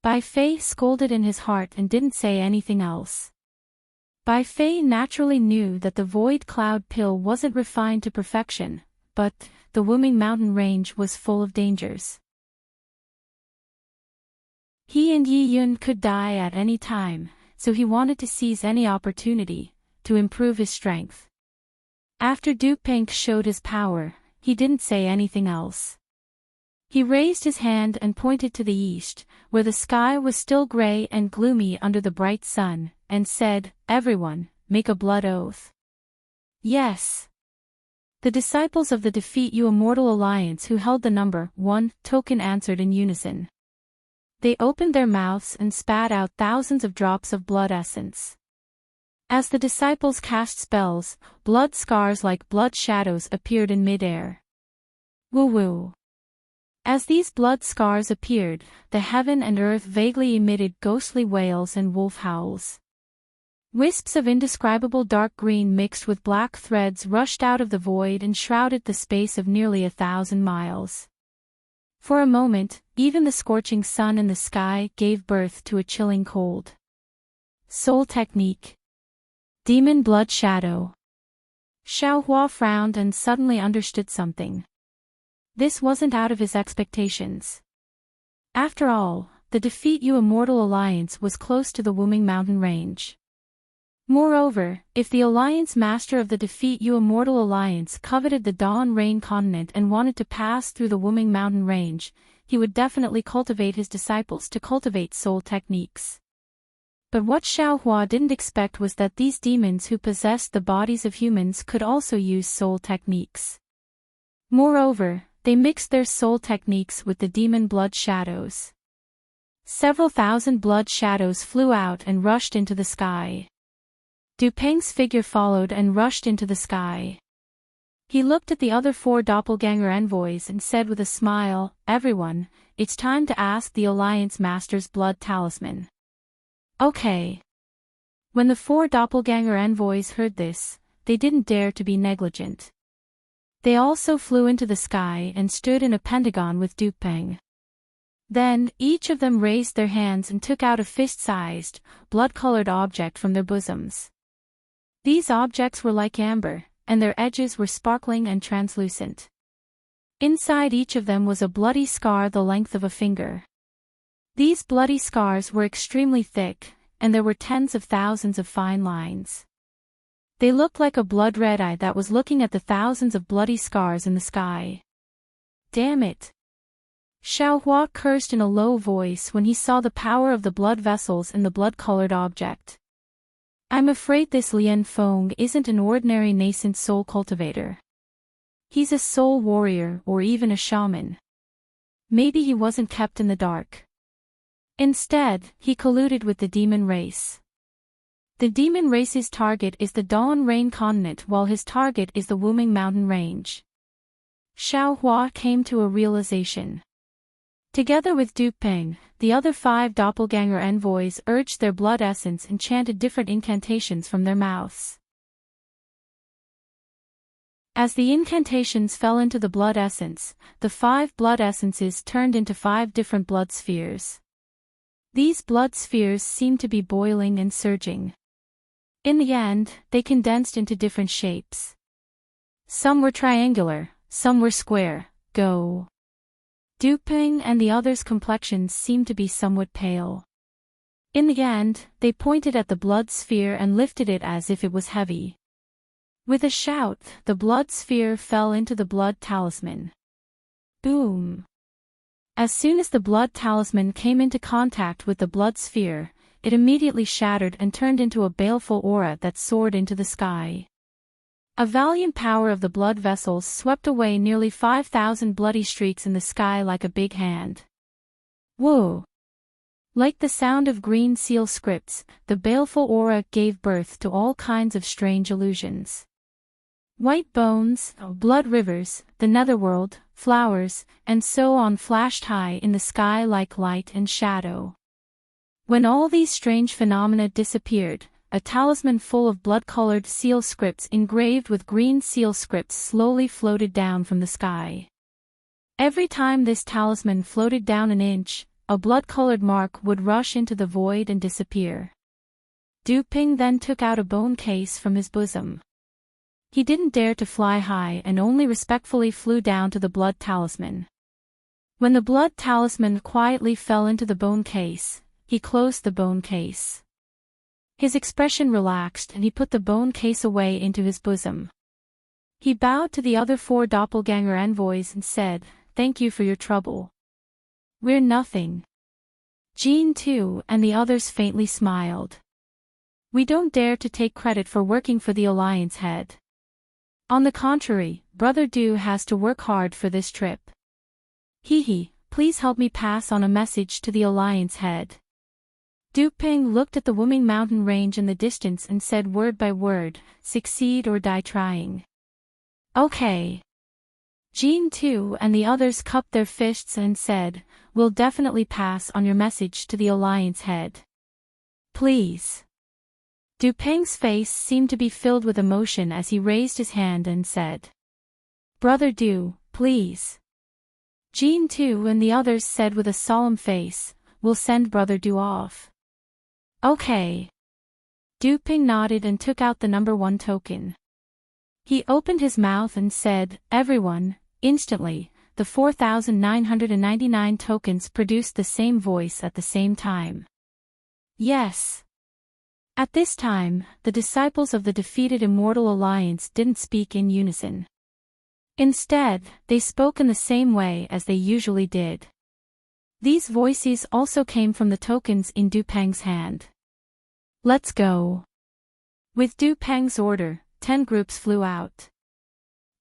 Bai Fei scolded in his heart and didn't say anything else. Bai Fei naturally knew that the void cloud pill wasn't refined to perfection, but the Wuming Mountain Range was full of dangers. He and Yi Yun could die at any time, so he wanted to seize any opportunity to improve his strength. After Du Peng showed his power, he didn't say anything else. He raised his hand and pointed to the east, where the sky was still gray and gloomy under the bright sun, and said, "Everyone, make a blood oath." "Yes." The disciples of the Defeat You Immortal Alliance who held the number 1 token answered in unison. They opened their mouths and spat out thousands of drops of blood essence. As the disciples cast spells, blood scars like blood shadows appeared in midair. Woo-woo. As these blood scars appeared, the heaven and earth vaguely emitted ghostly wails and wolf howls. Wisps of indescribable dark green mixed with black threads rushed out of the void and shrouded the space of nearly 1,000 miles. For a moment, even the scorching sun in the sky gave birth to a chilling cold. Soul Technique. Demon Blood Shadow. Xiao Hua frowned and suddenly understood something. This wasn't out of his expectations. After all, the Defeat You Immortal Alliance was close to the Wuming Mountain Range. Moreover, if the Alliance Master of the Defeat You Immortal Alliance coveted the Dawn Rain Continent and wanted to pass through the Wuming Mountain Range, he would definitely cultivate his disciples to cultivate soul techniques. But what Xiao Hua didn't expect was that these demons who possessed the bodies of humans could also use soul techniques. Moreover, they mixed their soul techniques with the demon blood shadows. Several thousand blood shadows flew out and rushed into the sky. Dupeng's figure followed and rushed into the sky. He looked at the other 4 doppelganger envoys and said with a smile, "Everyone, it's time to ask the Alliance Master's blood talisman." Okay. When the 4 doppelganger envoys heard this, they didn't dare to be negligent. They also flew into the sky and stood in a pentagon with Dupeng. Then, each of them raised their hands and took out a fist-sized, blood-colored object from their bosoms. These objects were like amber, and their edges were sparkling and translucent. Inside each of them was a bloody scar the length of a finger. These bloody scars were extremely thick, and there were tens of thousands of fine lines. They looked like a blood-red eye that was looking at the thousands of bloody scars in the sky. Damn it! Xiaohua cursed in a low voice when he saw the power of the blood vessels in the blood-colored object. I'm afraid this Lian Feng isn't an ordinary nascent soul cultivator. He's a soul warrior or even a shaman. Maybe he wasn't kept in the dark. Instead, he colluded with the demon race. The demon race's target is the Dawn Rain continent while his target is the Wuming mountain range. Xiaohua came to a realization. Together with Dupeng, the other 5 doppelganger envoys urged their blood essence and chanted different incantations from their mouths. As the incantations fell into the blood essence, the 5 blood essences turned into 5 different blood spheres. These blood spheres seemed to be boiling and surging. In the end, they condensed into different shapes. Some were triangular, some were square. Go. Dupeng and the others' complexions seemed to be somewhat pale. In the end, they pointed at the blood sphere and lifted it as if it was heavy. With a shout, the blood sphere fell into the blood talisman. Boom! As soon as the blood talisman came into contact with the blood sphere, it immediately shattered and turned into a baleful aura that soared into the sky. A valiant power of the blood vessels swept away nearly 5,000 bloody streaks in the sky like a big hand. Whoa! Like the sound of green seal scripts, the baleful aura gave birth to all kinds of strange illusions. White bones, blood rivers, the netherworld, flowers, and so on flashed high in the sky like light and shadow. When all these strange phenomena disappeared, a talisman full of blood-colored seal scripts engraved with green seal scripts slowly floated down from the sky. Every time this talisman floated down an inch, a blood-colored mark would rush into the void and disappear. Dupeng then took out a bone case from his bosom. He didn't dare to fly high and only respectfully flew down to the blood talisman. When the blood talisman quietly fell into the bone case, he closed the bone case. His expression relaxed and he put the bone case away into his bosom. He bowed to the other 4 doppelganger envoys and said, "Thank you for your trouble." "We're nothing." Jean too and the others faintly smiled. "We don't dare to take credit for working for the Alliance head. On the contrary, Brother Du has to work hard for this trip. Hehe, please help me pass on a message to the Alliance head." Dupeng looked at the Wuming mountain range in the distance and said word by word, "Succeed or die trying." Okay. Jean too and the others cupped their fists and said, "We'll definitely pass on your message to the Alliance head. Please." Dupeng's face seemed to be filled with emotion as he raised his hand and said, "Brother Du, please." Jean too and the others said with a solemn face, "We'll send Brother Du off." Okay. Dupeng nodded and took out the number 1 token. He opened his mouth and said, "Everyone." Instantly, the 4,999 tokens produced the same voice at the same time. Yes. At this time, the disciples of the defeated Immortal Alliance didn't speak in unison. Instead, they spoke in the same way as they usually did. These voices also came from the tokens in Dupeng's hand. Let's go. With Dupeng's order, 10 groups flew out.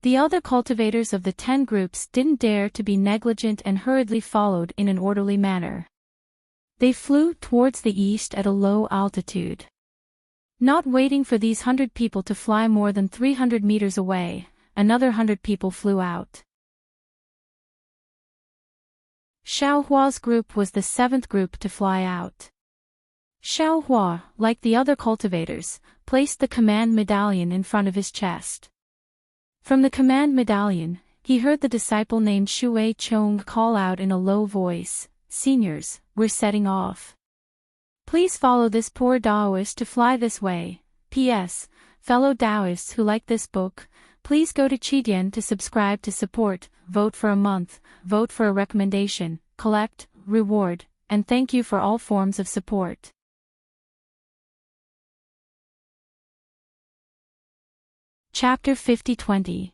The other cultivators of the 10 groups didn't dare to be negligent and hurriedly followed in an orderly manner. They flew towards the east at a low altitude. Not waiting for these 100 people to fly more than 300 meters away, another 100 people flew out. Xiaohua's group was the 7th group to fly out. Xiaohua, like the other cultivators, placed the command medallion in front of his chest. From the command medallion, he heard the disciple named Shui Chong call out in a low voice, "Seniors, we're setting off. Please follow this poor Taoist to fly this way. P.S. Fellow Taoists who like this book, please go to Qidian to subscribe to support, vote for a month, vote for a recommendation, collect, reward, and thank you for all forms of support." Chapter 50-20.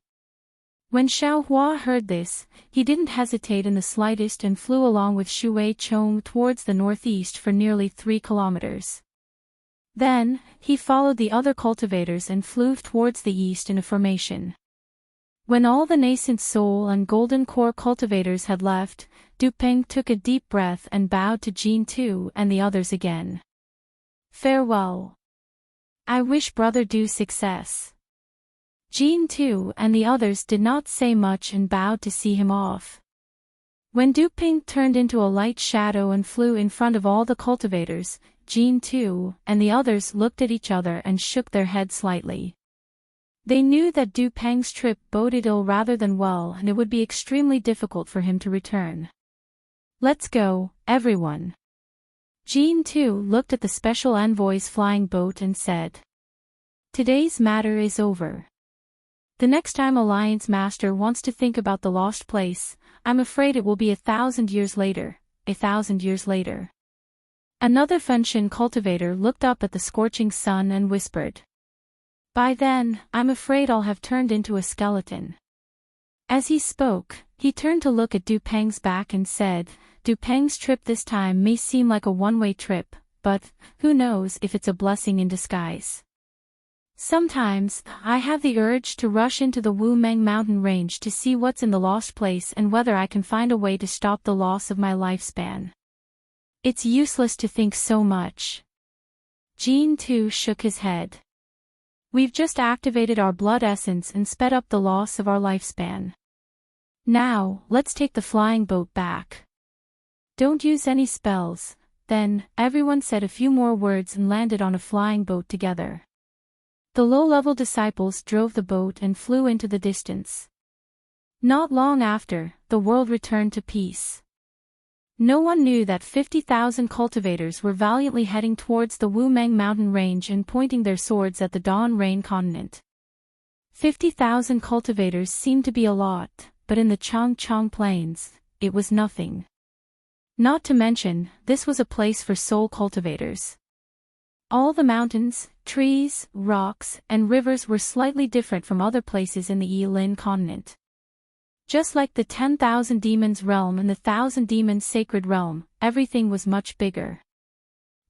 When Xiaohua heard this, he didn't hesitate in the slightest and flew along with Shui Chong towards the northeast for nearly 3 kilometers. Then, he followed the other cultivators and flew towards the east in a formation. When all the nascent soul and golden core cultivators had left, Dupeng took a deep breath and bowed to Jin Tu and the others again. "Farewell. I wish Brother Du success." Jin Tu and the others did not say much and bowed to see him off. When Dupeng turned into a light shadow and flew in front of all the cultivators, Jin Tu and the others looked at each other and shook their heads slightly. They knew that Dupeng's trip boded ill rather than well, and it would be extremely difficult for him to return. "Let's go, everyone." Jin Tu looked at the special envoy's flying boat and said, "Today's matter is over. The next time Alliance Master wants to think about the lost place, I'm afraid it will be 1,000 years later, 1,000 years later." Another Fenshin cultivator looked up at the scorching sun and whispered, "By then, I'm afraid I'll have turned into a skeleton." As he spoke, he turned to look at Dupeng's back and said, "Dupeng's trip this time may seem like a one-way trip, but, who knows if it's a blessing in disguise. Sometimes, I have the urge to rush into the Wumeng mountain range to see what's in the lost place and whether I can find a way to stop the loss of my lifespan. It's useless to think so much." Jin Tu shook his head. "We've just activated our blood essence and sped up the loss of our lifespan. Now, let's take the flying boat back. Don't use any spells." Then, everyone said a few more words and landed on a flying boat together. The low-level disciples drove the boat and flew into the distance. Not long after, the world returned to peace. No one knew that 50,000 cultivators were valiantly heading towards the Wumeng mountain range and pointing their swords at the Dawn Rain continent. 50,000 cultivators seemed to be a lot, but in the Changchang Plains, it was nothing. Not to mention, this was a place for soul cultivators. All the mountains, trees, rocks, and rivers were slightly different from other places in the Yilin continent. Just like the 10,000 demons realm and the 1,000 demons sacred realm, everything was much bigger.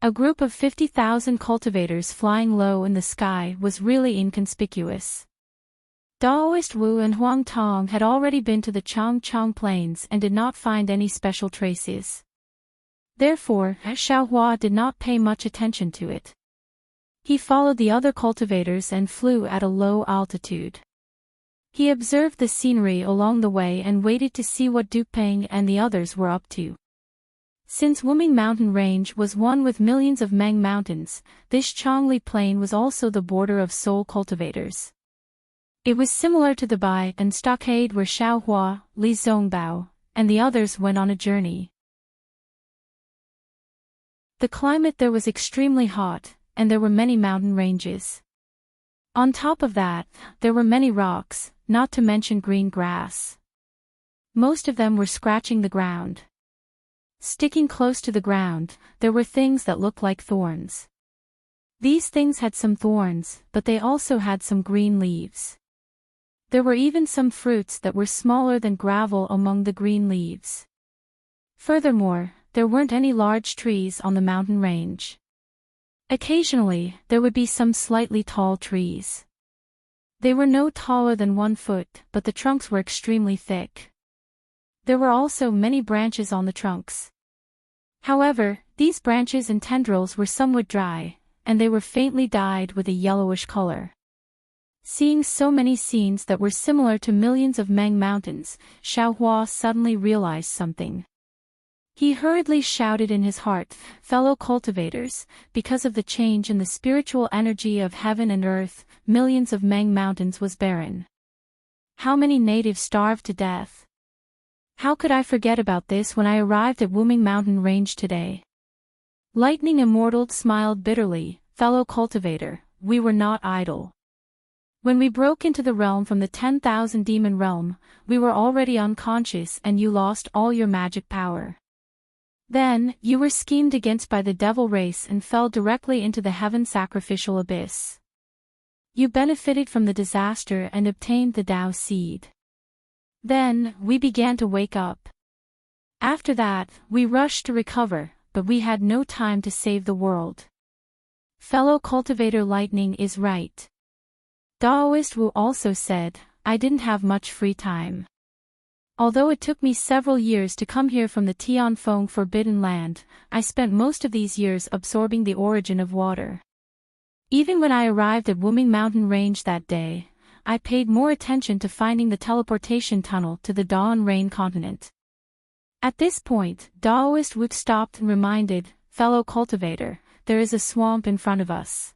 A group of 50,000 cultivators flying low in the sky was really inconspicuous. Daoist Wu and Huang Tong had already been to the Changchang Plains and did not find any special traces. Therefore, Xiaohua did not pay much attention to it. He followed the other cultivators and flew at a low altitude. He observed the scenery along the way and waited to see what Dupeng and the others were up to. Since Wuming mountain range was one with millions of Meng mountains, this Changli plain was also the border of soul cultivators. It was similar to the Bai and Stockade where Xiaohua, Li Zongbao, and the others went on a journey. The climate there was extremely hot, and there were many mountain ranges. On top of that, there were many rocks, not to mention green grass. Most of them were scratching the ground. Sticking close to the ground, there were things that looked like thorns. These things had some thorns, but they also had some green leaves. There were even some fruits that were smaller than gravel among the green leaves. Furthermore, there weren't any large trees on the mountain range. Occasionally, there would be some slightly tall trees. They were no taller than 1 foot, but the trunks were extremely thick. There were also many branches on the trunks. However, these branches and tendrils were somewhat dry, and they were faintly dyed with a yellowish color. Seeing so many scenes that were similar to millions of Meng mountains, Xiaohua suddenly realized something. He hurriedly shouted in his heart, "Fellow cultivators, because of the change in the spiritual energy of heaven and earth, millions of Meng mountains was barren. How many natives starved to death? How could I forget about this when I arrived at Wuming Mountain Range today?" Lightning Immortal smiled bitterly, "Fellow cultivator, we were not idle. When we broke into the realm from the 10,000 demon realm, we were already unconscious and you lost all your magic power. Then, you were schemed against by the devil race and fell directly into the heaven sacrificial abyss. You benefited from the disaster and obtained the Tao seed. Then, we began to wake up. After that, we rushed to recover, but we had no time to save the world. Fellow cultivator Lightning is right. Daoist Wu also said, I didn't have much free time. Although it took me several years to come here from the Tianfeng Forbidden Land, I spent most of these years absorbing the origin of water. Even when I arrived at Wuming Mountain Range that day, I paid more attention to finding the teleportation tunnel to the Dawn Rain continent. At this point, Daoist Wu stopped and reminded, fellow cultivator, there is a swamp in front of us.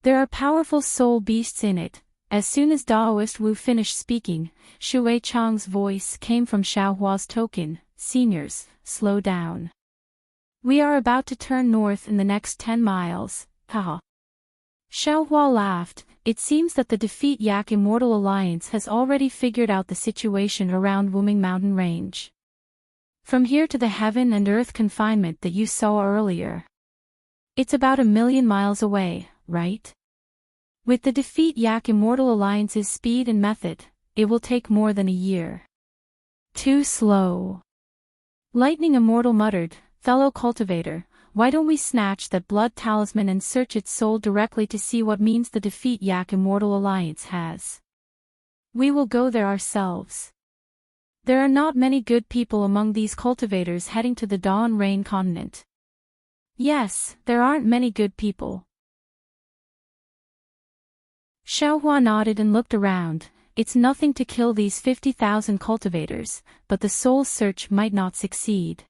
There are powerful soul beasts in it. As soon as Daoist Wu finished speaking, Shui Chang's voice came from Xiaohua's token, seniors, slow down. We are about to turn north in the next 10 miles, haha. Xiaohua laughed. It seems that the Defeat Yak Immortal Alliance has already figured out the situation around Wuming Mountain Range. From here to the heaven and earth confinement that you saw earlier. It's about 1,000,000 miles away, right? With the Defeat Yak Immortal Alliance's speed and method, it will take more than a year. Too slow. Lightning Immortal muttered, fellow cultivator, why don't we snatch that blood talisman and search its soul directly to see what means the Defeat Yak Immortal Alliance has? We will go there ourselves. There are not many good people among these cultivators heading to the Dawn Rain continent. Yes, there aren't many good people. Xiaohua nodded and looked around. It's nothing to kill these 50,000 cultivators, but the soul search might not succeed.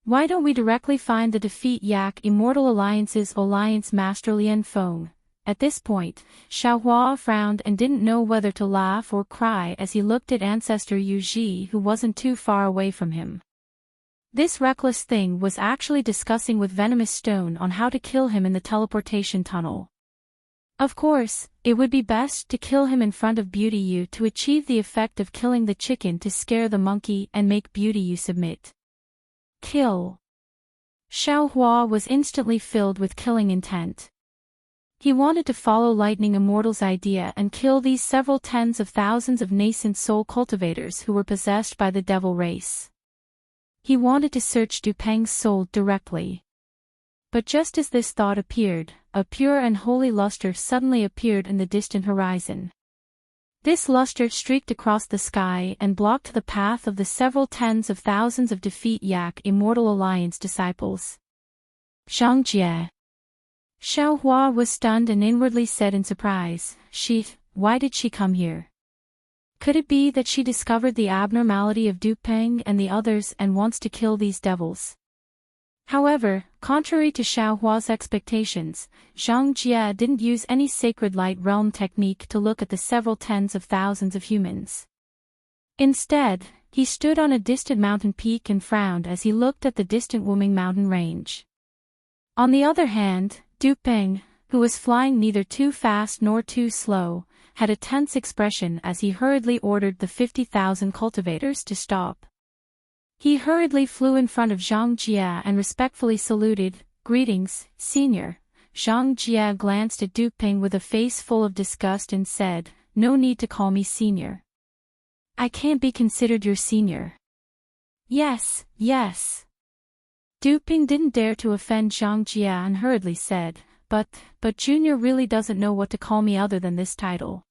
Why don't we directly find the Defeat Yak Immortal Alliance's Alliance Master Lian Feng? At this point, Xiaohua frowned and didn't know whether to laugh or cry as he looked at Ancestor Yu Ji, who wasn't too far away from him. This reckless thing was actually discussing with Venomous Stone on how to kill him in the teleportation tunnel. Of course, it would be best to kill him in front of Beauty Yu to achieve the effect of killing the chicken to scare the monkey and make Beauty Yu submit. Kill. Xiaohua was instantly filled with killing intent. He wanted to follow Lightning Immortal's idea and kill these several tens of thousands of nascent soul cultivators who were possessed by the devil race. He wanted to search Dupeng's soul directly. But just as this thought appeared, a pure and holy luster suddenly appeared in the distant horizon. This luster streaked across the sky and blocked the path of the several tens of thousands of Defeat Yak Immortal Alliance disciples. Zhangjie. Xiaohua was stunned and inwardly said in surprise, why did she come here? Could it be that she discovered the abnormality of Dupeng and the others and wants to kill these devils? However, contrary to Xiaohua's expectations, Zhang Jie didn't use any sacred light realm technique to look at the several tens of thousands of humans. Instead, he stood on a distant mountain peak and frowned as he looked at the distant Wuming Mountain Range. On the other hand, Dupeng, who was flying neither too fast nor too slow, had a tense expression as he hurriedly ordered the 50,000 cultivators to stop. He hurriedly flew in front of Zhang Jie and respectfully saluted, greetings, senior. Zhang Jie glanced at Dupeng with a face full of disgust and said, no need to call me senior. I can't be considered your senior. Yes. Dupeng didn't dare to offend Zhang Jie and hurriedly said, but Junior really doesn't know what to call me other than this title.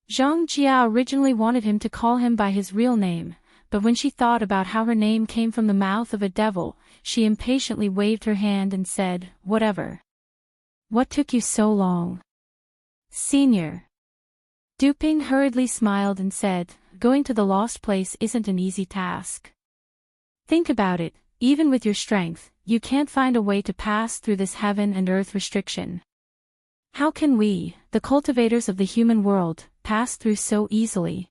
Zhang Jie originally wanted him to call him by his real name, but when she thought about how her name came from the mouth of a devil, she impatiently waved her hand and said, whatever. What took you so long? Senior. Duping hurriedly smiled and said, going to the lost place isn't an easy task. Think about it, even with your strength, you can't find a way to pass through this heaven and earth restriction. How can we, the cultivators of the human world, pass through so easily?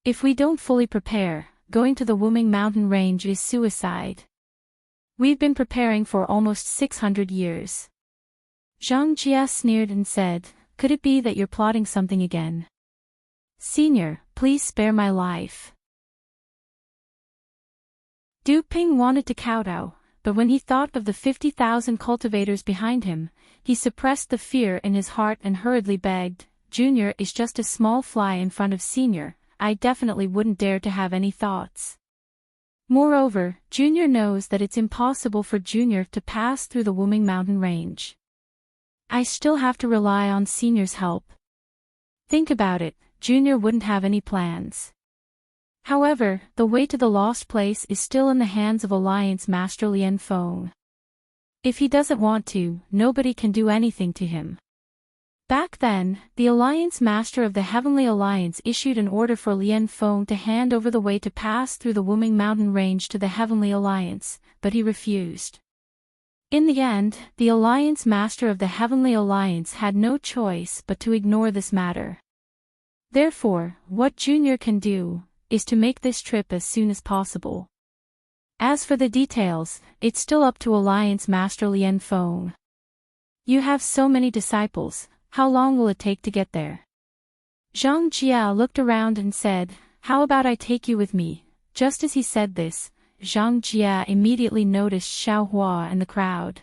If we don't fully prepare, going to the Wuming mountain range is suicide. We've been preparing for almost 600 years. Zhang Jia sneered and said, could it be that you're plotting something again? Senior, please spare my life. Du Ping wanted to kowtow, but when he thought of the 50,000 cultivators behind him, he suppressed the fear in his heart and hurriedly begged, Junior is just a small fly in front of Senior, I definitely wouldn't dare to have any thoughts. Moreover, Junior knows that it's impossible for Junior to pass through the Wuming mountain range. I still have to rely on Senior's help. Think about it, Junior wouldn't have any plans. However, the way to the lost place is still in the hands of Alliance Master Lian Feng. If he doesn't want to, nobody can do anything to him. Back then, the Alliance Master of the Heavenly Alliance issued an order for Lian Feng to hand over the way to pass through the Wuming mountain range to the Heavenly Alliance, but he refused. In the end, the Alliance Master of the Heavenly Alliance had no choice but to ignore this matter. Therefore, what Junior can do is to make this trip as soon as possible. As for the details, it's still up to Alliance Master Lian Feng. You have so many disciples, how long will it take to get there? Zhang Jia looked around and said, how about I take you with me? Just as he said this, Zhang Jia immediately noticed Xiao Hua and the crowd.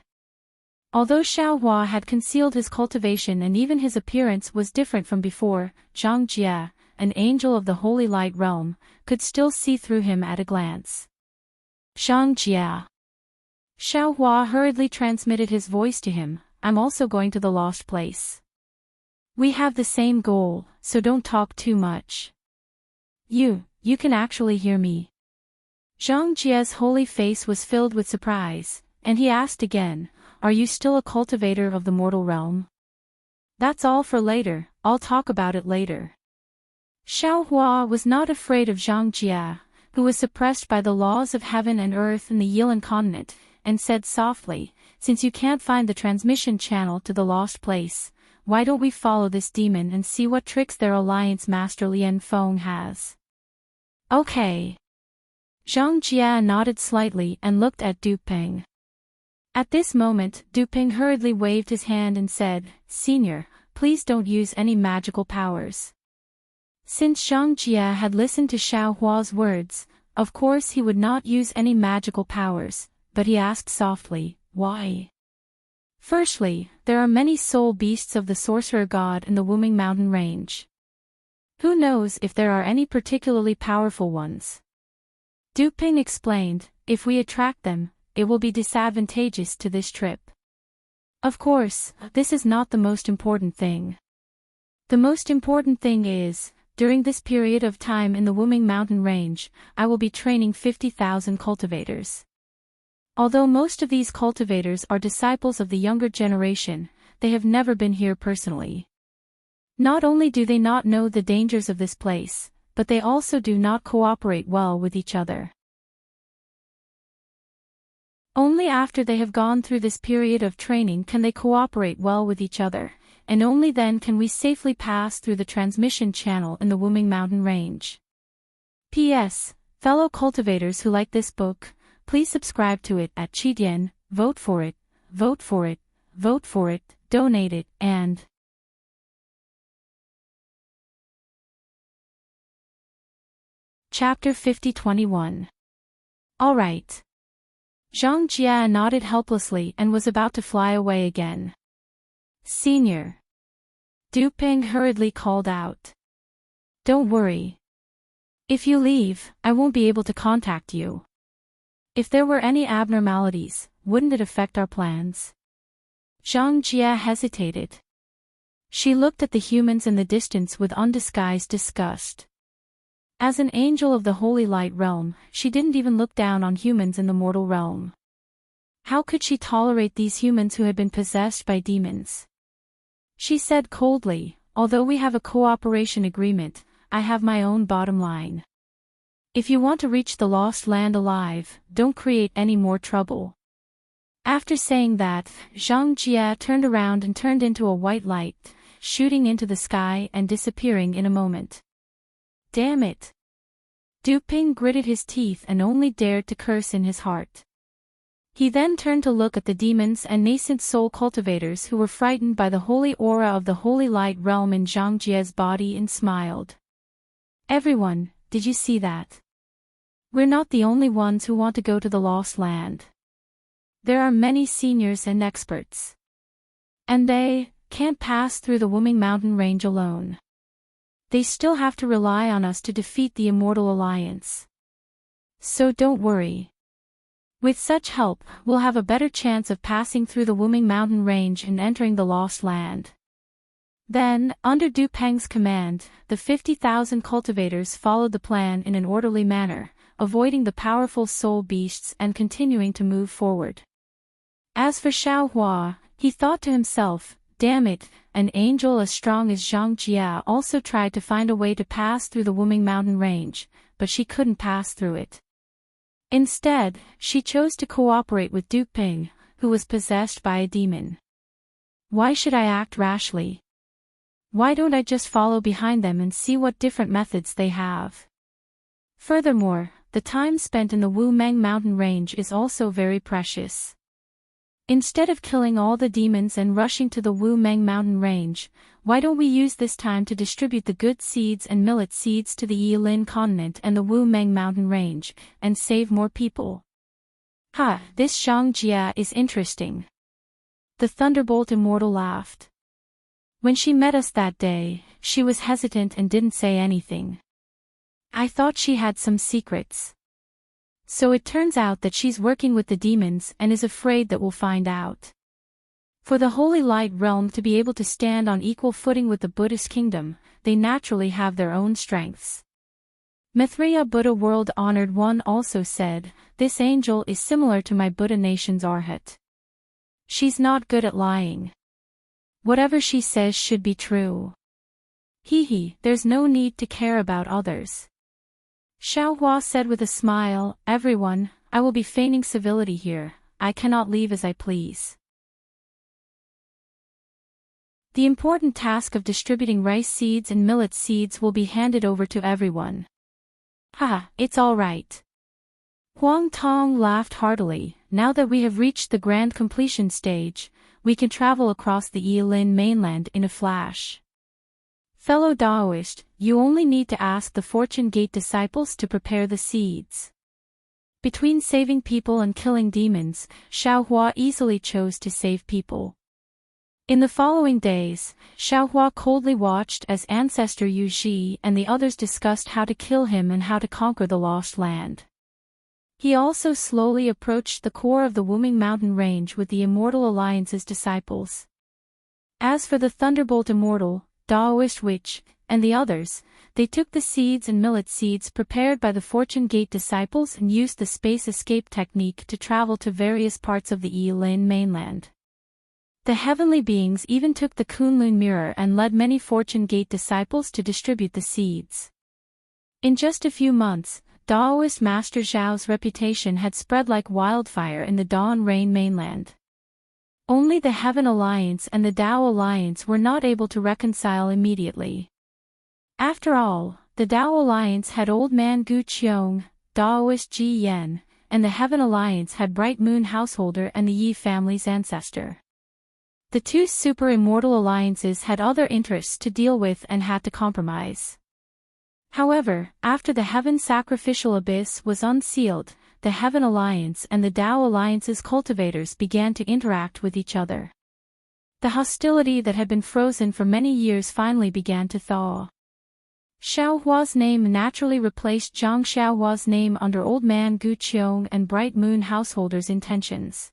Although Xiao Hua had concealed his cultivation and even his appearance was different from before, Zhang Jia, an angel of the Holy Light Realm, could still see through him at a glance. Zhang Jia. Xiao Hua hurriedly transmitted his voice to him, I'm also going to the lost place. We have the same goal, so don't talk too much. You can actually hear me. Zhang Jia's holy face was filled with surprise, and he asked again, are you still a cultivator of the mortal realm? That's all for later, I'll talk about it later. Xiao Hua was not afraid of Zhang Jia, who was suppressed by the laws of heaven and earth in the Yilan continent, and said softly, since you can't find the transmission channel to the lost place, why don't we follow this demon and see what tricks their Alliance Master Lian Feng has? Okay. Zhang Jia nodded slightly and looked at Du Ping. At this moment, Du Ping hurriedly waved his hand and said, Senior, please don't use any magical powers. Since Zhang Jia had listened to Xiao Hua's words, of course he would not use any magical powers, but he asked softly, why? Firstly, there are many soul beasts of the sorcerer god in the Wuming mountain range. Who knows if there are any particularly powerful ones? Du Ping explained, if we attract them, it will be disadvantageous to this trip. Of course, this is not the most important thing. The most important thing is, during this period of time in the Wuming mountain range, I will be training 50,000 cultivators. Although most of these cultivators are disciples of the younger generation, they have never been here personally. Not only do they not know the dangers of this place, but they also do not cooperate well with each other. Only after they have gone through this period of training can they cooperate well with each other, and only then can we safely pass through the transmission channel in the Wuming mountain range. P.S. Fellow cultivators who like this book, please subscribe to it at Qidian, vote for it, vote for it, vote for it, donate it, and Chapter 50-21. Alright. Zhang Jia nodded helplessly and was about to fly away again. Senior. Du Ping hurriedly called out. Don't worry. If you leave, I won't be able to contact you. If there were any abnormalities, wouldn't it affect our plans? Zhang Jia hesitated. She looked at the humans in the distance with undisguised disgust. As an angel of the Holy Light Realm, she didn't even look down on humans in the mortal realm. How could she tolerate these humans who had been possessed by demons? She said coldly, although we have a cooperation agreement, I have my own bottom line. If you want to reach the lost land alive, don't create any more trouble. After saying that, Zhang Jia turned around and turned into a white light, shooting into the sky and disappearing in a moment. Damn it! Du Ping gritted his teeth and only dared to curse in his heart. He then turned to look at the demons and nascent soul cultivators who were frightened by the holy aura of the holy light realm in Zhang Jie's body and smiled. Everyone, did you see that? We're not the only ones who want to go to the lost land. There are many seniors and experts. And they can't pass through the Wuming Mountain range alone. They still have to rely on us to defeat the Immortal Alliance. So don't worry. With such help, we'll have a better chance of passing through the Wuming Mountain range and entering the Lost Land. Then, under Du Peng's command, the 50,000 cultivators followed the plan in an orderly manner, avoiding the powerful soul beasts and continuing to move forward. As for Xiaohua, he thought to himself, damn it, an angel as strong as Zhang Jia also tried to find a way to pass through the Wuming Mountain range, but she couldn't pass through it. Instead, she chose to cooperate with Du Peng, who was possessed by a demon. Why should I act rashly? Why don't I just follow behind them and see what different methods they have? Furthermore, the time spent in the Wuming Mountain range is also very precious. Instead of killing all the demons and rushing to the Wuming Mountain range, why don't we use this time to distribute the good seeds and millet seeds to the Yilin continent and the Wuming Mountain range, and save more people? Ha, this Zhang Jia is interesting. The Thunderbolt Immortal laughed. When she met us that day, she was hesitant and didn't say anything. I thought she had some secrets. So it turns out that she's working with the demons and is afraid that we'll find out. For the Holy Light Realm to be able to stand on equal footing with the Buddhist kingdom, they naturally have their own strengths. Maitreya Buddha World Honored One also said, this angel is similar to my Buddha nation's Arhat. She's not good at lying. Whatever she says should be true. There's no need to care about others. Xiaohua said with a smile, everyone, I will be feigning civility here, I cannot leave as I please. The important task of distributing rice seeds and millet seeds will be handed over to everyone. It's all right. Huang Tong laughed heartily, now that we have reached the grand completion stage, we can travel across the Yilin mainland in a flash. Fellow Daoist, you only need to ask the Fortune Gate disciples to prepare the seeds. Between saving people and killing demons, Xiaohua easily chose to save people. In the following days, Xiaohua coldly watched as Ancestor Yu Ji and the others discussed how to kill him and how to conquer the Lost Land. He also slowly approached the core of the Wuming Mountain range with the Immortal Alliance's disciples. As for the Thunderbolt Immortal, Daoist Witch, and the others, they took the seeds and millet seeds prepared by the Fortune Gate disciples and used the space escape technique to travel to various parts of the Yilin mainland. The heavenly beings even took the Kunlun mirror and led many Fortune Gate disciples to distribute the seeds. In just a few months, Daoist Master Zhao's reputation had spread like wildfire in the Dawn Rain mainland. Only the Heaven Alliance and the Dao Alliance were not able to reconcile immediately. After all, the Dao Alliance had Old Man Gu Qiong, Daoist Ji Yen, and the Heaven Alliance had Bright Moon Householder and the Yi family's ancestor. The two super immortal alliances had other interests to deal with and had to compromise. However, after the Heaven Sacrificial Abyss was unsealed, the Heaven Alliance and the Dao Alliance's cultivators began to interact with each other. The hostility that had been frozen for many years finally began to thaw. Xiaohua's name naturally replaced Zhang Xiaohua's name under Old Man Gu Qiong and Bright Moon Householder's intentions.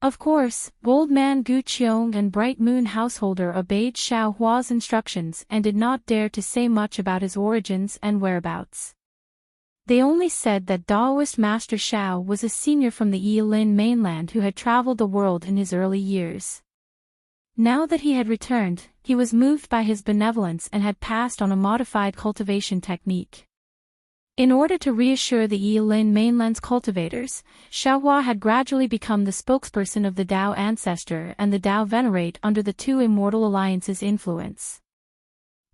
Of course, Old Man Gu Qiong and Bright Moon Householder obeyed Xiaohua's instructions and did not dare to say much about his origins and whereabouts. They only said that Daoist Master Shao was a senior from the Yilin mainland who had traveled the world in his early years. Now that he had returned, he was moved by his benevolence and had passed on a modified cultivation technique. In order to reassure the Yilin mainland's cultivators, Xiaohua had gradually become the spokesperson of the Dao Ancestor and the Dao Venerate under the two immortal alliances' influence.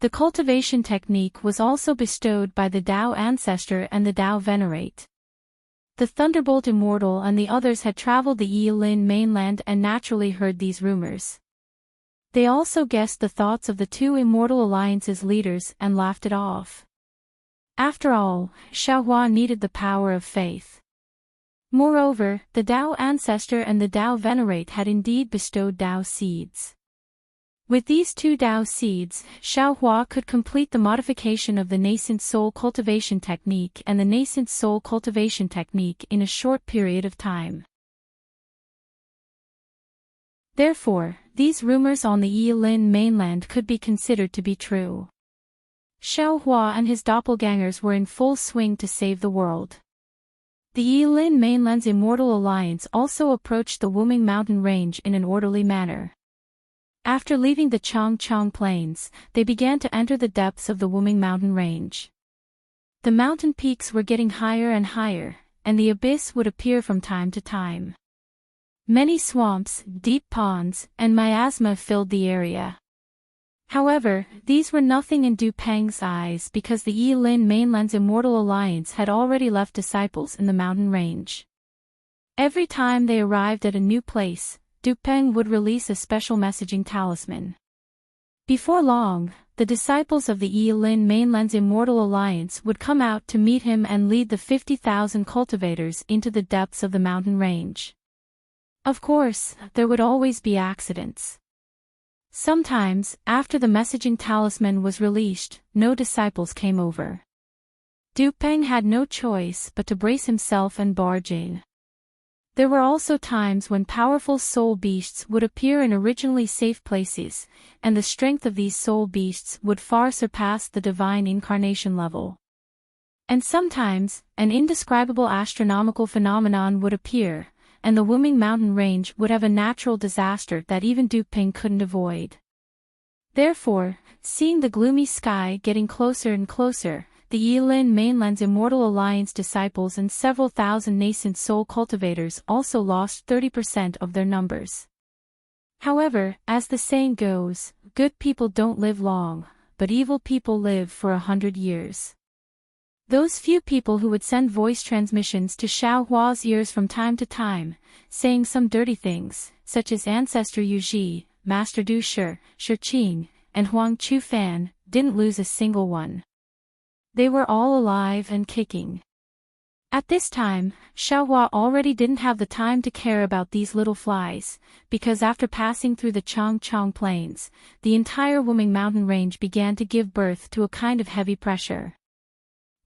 The cultivation technique was also bestowed by the Dao Ancestor and the Dao Venerate. The Thunderbolt Immortal and the others had traveled the Yilin mainland and naturally heard these rumors. They also guessed the thoughts of the two immortal alliances' leaders and laughed it off. After all, Xiaohua needed the power of faith. Moreover, the Dao Ancestor and the Dao Venerate had indeed bestowed Dao seeds. With these two Dao seeds, Xiaohua could complete the modification of the nascent soul cultivation technique and the nascent soul cultivation technique in a short period of time. Therefore, these rumors on the Yilin mainland could be considered to be true. Xiaohua and his doppelgangers were in full swing to save the world. The Yilin mainland's immortal alliance also approached the Wuming mountain range in an orderly manner. After leaving the Changchang plains, they began to enter the depths of the Wuming mountain range. The mountain peaks were getting higher and higher, and the abyss would appear from time to time. Many swamps, deep ponds, and miasma filled the area. However, these were nothing in Du Peng's eyes because the Yilin mainland's immortal alliance had already left disciples in the mountain range. Every time they arrived at a new place, Du Peng would release a special messaging talisman. Before long, the disciples of the Yilin mainland's immortal alliance would come out to meet him and lead the 50,000 cultivators into the depths of the mountain range. Of course, there would always be accidents. Sometimes, after the messaging talisman was released, no disciples came over. Du Peng had no choice but to brace himself and barge in. There were also times when powerful soul beasts would appear in originally safe places, and the strength of these soul beasts would far surpass the divine incarnation level. And sometimes, an indescribable astronomical phenomenon would appear, and the Wuming mountain range would have a natural disaster that even Du Peng couldn't avoid. Therefore, seeing the gloomy sky getting closer and closer, the Yilin mainland's immortal alliance disciples and several thousand nascent soul cultivators also lost 30% of their numbers. However, as the saying goes, good people don't live long, but evil people live for 100 years. Those few people who would send voice transmissions to Xiaohua's ears from time to time, saying some dirty things, such as Ancestor Yuji, Master Du Shi, Shi Qing, and Huang Chu Fan, didn't lose a single one. They were all alive and kicking. At this time, Xiaohua already didn't have the time to care about these little flies, because after passing through the Changchang plains, the entire Wuming mountain range began to give birth to a kind of heavy pressure.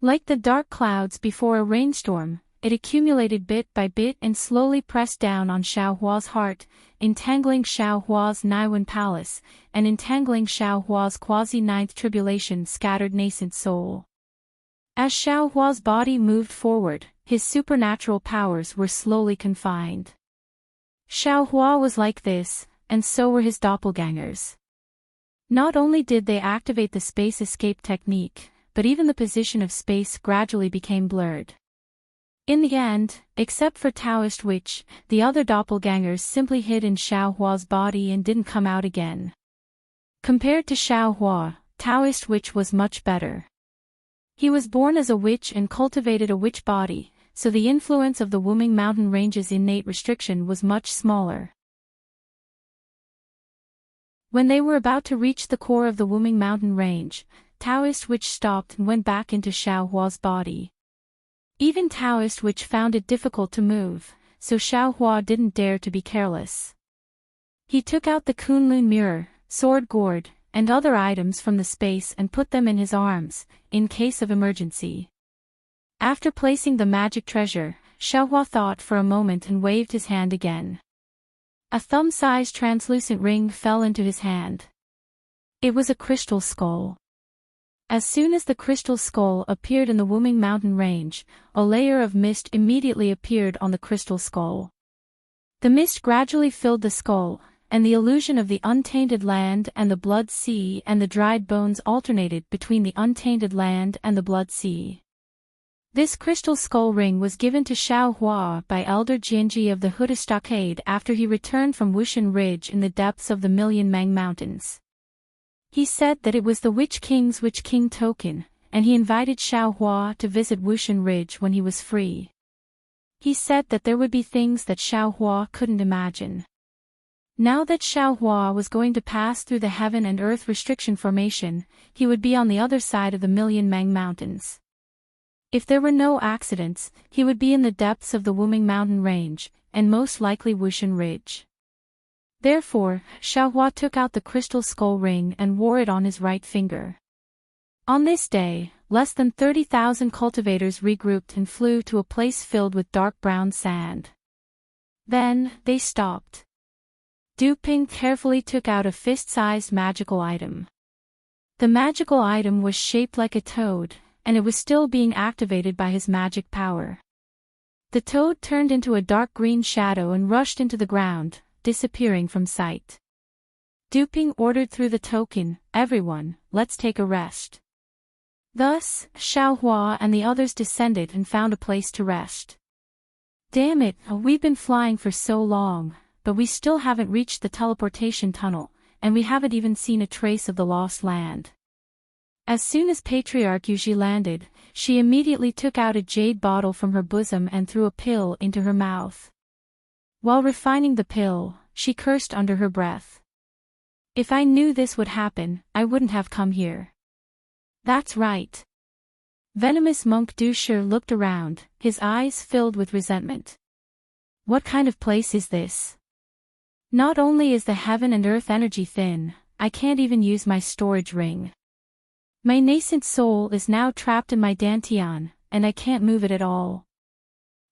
Like the dark clouds before a rainstorm, it accumulated bit by bit and slowly pressed down on Xiaohua's heart, entangling Xiaohua's Naiwen palace, and entangling Xiaohua's quasi-ninth tribulation scattered nascent soul. As Xiaohua's body moved forward, his supernatural powers were slowly confined. Xiaohua was like this, and so were his doppelgangers. Not only did they activate the space escape technique, but even the position of space gradually became blurred. In the end, except for Taoist Witch, the other doppelgangers simply hid in Xiaohua's body and didn't come out again. Compared to Xiaohua, Taoist Witch was much better. He was born as a witch and cultivated a witch body, so the influence of the Wuming mountain range's innate restriction was much smaller. When they were about to reach the core of the Wuming mountain range, Taoist Witch stopped and went back into Xiaohua's body. Even Taoist Witch found it difficult to move, so Xiaohua didn't dare to be careless. He took out the Kunlun mirror, sword gourd, and other items from the space and put them in his arms, in case of emergency. After placing the magic treasure, Xiaohua thought for a moment and waved his hand again. A thumb-sized translucent ring fell into his hand. It was a crystal skull. As soon as the crystal skull appeared in the Wuming mountain range, a layer of mist immediately appeared on the crystal skull. The mist gradually filled the skull, and the illusion of the untainted land and the blood sea and the dried bones alternated between the untainted land and the blood sea. This crystal skull ring was given to Xiaohua by Elder Jianji of the Escapades after he returned from Wushan Ridge in the depths of the Million Mang Mountains. He said that it was the Witch King's Witch King token, and he invited Xiaohua to visit Wushan Ridge when he was free. He said that there would be things that Xiaohua couldn't imagine. Now that Xiaohua was going to pass through the heaven and earth restriction formation, he would be on the other side of the Million Mang Mountains. If there were no accidents, he would be in the depths of the Wuming mountain range, and most likely Wushan Ridge. Therefore, Xiaohua took out the crystal skull ring and wore it on his right finger. On this day, less than 30,000 cultivators regrouped and flew to a place filled with dark brown sand. Then, they stopped. Du Ping carefully took out a fist-sized magical item. The magical item was shaped like a toad, and it was still being activated by his magic power. The toad turned into a dark green shadow and rushed into the ground, disappearing from sight. Du Ping ordered through the token, "Everyone, let's take a rest." Thus, Xiaohua and the others descended and found a place to rest. Damn it, we've been flying for so long, but we still haven't reached the teleportation tunnel, and we haven't even seen a trace of the lost land. As soon as Patriarch Yuji landed, she immediately took out a jade bottle from her bosom and threw a pill into her mouth. While refining the pill, she cursed under her breath. "If I knew this would happen, I wouldn't have come here." That's right. Venomous monk Du Shi looked around, his eyes filled with resentment. What kind of place is this? Not only is the heaven and earth energy thin, I can't even use my storage ring. My nascent soul is now trapped in my dantian, and I can't move it at all.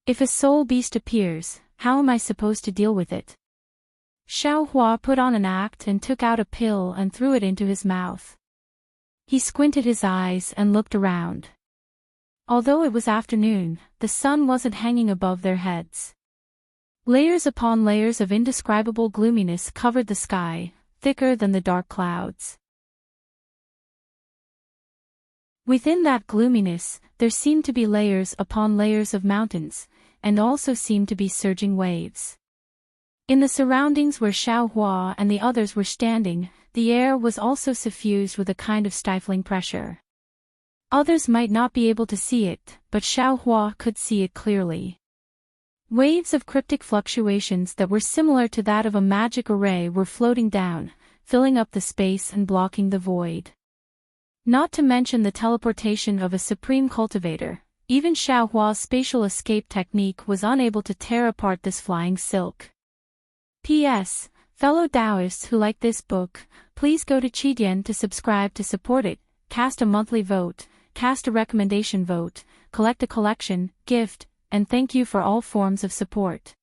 If a soul beast appears, how am I supposed to deal with it? Xiaohua put on an act and took out a pill and threw it into his mouth. He squinted his eyes and looked around. Although it was afternoon, the sun wasn't hanging above their heads. Layers upon layers of indescribable gloominess covered the sky, thicker than the dark clouds. Within that gloominess, there seemed to be layers upon layers of mountains, and also seemed to be surging waves. In the surroundings where Xiaohua and the others were standing, the air was also suffused with a kind of stifling pressure. Others might not be able to see it, but Xiaohua could see it clearly. Waves of cryptic fluctuations that were similar to that of a magic array were floating down, filling up the space and blocking the void. Not to mention the teleportation of a supreme cultivator, even Xiaohua's spatial escape technique was unable to tear apart this flying silk. P.S. Fellow Taoists who like this book, please go to Qidian to subscribe to support it, cast a monthly vote, cast a recommendation vote, collect a collection, gift, and thank you for all forms of support.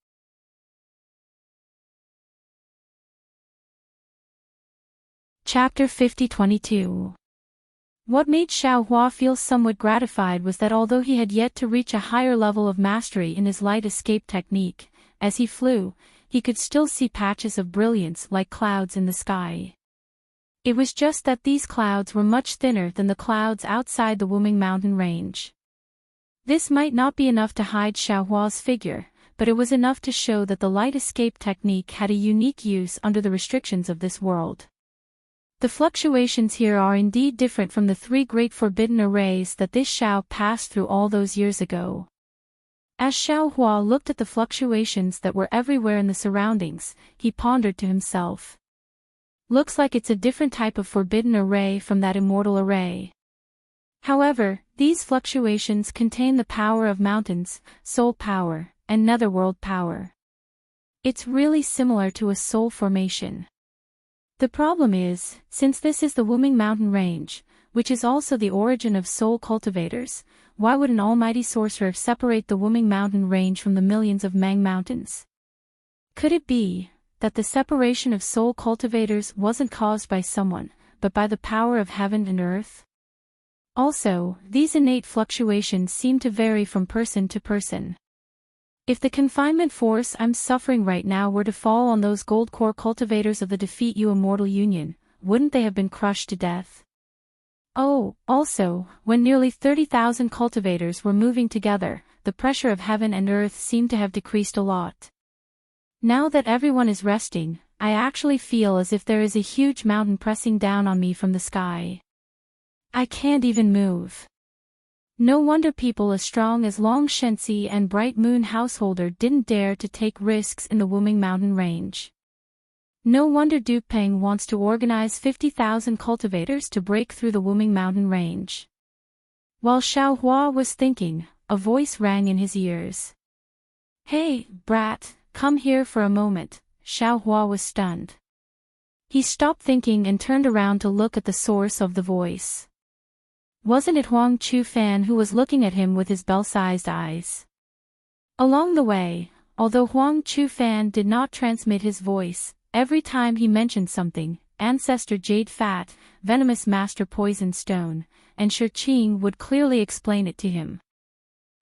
Chapter 50-22. What made Xiaohua feel somewhat gratified was that although he had yet to reach a higher level of mastery in his light escape technique, as he flew, he could still see patches of brilliance like clouds in the sky. It was just that these clouds were much thinner than the clouds outside the Wuming mountain range. This might not be enough to hide Xiaohua's figure, but it was enough to show that the light escape technique had a unique use under the restrictions of this world. The fluctuations here are indeed different from the three great forbidden arrays that this Xiao passed through all those years ago. As Xiaohua looked at the fluctuations that were everywhere in the surroundings, he pondered to himself. Looks like it's a different type of forbidden array from that immortal array. However, these fluctuations contain the power of mountains, soul power, and netherworld power. It's really similar to a soul formation. The problem is, since this is the Wuming mountain range, which is also the origin of soul cultivators, why would an almighty sorcerer separate the Wuming mountain range from the millions of Mang mountains? Could it be that the separation of soul cultivators wasn't caused by someone, but by the power of heaven and earth? Also, these innate fluctuations seem to vary from person to person. If the confinement force I'm suffering right now were to fall on those gold core cultivators of the Defeat You Immortal Union, wouldn't they have been crushed to death? Oh, also, when nearly 30,000 cultivators were moving together, the pressure of heaven and earth seemed to have decreased a lot. Now that everyone is resting, I actually feel as if there is a huge mountain pressing down on me from the sky. I can't even move. No wonder people as strong as Long Shensi and Bright Moon Householder didn't dare to take risks in the Wuming Mountain range. No wonder Dupeng wants to organize 50,000 cultivators to break through the Wuming Mountain range. While Xiaohua was thinking, a voice rang in his ears. "Hey, brat, come here for a moment." Xiaohua was stunned. He stopped thinking and turned around to look at the source of the voice. Wasn't it Huang Chufan who was looking at him with his bell-sized eyes? Along the way, although Huang Chufan did not transmit his voice, every time he mentioned something, Ancestor Jade Fat, Venomous Master Poison Stone, and Shiqing would clearly explain it to him.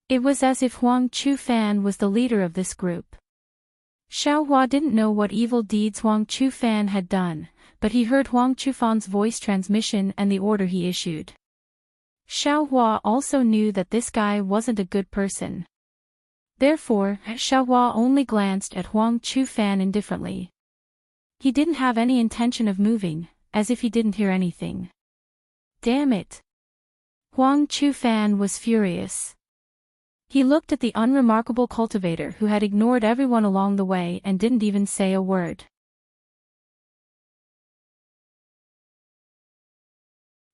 It was as if Huang Chufan was the leader of this group. Xiaohua didn't know what evil deeds Huang Chufan had done, but he heard Huang Chufan's voice transmission and the order he issued. Xiaohua also knew that this guy wasn't a good person. Therefore, Xiaohua only glanced at Huang Chufan indifferently. He didn't have any intention of moving, as if he didn't hear anything. Damn it! Huang Chufan was furious. He looked at the unremarkable cultivator who had ignored everyone along the way and didn't even say a word.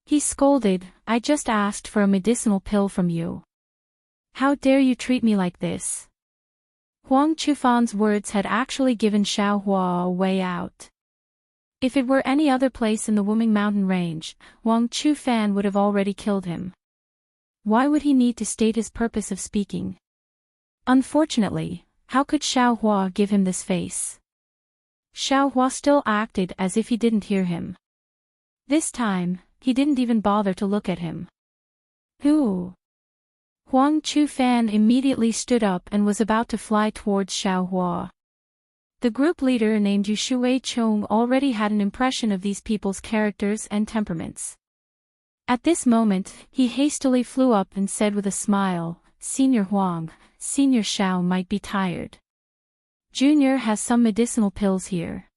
He scolded, "I just asked for a medicinal pill from you. How dare you treat me like this?" Huang Chufan's words had actually given Xiaohua a way out. If it were any other place in the Wuming Mountain range, Huang Chufan would have already killed him. Why would he need to state his purpose of speaking? Unfortunately, how could Xiaohua give him this face? Xiaohua still acted as if he didn't hear him. This time, he didn't even bother to look at him. Who? Huang Chufan immediately stood up and was about to fly towards Xiaohua. The group leader named Yu Shuichong already had an impression of these people's characters and temperaments. At this moment, he hastily flew up and said with a smile, "Senior Huang, Senior Xiao might be tired. Junior has some medicinal pills here.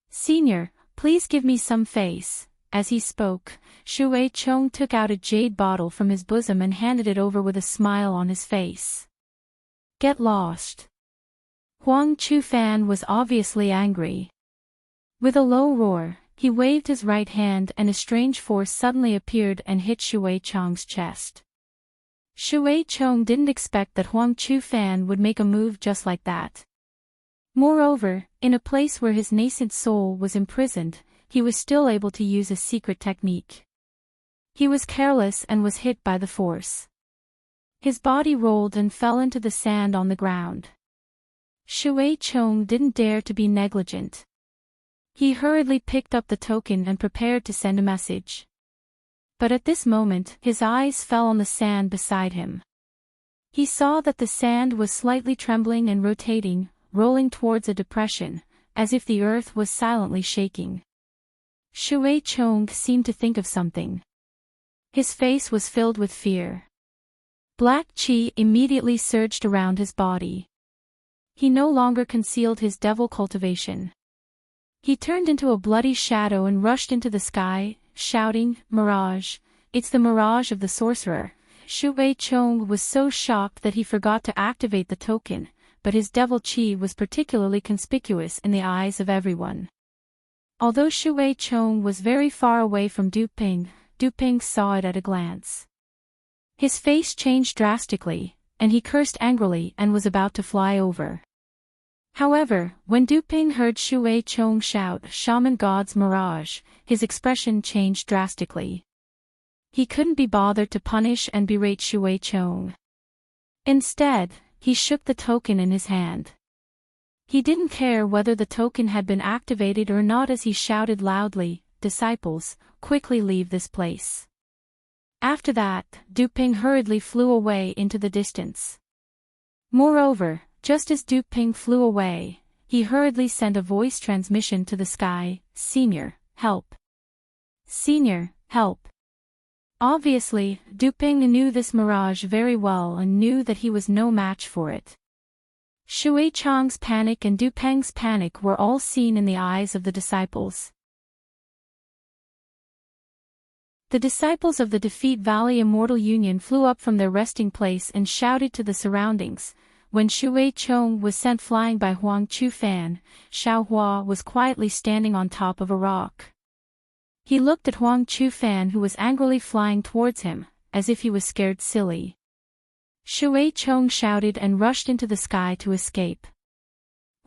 Senior, please give me some face." As he spoke, Shuichong took out a jade bottle from his bosom and handed it over with a smile on his face. "Get lost." Huang Chufan was obviously angry. With a low roar, he waved his right hand and a strange force suddenly appeared and hit Shuichong's chest. Shuichong didn't expect that Huang Chufan would make a move just like that. Moreover, in a place where his nascent soul was imprisoned, he was still able to use a secret technique. He was careless and was hit by the force. His body rolled and fell into the sand on the ground. Shuichong didn't dare to be negligent. He hurriedly picked up the token and prepared to send a message. But at this moment, his eyes fell on the sand beside him. He saw that the sand was slightly trembling and rotating, rolling towards a depression, as if the earth was silently shaking. Shuichong seemed to think of something. His face was filled with fear. Black chi immediately surged around his body. He no longer concealed his devil cultivation. He turned into a bloody shadow and rushed into the sky, shouting, "Mirage! It's the mirage of the sorcerer!" Shuichong was so shocked that he forgot to activate the token, but his devil chi was particularly conspicuous in the eyes of everyone. Although Shuichong was very far away from Duping saw it at a glance. His face changed drastically, and he cursed angrily and was about to fly over. However, when Duping heard Shuichong shout, "Shaman God's Mirage," his expression changed drastically. He couldn't be bothered to punish and berate Shuichong. Instead, he shook the token in his hand. He didn't care whether the token had been activated or not as he shouted loudly, "Disciples, quickly leave this place." After that, Du Ping hurriedly flew away into the distance. Moreover, just as Du Ping flew away, he hurriedly sent a voice transmission to the sky, "Senior, help. Senior, help." Obviously, Du Ping knew this mirage very well and knew that he was no match for it. Shui Chang's panic and Du Peng's panic were all seen in the eyes of the disciples. The disciples of the Defeat Valley Immortal Union flew up from their resting place and shouted to the surroundings. When Shui Chong was sent flying by Huang Chufan, Xiao Hua was quietly standing on top of a rock. He looked at Huang Chufan, who was angrily flying towards him, as if he was scared silly. Shui Chong shouted and rushed into the sky to escape.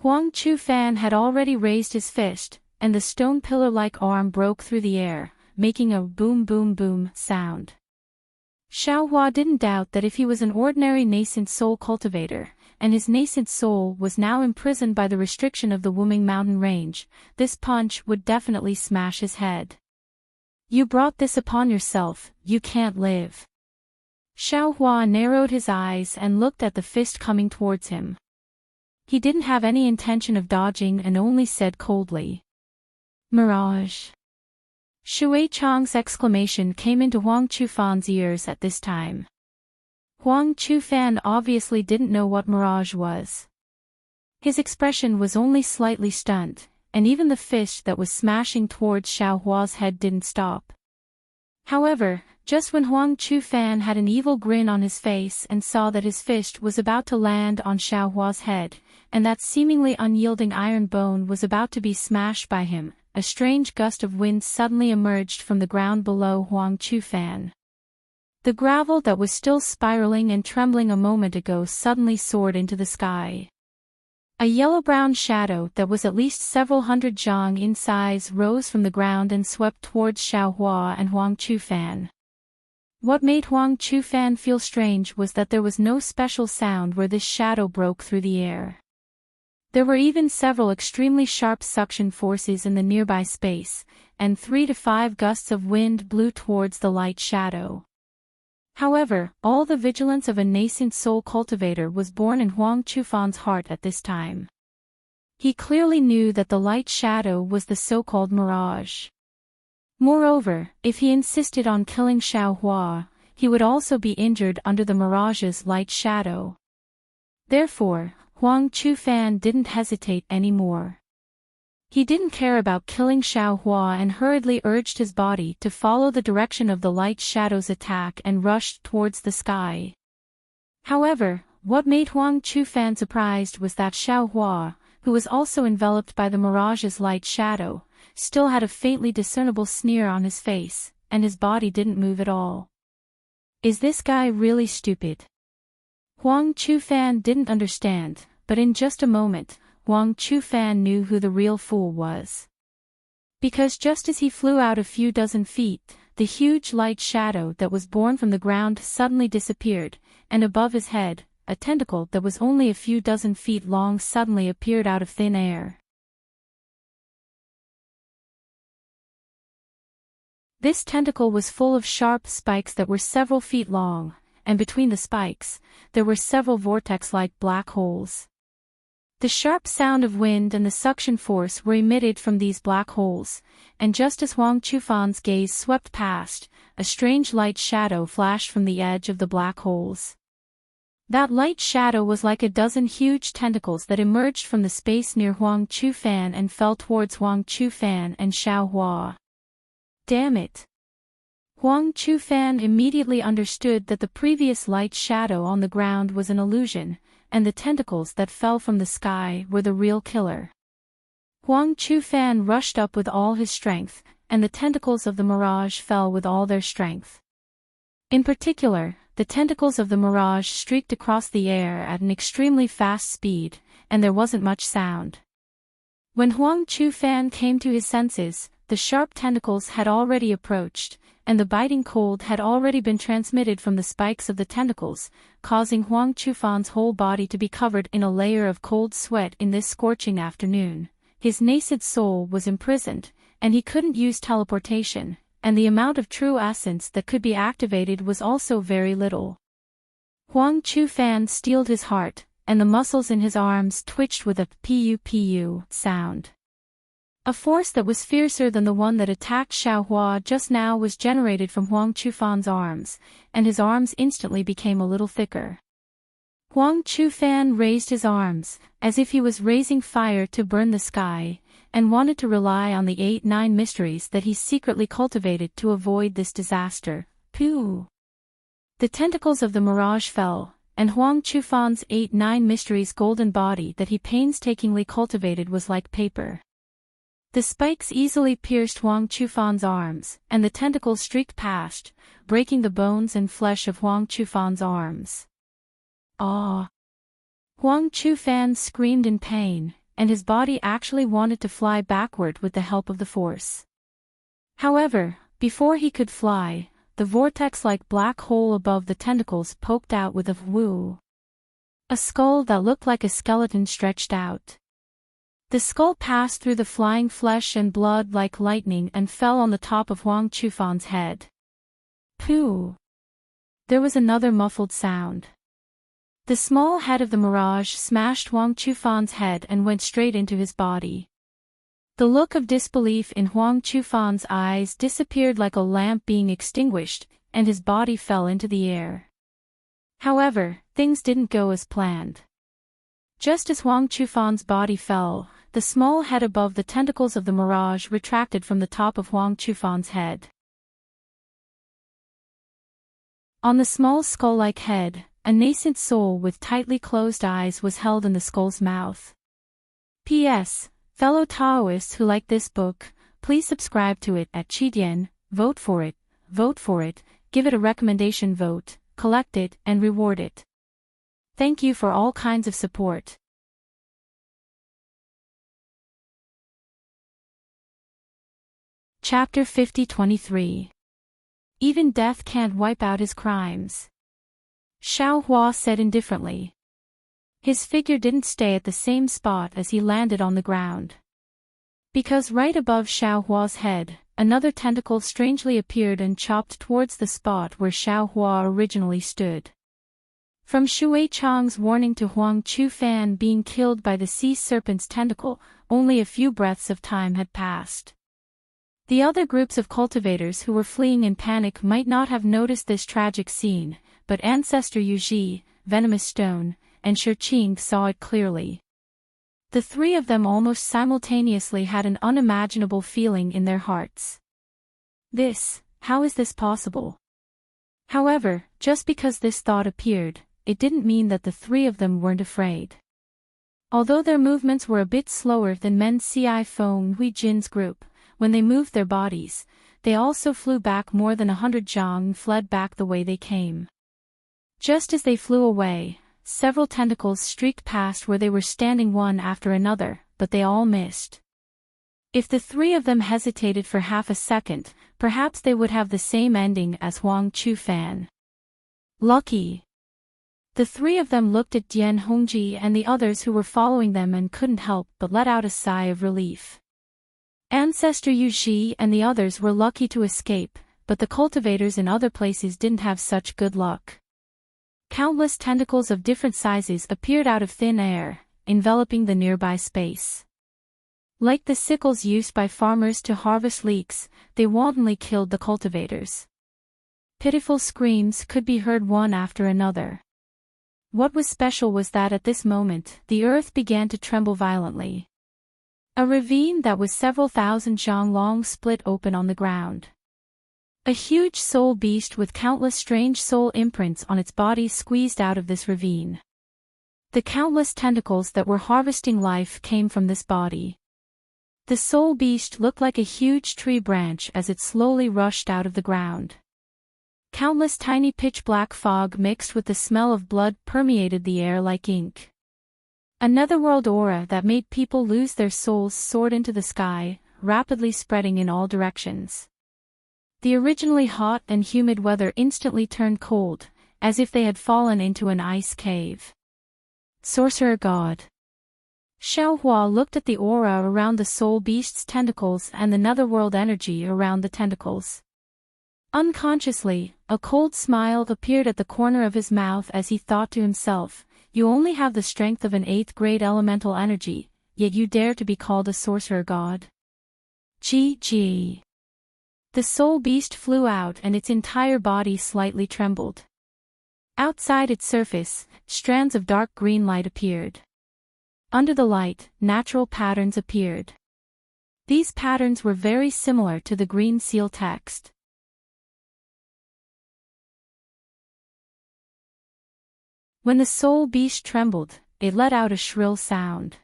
Huang Chufan had already raised his fist, and the stone pillar-like arm broke through the air, making a boom boom boom sound. Xiao Hua didn't doubt that if he was an ordinary nascent soul cultivator, and his nascent soul was now imprisoned by the restriction of the Wuming mountain range, this punch would definitely smash his head. "You brought this upon yourself, you can't live." Xiao Hua narrowed his eyes and looked at the fist coming towards him. He didn't have any intention of dodging and only said coldly, "Mirage." Shui Chang's exclamation came into Huang Chufan's ears at this time. Huang Chufan obviously didn't know what mirage was. His expression was only slightly stunned, and even the fist that was smashing towards Xiao Hua's head didn't stop. However, just when Huang Chufan had an evil grin on his face and saw that his fist was about to land on Xiao Hua's head, and that seemingly unyielding iron bone was about to be smashed by him, a strange gust of wind suddenly emerged from the ground below Huang Chufan. The gravel that was still spiraling and trembling a moment ago suddenly soared into the sky. A yellow-brown shadow that was at least several hundred zhang in size rose from the ground and swept towards Xiao Hua and Huang Chufan. What made Huang Chufan feel strange was that there was no special sound where this shadow broke through the air. There were even several extremely sharp suction forces in the nearby space, and 3 to 5 gusts of wind blew towards the light shadow. However, all the vigilance of a nascent soul cultivator was born in Huang Chufan's heart at this time. He clearly knew that the light shadow was the so-called mirage. Moreover, if he insisted on killing Xiao Hua, he would also be injured under the mirage's light shadow. Therefore, Huang Chufan didn't hesitate anymore. He didn't care about killing Xiao Hua and hurriedly urged his body to follow the direction of the light shadow's attack and rushed towards the sky. However, what made Huang Chufan surprised was that Xiao Hua, who was also enveloped by the mirage's light shadow, still had a faintly discernible sneer on his face, and his body didn't move at all. Is this guy really stupid? Huang Chufan didn't understand, but in just a moment, Huang Chufan knew who the real fool was. Because just as he flew out a few dozen feet, the huge light shadow that was born from the ground suddenly disappeared, and above his head, a tentacle that was only a few dozen feet long suddenly appeared out of thin air. This tentacle was full of sharp spikes that were several feet long, and between the spikes, there were several vortex-like black holes. The sharp sound of wind and the suction force were emitted from these black holes, and just as Huang Chufan's gaze swept past, a strange light shadow flashed from the edge of the black holes. That light shadow was like a dozen huge tentacles that emerged from the space near Huang Chufan and fell towards Huang Chufan and Xiao Hua. Damn it! Huang Chufan immediately understood that the previous light shadow on the ground was an illusion, and the tentacles that fell from the sky were the real killer. Huang Chufan rushed up with all his strength, and the tentacles of the mirage fell with all their strength. In particular, the tentacles of the mirage streaked across the air at an extremely fast speed, and there wasn't much sound. When Huang Chufan came to his senses, the sharp tentacles had already approached, and the biting cold had already been transmitted from the spikes of the tentacles, causing Huang Chufan's whole body to be covered in a layer of cold sweat in this scorching afternoon. His nascent soul was imprisoned, and he couldn't use teleportation, and the amount of true essence that could be activated was also very little. Huang Chufan steeled his heart, and the muscles in his arms twitched with a pu-pu sound. A force that was fiercer than the one that attacked Xiaohua just now was generated from Huang Chufan's arms, and his arms instantly became a little thicker. Huang Chufan raised his arms, as if he was raising fire to burn the sky, and wanted to rely on the 8-9 mysteries that he secretly cultivated to avoid this disaster. Pooh! The tentacles of the mirage fell, and Huang Chufan's 8-9 mysteries' golden body that he painstakingly cultivated was like paper. The spikes easily pierced Huang Chufan's arms, and the tentacles streaked past, breaking the bones and flesh of Huang Chufan's arms. Ah! Huang Chufan screamed in pain, and his body actually wanted to fly backward with the help of the force. However, before he could fly, the vortex-like black hole above the tentacles poked out with a woo. A skull that looked like a skeleton stretched out. The skull passed through the flying flesh and blood like lightning and fell on the top of Huang Chufan's head. Pooh! There was another muffled sound. The small head of the mirage smashed Huang Chufan's head and went straight into his body. The look of disbelief in Huang Chufan's eyes disappeared like a lamp being extinguished, and his body fell into the air. However, things didn't go as planned. Just as Huang Chufan's body fell, the small head above the tentacles of the mirage retracted from the top of Huang Chufan's head. On the small skull-like head, a nascent soul with tightly closed eyes was held in the skull's mouth. P.S. Fellow Taoists who like this book, please subscribe to it at Qidian, vote for it, give it a recommendation vote, collect it and reward it. Thank you for all kinds of support. Chapter 50-23. Even death can't wipe out his crimes. Xiaohua said indifferently. His figure didn't stay at the same spot as he landed on the ground. Because right above Xiaohua's head, another tentacle strangely appeared and chopped towards the spot where Xiaohua originally stood. From Shui Chang's warning to Huang Chufan being killed by the sea serpent's tentacle, only a few breaths of time had passed. The other groups of cultivators who were fleeing in panic might not have noticed this tragic scene, but Ancestor Yuji, Venomous Stone, and Shiqing saw it clearly. The three of them almost simultaneously had an unimaginable feeling in their hearts. How is this possible? However, just because this thought appeared, it didn't mean that the three of them weren't afraid. Although their movements were a bit slower than Men Ci Feng Hui Jin's group, when they moved their bodies, they also flew back more than 100 zhang and fled back the way they came. Just as they flew away, several tentacles streaked past where they were standing one after another, but they all missed. If the three of them hesitated for half a second, perhaps they would have the same ending as Huang Chufan. Lucky! The three of them looked at Dian Hongji and the others who were following them and couldn't help but let out a sigh of relief. Ancestor Yuji and the others were lucky to escape, but the cultivators in other places didn't have such good luck. Countless tentacles of different sizes appeared out of thin air, enveloping the nearby space. Like the sickles used by farmers to harvest leeks, they wantonly killed the cultivators. Pitiful screams could be heard one after another. What was special was that at this moment, the earth began to tremble violently. A ravine that was several thousand zhang long split open on the ground. A huge soul beast with countless strange soul imprints on its body squeezed out of this ravine. The countless tentacles that were harvesting life came from this body. The soul beast looked like a huge tree branch as it slowly rushed out of the ground. Countless tiny pitch-black fog mixed with the smell of blood permeated the air like ink. A netherworld aura that made people lose their souls soared into the sky, rapidly spreading in all directions. The originally hot and humid weather instantly turned cold, as if they had fallen into an ice cave. Sorcerer God. Xiaohua looked at the aura around the soul beast's tentacles and the netherworld energy around the tentacles. Unconsciously, a cold smile appeared at the corner of his mouth as he thought to himself, "You only have the strength of an 8th-grade elemental energy, yet you dare to be called a sorcerer god. GG. The soul beast flew out and its entire body slightly trembled. Outside its surface, strands of dark green light appeared. Under the light, natural patterns appeared. These patterns were very similar to the green seal text. When the soul beast trembled, it let out a shrill sound.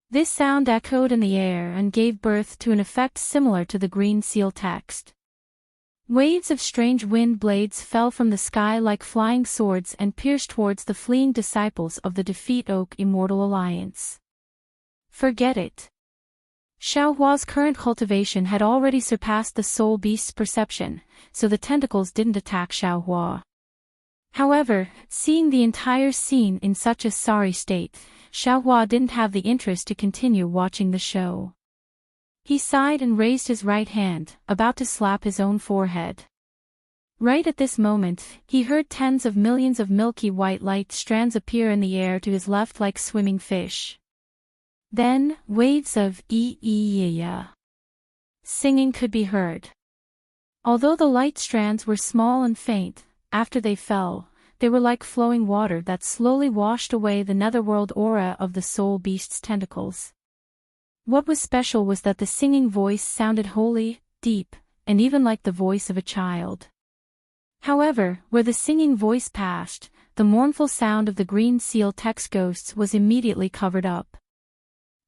This sound echoed in the air and gave birth to an effect similar to the green seal text. Waves of strange wind blades fell from the sky like flying swords and pierced towards the fleeing disciples of the Defeat Oak Immortal Alliance. Forget it. Xiaohua's current cultivation had already surpassed the soul beast's perception, so the tentacles didn't attack Xiaohua. However, seeing the entire scene in such a sorry state, Xiaohua didn't have the interest to continue watching the show. He sighed and raised his right hand, about to slap his own forehead. Right at this moment, he heard tens of millions of milky white light strands appear in the air to his left like swimming fish. Then, waves of ee-ee-ya singing could be heard. Although the light strands were small and faint, after they fell, they were like flowing water that slowly washed away the netherworld aura of the soul beast's tentacles. What was special was that the singing voice sounded holy, deep, and even like the voice of a child. However, where the singing voice passed, the mournful sound of the green seal text ghosts was immediately covered up.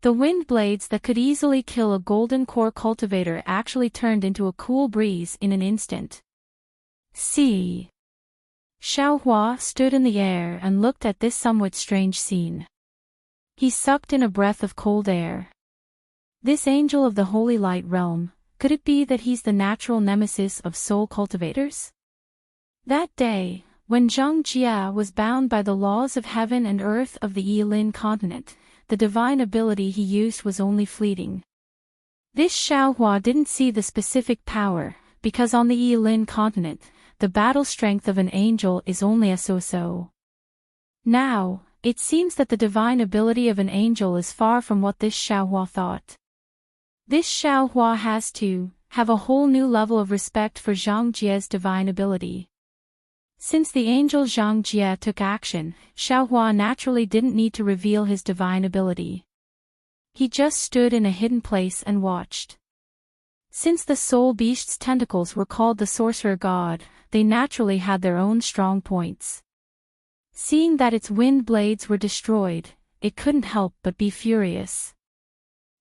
The wind blades that could easily kill a golden core cultivator actually turned into a cool breeze in an instant. See. Xiaohua stood in the air and looked at this somewhat strange scene. He sucked in a breath of cold air. This angel of the holy light realm, could it be that he's the natural nemesis of soul cultivators? That day, when Zhang Jia was bound by the laws of heaven and earth of the Yilin continent, the divine ability he used was only fleeting. This Xiaohua didn't see the specific power, because on the Yilin continent, the battle strength of an angel is only a so-so. Now, it seems that the divine ability of an angel is far from what this Xiaohua thought. This Xiaohua has to have a whole new level of respect for Zhang Jia's divine ability. Since the angel Zhang Jia took action, Xiaohua naturally didn't need to reveal his divine ability. He just stood in a hidden place and watched. Since the soul beast's tentacles were called the sorcerer god, they naturally had their own strong points. Seeing that its wind blades were destroyed, it couldn't help but be furious.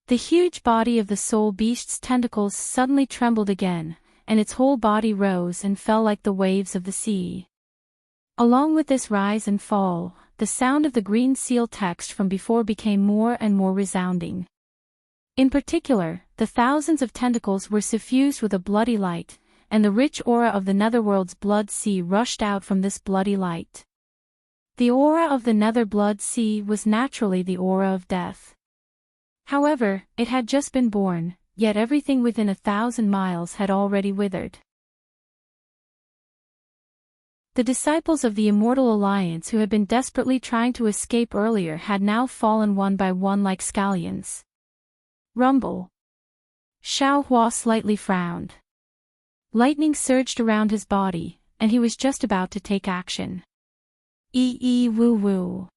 The huge body of the soul beast's tentacles suddenly trembled again, and its whole body rose and fell like the waves of the sea. Along with this rise and fall, the sound of the green seal text from before became more and more resounding. In particular, the thousands of tentacles were suffused with a bloody light, and the rich aura of the netherworld's blood sea rushed out from this bloody light. The aura of the nether blood sea was naturally the aura of death. However, it had just been born, yet everything within 1,000 miles had already withered. The disciples of the Immortal Alliance who had been desperately trying to escape earlier had now fallen one by one like scallions. Rumble. Xiaohua slightly frowned. Lightning surged around his body, and he was just about to take action. Woo-woo.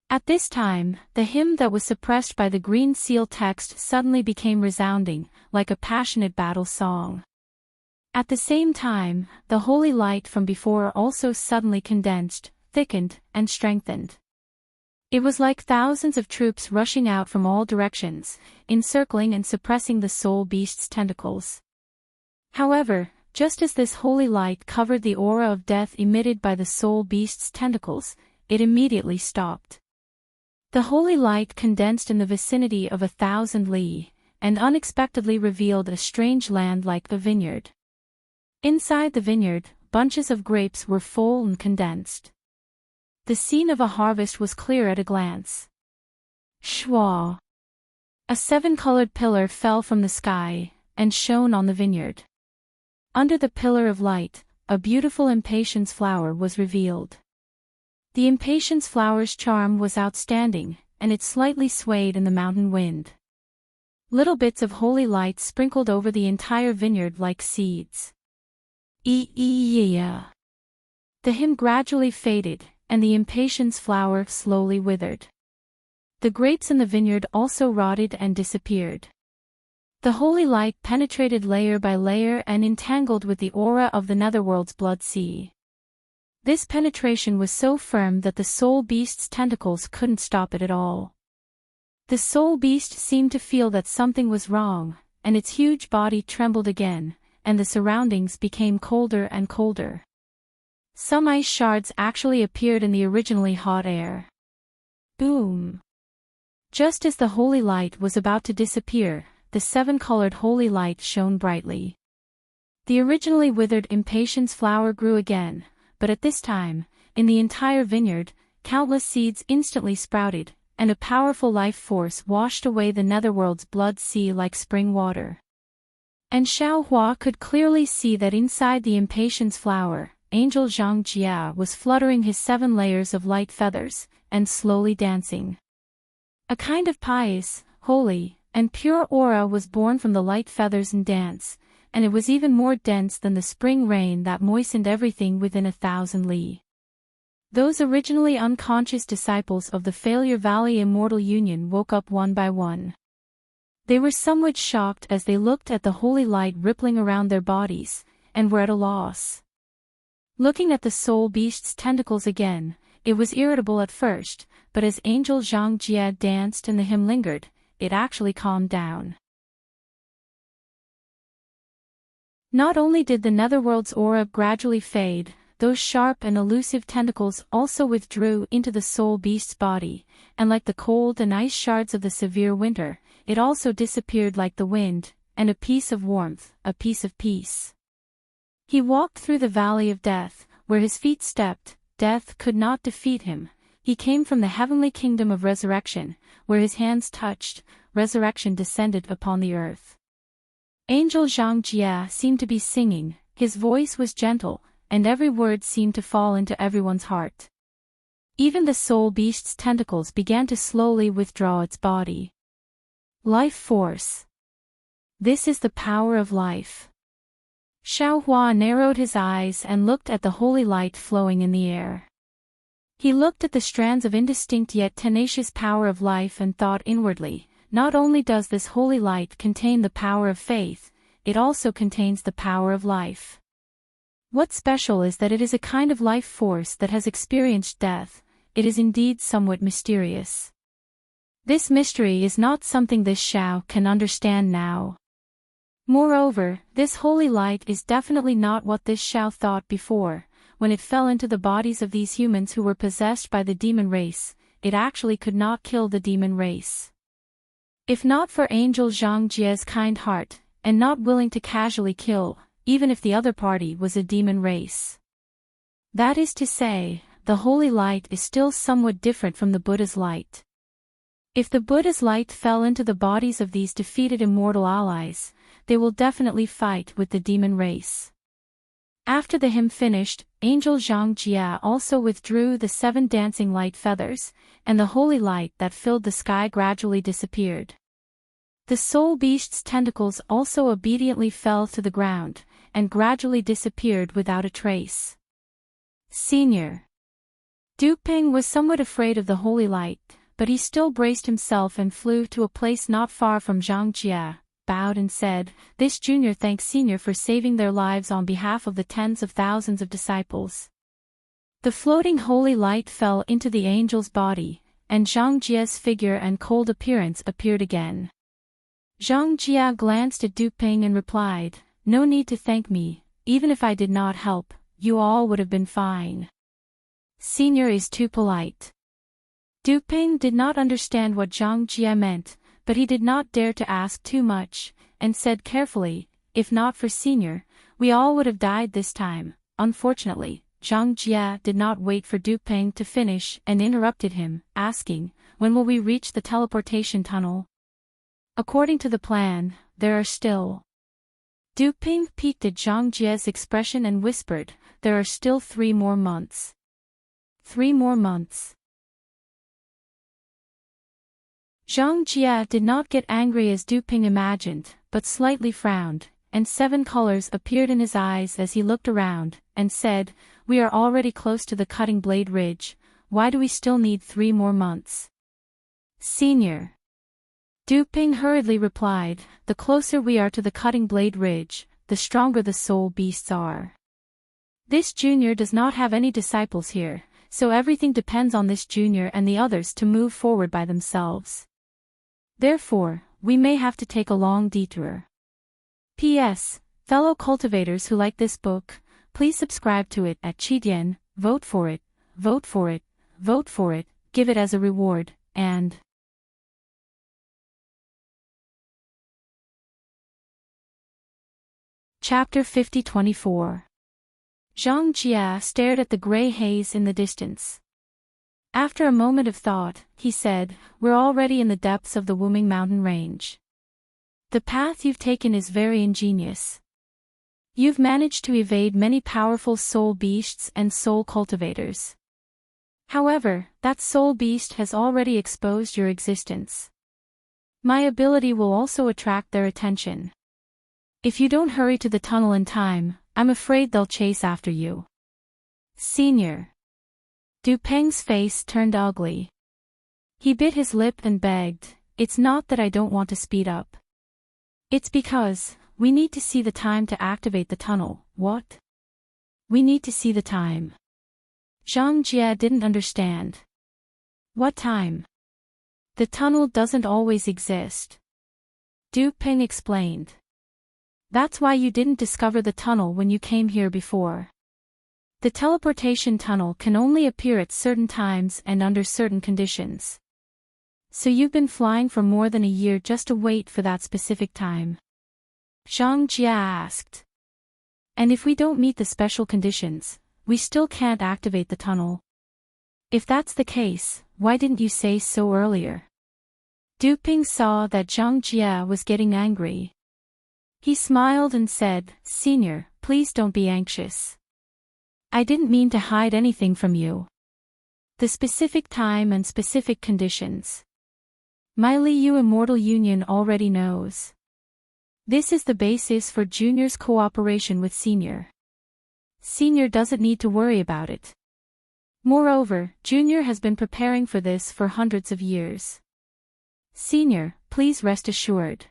At this time, the hymn that was suppressed by the green seal text suddenly became resounding, like a passionate battle song. At the same time, the holy light from before also suddenly condensed, thickened, and strengthened. It was like thousands of troops rushing out from all directions, encircling and suppressing the soul beast's tentacles. However, just as this holy light covered the aura of death emitted by the soul beast's tentacles, it immediately stopped. The holy light condensed in the vicinity of 1,000 li, and unexpectedly revealed a strange land like a vineyard. Inside the vineyard, bunches of grapes were full and condensed. The scene of a harvest was clear at a glance. Shwa! A 7-colored pillar fell from the sky, and shone on the vineyard. Under the pillar of light, a beautiful impatience flower was revealed. The impatience flower's charm was outstanding, and it slightly swayed in the mountain wind. Little bits of holy light sprinkled over the entire vineyard like seeds. The hymn gradually faded, and the impatience flower slowly withered. The grapes in the vineyard also rotted and disappeared. The holy light penetrated layer by layer and entangled with the aura of the netherworld's blood sea. This penetration was so firm that the soul beast's tentacles couldn't stop it at all. The soul beast seemed to feel that something was wrong, and its huge body trembled again, and the surroundings became colder and colder. Some ice shards actually appeared in the originally hot air. Boom! Just as the holy light was about to disappear, the seven-colored holy light shone brightly. The originally withered impatience flower grew again, but at this time, in the entire vineyard, countless seeds instantly sprouted, and a powerful life force washed away the netherworld's blood sea like spring water. And Xiaohua could clearly see that inside the impatience flower, Angel Zhang Jia was fluttering his 7 layers of light feathers, and slowly dancing. A kind of pious, holy, and pure aura was born from the light feathers and dance, and it was even more dense than the spring rain that moistened everything within 1,000 li. Those originally unconscious disciples of the Failure Valley Immortal Union woke up one by one. They were somewhat shocked as they looked at the holy light rippling around their bodies, and were at a loss. Looking at the soul beast's tentacles again, it was irritable at first, but as Angel Zhang Jia danced and the hymn lingered, it actually calmed down. Not only did the netherworld's aura gradually fade, those sharp and elusive tentacles also withdrew into the soul beast's body, and like the cold and ice shards of the severe winter, it also disappeared like the wind, and a piece of warmth, a piece of peace. He walked through the valley of death, where his feet stepped, death could not defeat him. He came from the heavenly kingdom of resurrection, where his hands touched, resurrection descended upon the earth. Angel Zhang Jia seemed to be singing, his voice was gentle, and every word seemed to fall into everyone's heart. Even the soul beast's tentacles began to slowly withdraw its body. Life force. This is the power of life. Xiaohua narrowed his eyes and looked at the holy light flowing in the air. He looked at the strands of indistinct yet tenacious power of life and thought inwardly, not only does this holy light contain the power of faith, it also contains the power of life. What's special is that it is a kind of life force that has experienced death. It is indeed somewhat mysterious. This mystery is not something this Xiao can understand now. Moreover, this holy light is definitely not what this Xiao thought before. When it fell into the bodies of these humans who were possessed by the demon race, it actually could not kill the demon race. If not for Angel Zhang Jie's kind heart, and not willing to casually kill, even if the other party was a demon race. That is to say, the holy light is still somewhat different from the Buddha's light. If the Buddha's light fell into the bodies of these defeated immortal allies, they will definitely fight with the demon race. After the hymn finished, Angel Zhang Jia also withdrew the 7 dancing light feathers, and the holy light that filled the sky gradually disappeared. The soul beast's tentacles also obediently fell to the ground, and gradually disappeared without a trace. Senior. Duping was somewhat afraid of the holy light, but he still braced himself and flew to a place not far from Zhang Jia, bowed and said, "This junior thanks senior for saving their lives on behalf of the tens of thousands of disciples." The floating holy light fell into the angel's body, and Zhang Jia's figure and cold appearance appeared again. Zhang Jia glanced at Duping and replied, "No need to thank me, even if I did not help, you all would have been fine. Senior is too polite." Duping did not understand what Zhang Jia meant, but he did not dare to ask too much, and said carefully, "If not for senior, we all would have died this time." Unfortunately, Zhang Jia did not wait for Duping to finish and interrupted him, asking, "When will we reach the teleportation tunnel?" According to the plan, there are still Du Ping peeked at Zhang Jie's expression and whispered, "There are still 3 more months." 3 more months. Zhang Jie did not get angry as Du Ping imagined, but slightly frowned, and 7 colors appeared in his eyes as he looked around, and said, "We are already close to the cutting blade ridge, why do we still need 3 more months?" "Senior," Du Ping hurriedly replied, "the closer we are to the cutting blade ridge, the stronger the soul beasts are. This junior does not have any disciples here, so everything depends on this junior and the others to move forward by themselves. Therefore, we may have to take a long detour. P.S. Fellow cultivators who like this book, please subscribe to it at Qidian, vote for it, vote for it, vote for it, give it as a reward, and... Chapter 50-24. Zhang Jie stared at the gray haze in the distance. After a moment of thought, he said, "We're already in the depths of the Wuming mountain range. The path you've taken is very ingenious. You've managed to evade many powerful soul beasts and soul cultivators. However, that soul beast has already exposed your existence. My ability will also attract their attention. If you don't hurry to the tunnel in time, I'm afraid they'll chase after you." "Senior." Du Peng's face turned ugly. He bit his lip and begged, "It's not that I don't want to speed up. It's because, we need to see the time to activate the tunnel." "What?" "We need to see the time." Zhang Jie didn't understand. "What time?" "The tunnel doesn't always exist," Du Peng explained. "That's why you didn't discover the tunnel when you came here before. The teleportation tunnel can only appear at certain times and under certain conditions. So you've been flying for more than a year just to wait for that specific time?" Zhang Jie asked. "And if we don't meet the special conditions, we still can't activate the tunnel? If that's the case, why didn't you say so earlier?" Du Ping saw that Zhang Jie was getting angry. He smiled and said, "Senior, please don't be anxious. I didn't mean to hide anything from you. The specific time and specific conditions, my Liu Immortal Union already knows. This is the basis for Junior's cooperation with Senior. Senior doesn't need to worry about it. Moreover, Junior has been preparing for this for hundreds of years. Senior, please rest assured.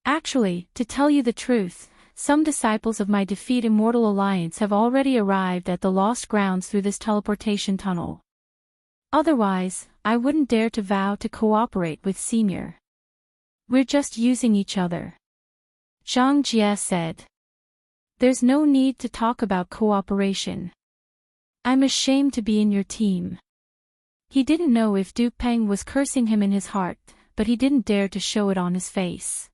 Actually, to tell you the truth, some disciples of my Defeat Immortal Alliance have already arrived at the Lost Grounds through this teleportation tunnel. Otherwise, I wouldn't dare to vow to cooperate with Senior. We're just using each other." Zhang Jie said. "There's no need to talk about cooperation. I'm ashamed to be in your team." He didn't know if Du Peng was cursing him in his heart, but he didn't dare to show it on his face.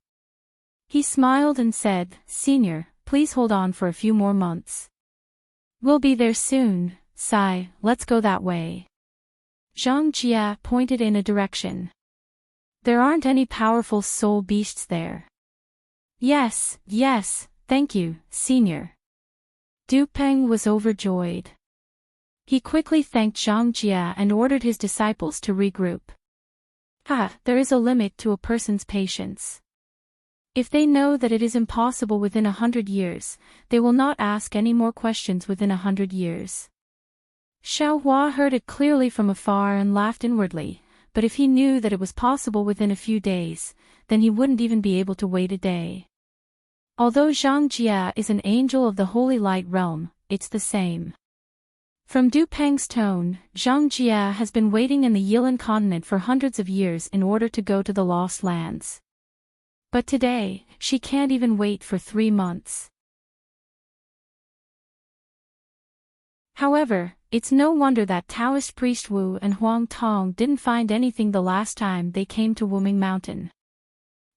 He smiled and said, "Senior, please hold on for a few more months. We'll be there soon, Sai, let's go that way." Zhang Jie pointed in a direction. "There aren't any powerful soul beasts there." Yes, thank you, Senior." Du Peng was overjoyed. He quickly thanked Zhang Jie and ordered his disciples to regroup. There is a limit to a person's patience. If they know that it is impossible within 100 years, they will not ask any more questions within 100 years. Xiao Hua heard it clearly from afar and laughed inwardly, but if he knew that it was possible within a few days, then he wouldn't even be able to wait a day. Although Zhang Jie is an angel of the Holy Light Realm, it's the same. From Du Peng's tone, Zhang Jie has been waiting in the Yilan continent for hundreds of years in order to go to the Lost Lands. But today, she can't even wait for 3 months. However, it's no wonder that Taoist priest Wu and Huang Tong didn't find anything the last time they came to Wuming Mountain.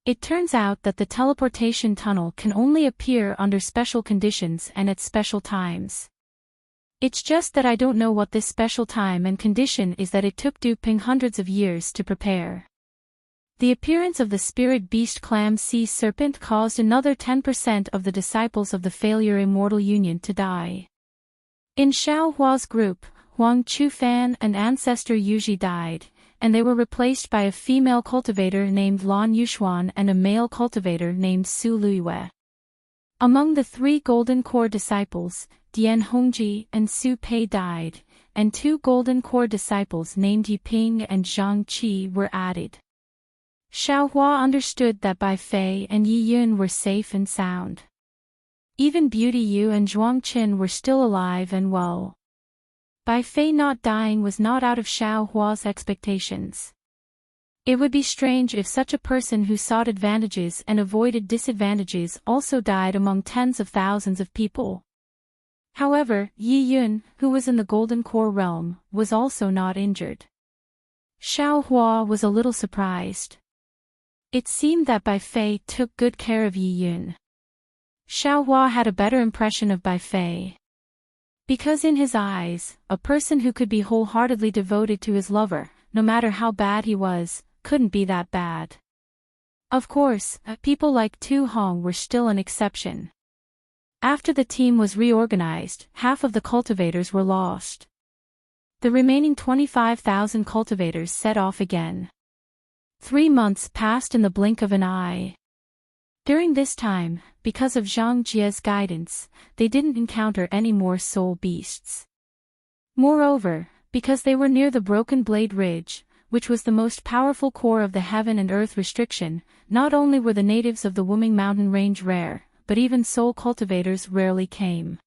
It turns out that the teleportation tunnel can only appear under special conditions and at special times. It's just that I don't know what this special time and condition is that it took Du Ping hundreds of years to prepare. The appearance of the spirit beast clam sea serpent caused another 10% of the disciples of the failure immortal union to die. In Xiao Hua's group, Huang Chufan, an ancestor Yuji, died, and they were replaced by a female cultivator named Lan Yuxuan and a male cultivator named Su Luiyue. Among the 3 Golden Core disciples, Dian Hongji and Su Pei died, and 2 Golden Core disciples named Yiping and Zhang Qi were added. Xiao Hua understood that Bai Fei and Yi Yun were safe and sound. Even Beauty Yu and Zhuang Qin were still alive and well. Bai Fei not dying was not out of Xiao Hua's expectations. It would be strange if such a person who sought advantages and avoided disadvantages also died among tens of thousands of people. However, Yi Yun, who was in the Golden Core realm, was also not injured. Xiao Hua was a little surprised. It seemed that Bai Fei took good care of Yi Yun. Xiao Hua had a better impression of Bai Fei. Because in his eyes, a person who could be wholeheartedly devoted to his lover, no matter how bad he was, couldn't be that bad. Of course, people like Tu Hong were still an exception. After the team was reorganized, half of the cultivators were lost. The remaining 25,000 cultivators set off again. 3 months passed in the blink of an eye. During this time, because of Zhang Jie's guidance, they didn't encounter any more soul beasts. Moreover, because they were near the Broken Blade Ridge, which was the most powerful core of the heaven and earth restriction, not only were the natives of the Wuming mountain range rare, but even soul cultivators rarely came.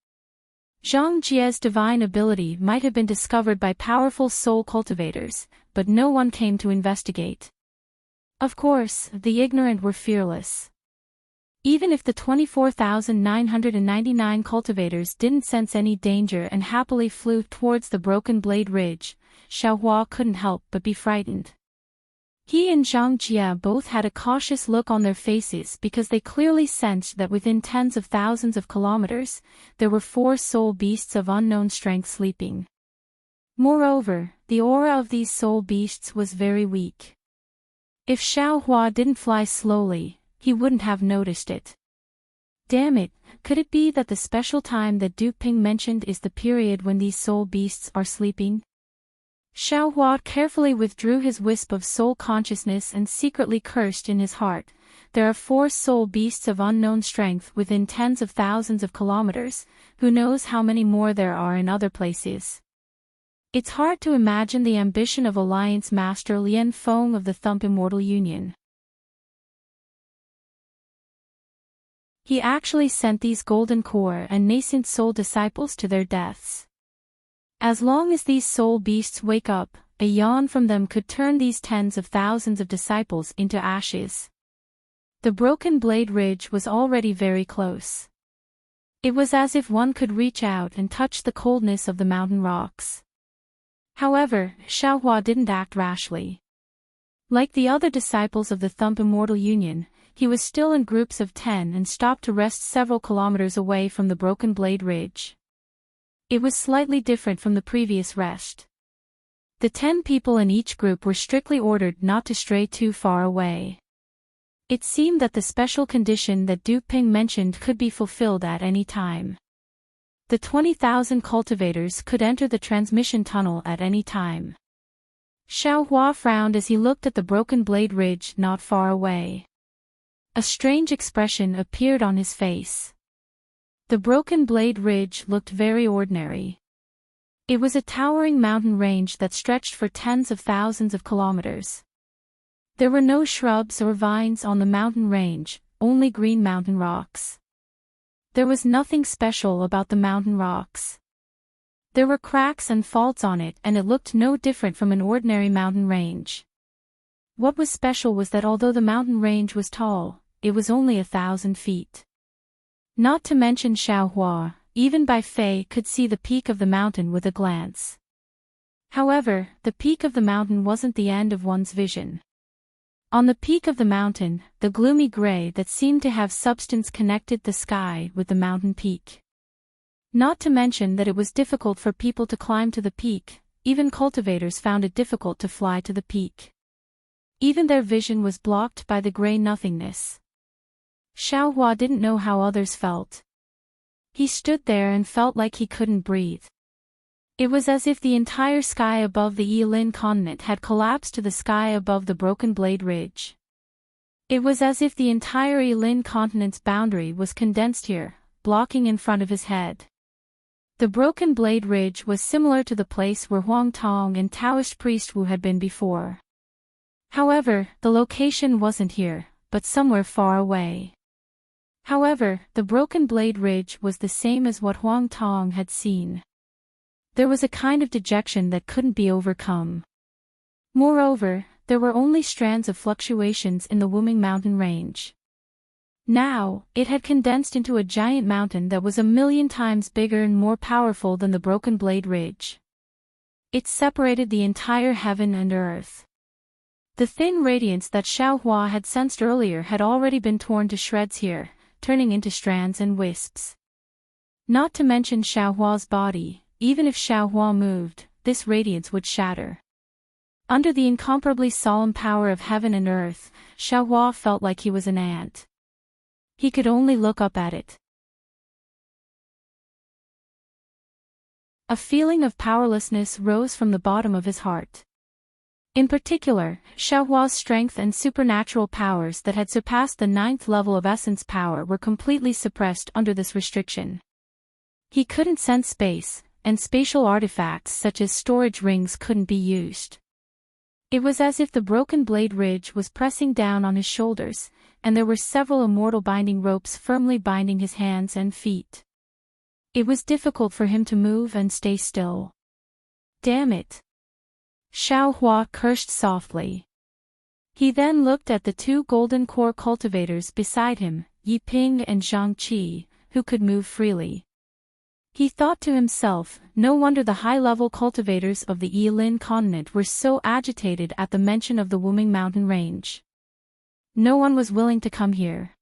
Zhang Jie's divine ability might have been discovered by powerful soul cultivators, but no one came to investigate. Of course, the ignorant were fearless. Even if the 24,999 cultivators didn't sense any danger and happily flew towards the Broken Blade Ridge, Xiao Hua couldn't help but be frightened. He and Zhang Jie both had a cautious look on their faces because they clearly sensed that within tens of thousands of kilometers, there were 4 soul beasts of unknown strength sleeping. Moreover, the aura of these soul beasts was very weak. If Xiao Hua didn't fly slowly, he wouldn't have noticed it. Damn it, could it be that the special time that Du Ping mentioned is the period when these soul beasts are sleeping? Xiao Hua carefully withdrew his wisp of soul consciousness and secretly cursed in his heart. There are 4 soul beasts of unknown strength within tens of thousands of kilometers, who knows how many more there are in other places. It's hard to imagine the ambition of Alliance Master Lian Feng of the Thump Immortal Union. He actually sent these Golden Core and nascent soul disciples to their deaths. As long as these soul beasts wake up, a yawn from them could turn these tens of thousands of disciples into ashes. The Broken Blade Ridge was already very close. It was as if one could reach out and touch the coldness of the mountain rocks. However, Xiao Hua didn't act rashly. Like the other disciples of the Thump Immortal Union, he was still in groups of 10 and stopped to rest several kilometers away from the Broken Blade Ridge. It was slightly different from the previous rest. The 10 people in each group were strictly ordered not to stray too far away. It seemed that the special condition that Du Ping mentioned could be fulfilled at any time. The 20,000 cultivators could enter the transmission tunnel at any time. Xiao Hua frowned as he looked at the Broken Blade Ridge not far away. A strange expression appeared on his face. The Broken Blade Ridge looked very ordinary. It was a towering mountain range that stretched for tens of thousands of kilometers. There were no shrubs or vines on the mountain range, only green mountain rocks. There was nothing special about the mountain rocks. There were cracks and faults on it, and it looked no different from an ordinary mountain range. What was special was that although the mountain range was tall, it was only 1,000 feet. Not to mention Xiao Hua, even Bai Fei could see the peak of the mountain with a glance. However, the peak of the mountain wasn't the end of one's vision. On the peak of the mountain, the gloomy gray that seemed to have substance connected the sky with the mountain peak. Not to mention that it was difficult for people to climb to the peak, even cultivators found it difficult to fly to the peak. Even their vision was blocked by the gray nothingness. Xiaohua didn't know how others felt. He stood there and felt like he couldn't breathe. It was as if the entire sky above the Yilin continent had collapsed to the sky above the Broken Blade Ridge. It was as if the entire Yilin continent's boundary was condensed here, blocking in front of his head. The Broken Blade Ridge was similar to the place where Huang Tong and Taoist priest Wu had been before. However, the location wasn't here, but somewhere far away. However, the Broken Blade Ridge was the same as what Huang Tong had seen. There was a kind of dejection that couldn't be overcome. Moreover, there were only strands of fluctuations in the Wuming mountain range. Now, it had condensed into a giant mountain that was 1,000,000 times bigger and more powerful than the Broken Blade Ridge. It separated the entire heaven and earth. The thin radiance that Xiaohua had sensed earlier had already been torn to shreds here, turning into strands and wisps. Not to mention Xiaohua's body, even if Xiaohua moved, this radiance would shatter. Under the incomparably solemn power of heaven and earth, Xiaohua felt like he was an ant. He could only look up at it. A feeling of powerlessness rose from the bottom of his heart. In particular, Xiaohua's strength and supernatural powers that had surpassed the 9th level of essence power were completely suppressed under this restriction. He couldn't sense space, and spatial artifacts such as storage rings couldn't be used. It was as if the Broken Blade Ridge was pressing down on his shoulders, and there were several immortal binding ropes firmly binding his hands and feet. It was difficult for him to move and stay still. Damn it! Xiaohua cursed softly. He then looked at the 2 golden core cultivators beside him, Yiping and Zhang Qi, who could move freely. He thought to himself, no wonder the high-level cultivators of the Yilin continent were so agitated at the mention of the Wuming mountain range. No one was willing to come here.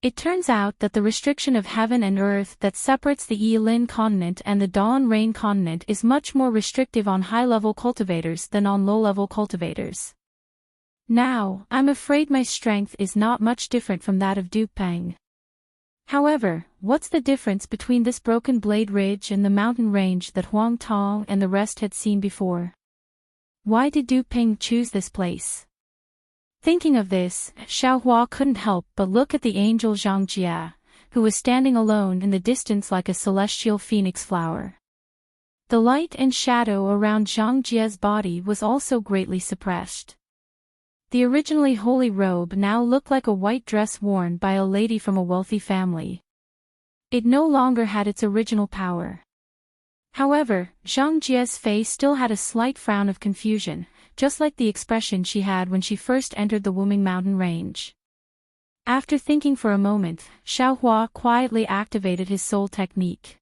It turns out that the restriction of heaven and earth that separates the Yilin continent and the Dawn Rain continent is much more restrictive on high-level cultivators than on low-level cultivators. Now, I'm afraid my strength is not much different from that of Dupeng. However, what's the difference between this Broken Blade Ridge and the mountain range that Huang Tong and the rest had seen before? Why did Dupeng choose this place? Thinking of this, Xiaohua couldn't help but look at the angel Zhang Jia, who was standing alone in the distance like a celestial phoenix flower. The light and shadow around Zhang Jia's body was also greatly suppressed. The originally holy robe now looked like a white dress worn by a lady from a wealthy family. It no longer had its original power. However, Zhang Jia's face still had a slight frown of confusion, just like the expression she had when she first entered the Wuming mountain range. After thinking for a moment, Xiaohua quietly activated his soul technique.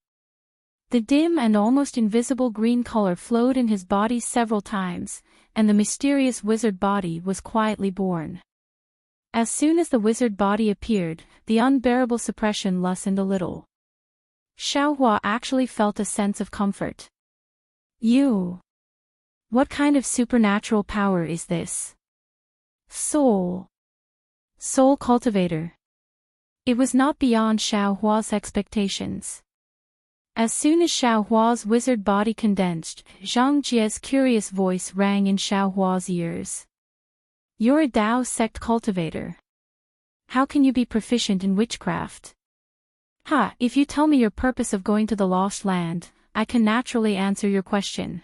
The dim and almost invisible green color flowed in his body several times, and the mysterious wizard body was quietly born. As soon as the wizard body appeared, the unbearable suppression lessened a little. Xiaohua actually felt a sense of comfort. You! What kind of supernatural power is this? Soul cultivator. It was not beyond Xiaohua's expectations. As soon as Xiaohua's wizard body condensed, Zhang Jia's curious voice rang in Xiaohua's ears. You're a Dao sect cultivator. How can you be proficient in witchcraft? If you tell me your purpose of going to the Lost Land, I can naturally answer your question.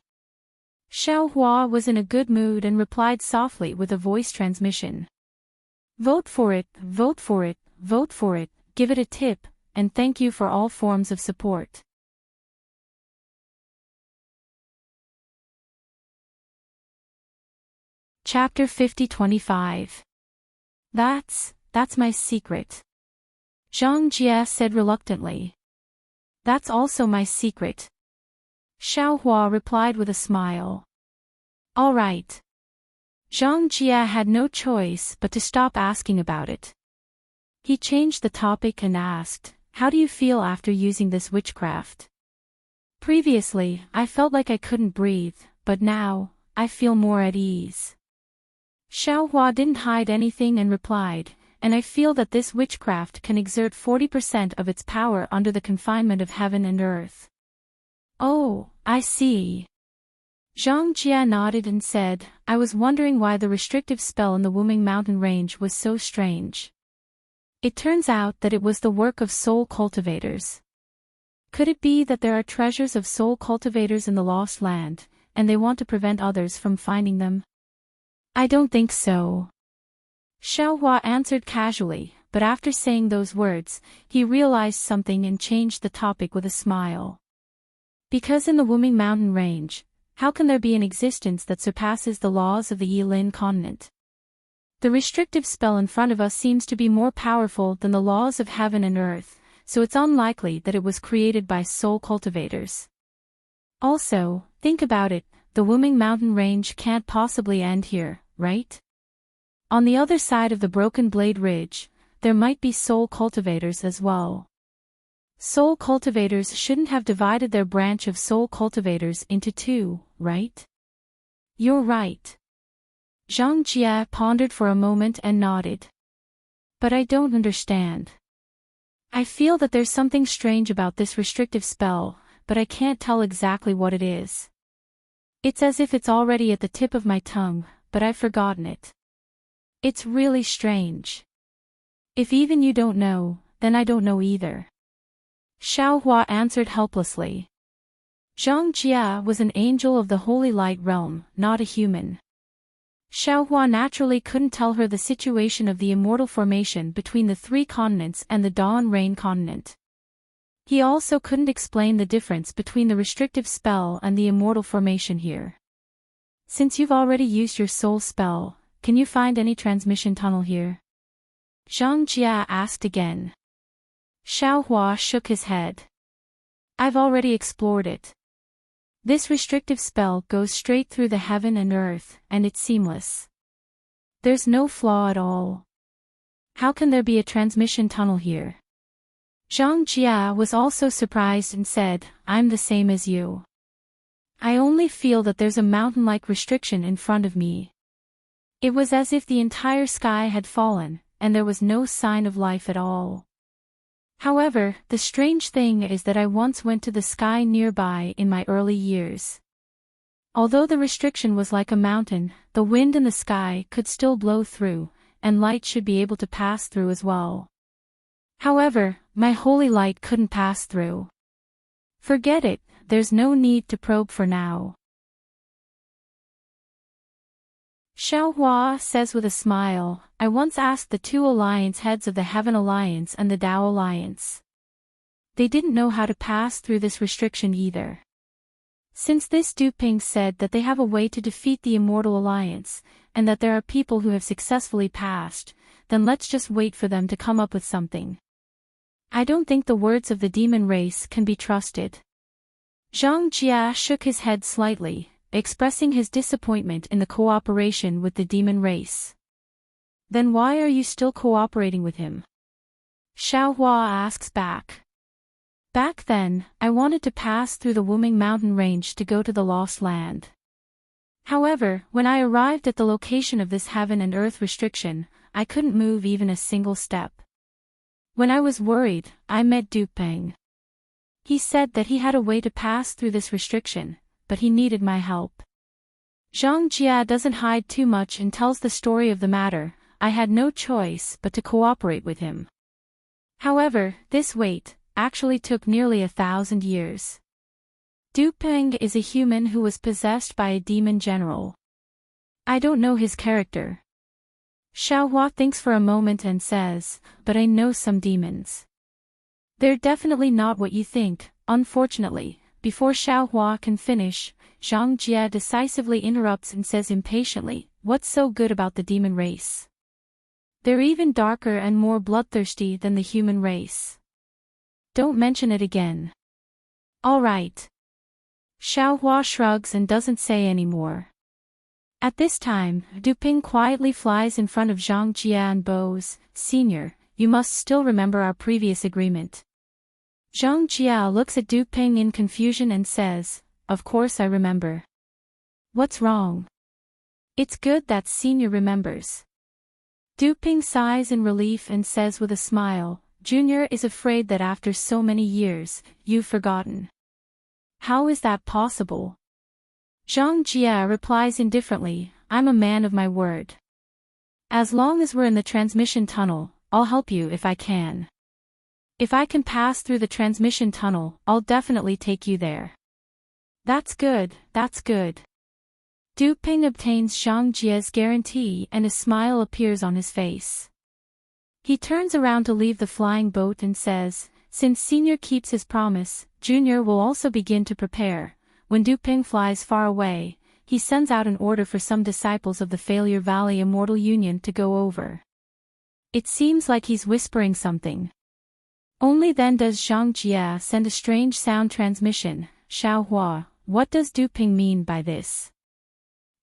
Xiaohua was in a good mood and replied softly with a voice transmission. Vote for it, vote for it, vote for it, give it a tip, and thank you for all forms of support. Chapter 50-25. That's my secret. Zhang Jia said reluctantly. That's also my secret. Xiaohua replied with a smile. All right. Zhang Jia had no choice but to stop asking about it. He changed the topic and asked, how do you feel after using this witchcraft? Previously, I felt like I couldn't breathe, but now, I feel more at ease. Xiaohua didn't hide anything and replied, and I feel that this witchcraft can exert 40% of its power under the confinement of heaven and earth. Oh, I see. Zhang Jia nodded and said, I was wondering why the restrictive spell in the Wuming mountain range was so strange. It turns out that it was the work of soul cultivators. Could it be that there are treasures of soul cultivators in the lost land, and they want to prevent others from finding them? I don't think so. Xiaohua answered casually, but after saying those words, he realized something and changed the topic with a smile. Because in the Wuming mountain range, how can there be an existence that surpasses the laws of the Yilin continent? The restrictive spell in front of us seems to be more powerful than the laws of heaven and earth, so it's unlikely that it was created by soul cultivators. Also, think about it, the Wuming mountain range can't possibly end here, right? On the other side of the Broken Blade Ridge, there might be soul cultivators as well. Soul cultivators shouldn't have divided their branch of soul cultivators into two, right? You're right. Zhang Jia pondered for a moment and nodded. But I don't understand. I feel that there's something strange about this restrictive spell, but I can't tell exactly what it is. It's as if it's already at the tip of my tongue, but I've forgotten it. It's really strange. If even you don't know, then I don't know either. Xiaohua answered helplessly. Zhang Jia was an angel of the Holy Light realm, not a human. Xiaohua naturally couldn't tell her the situation of the immortal formation between the three continents and the Dawn Rain continent. He also couldn't explain the difference between the restrictive spell and the immortal formation here. Since you've already used your soul spell, can you find any transmission tunnel here? Zhang Jia asked again. Xiaohua shook his head. I've already explored it. This restrictive spell goes straight through the heaven and earth, and it's seamless. There's no flaw at all. How can there be a transmission tunnel here? Zhang Jia was also surprised and said, I'm the same as you. I only feel that there's a mountain-like restriction in front of me. It was as if the entire sky had fallen, and there was no sign of life at all. However, the strange thing is that I once went to the sky nearby in my early years. Although the restriction was like a mountain, the wind in the sky could still blow through, and light should be able to pass through as well. However, my holy light couldn't pass through. Forget it, there's no need to probe for now. Xiaohua says with a smile, I once asked the two alliance heads of the Heaven Alliance and the Tao Alliance. They didn't know how to pass through this restriction either. Since this Duping said that they have a way to defeat the Immortal Alliance, and that there are people who have successfully passed, then let's just wait for them to come up with something. I don't think the words of the demon race can be trusted. Zhang Jia shook his head slightly, expressing his disappointment in the cooperation with the demon race. Then why are you still cooperating with him? Xiaohua asks back. Back then, I wanted to pass through the Wuming mountain range to go to the Lost Land. However, when I arrived at the location of this heaven and earth restriction, I couldn't move even a single step. When I was worried, I met Dupeng. He said that he had a way to pass through this restriction, but he needed my help. Zhang Jia doesn't hide too much and tells the story of the matter. I had no choice but to cooperate with him. However, this wait actually took nearly 1,000 years. Dupeng is a human who was possessed by a demon general. I don't know his character. Xiaohua thinks for a moment and says, but I know some demons. They're definitely not what you think, unfortunately. Before Xiaohua can finish, Zhang Jia decisively interrupts and says impatiently, what's so good about the demon race? They're even darker and more bloodthirsty than the human race. Don't mention it again. All right. Xiaohua shrugs and doesn't say any more. At this time, Duping quietly flies in front of Zhang Jia and bows, Senior, you must still remember our previous agreement. Zhang Jia looks at Duping in confusion and says, of course I remember. What's wrong? It's good that Senior remembers. Du Ping sighs in relief and says with a smile, Junior is afraid that after so many years, you've forgotten. How is that possible? Zhang Jia replies indifferently, I'm a man of my word. As long as we're in the transmission tunnel, I'll help you if I can. If I can pass through the transmission tunnel, I'll definitely take you there. That's good, that's good. Du Ping obtains Zhang Jia's guarantee and a smile appears on his face. He turns around to leave the flying boat and says, since Senior keeps his promise, Junior will also begin to prepare. When Du Ping flies far away, he sends out an order for some disciples of the Failure Valley Immortal Union to go over. It seems like he's whispering something. Only then does Zhang Jia send a strange sound transmission. Xiao Hua, what does Du Ping mean by this?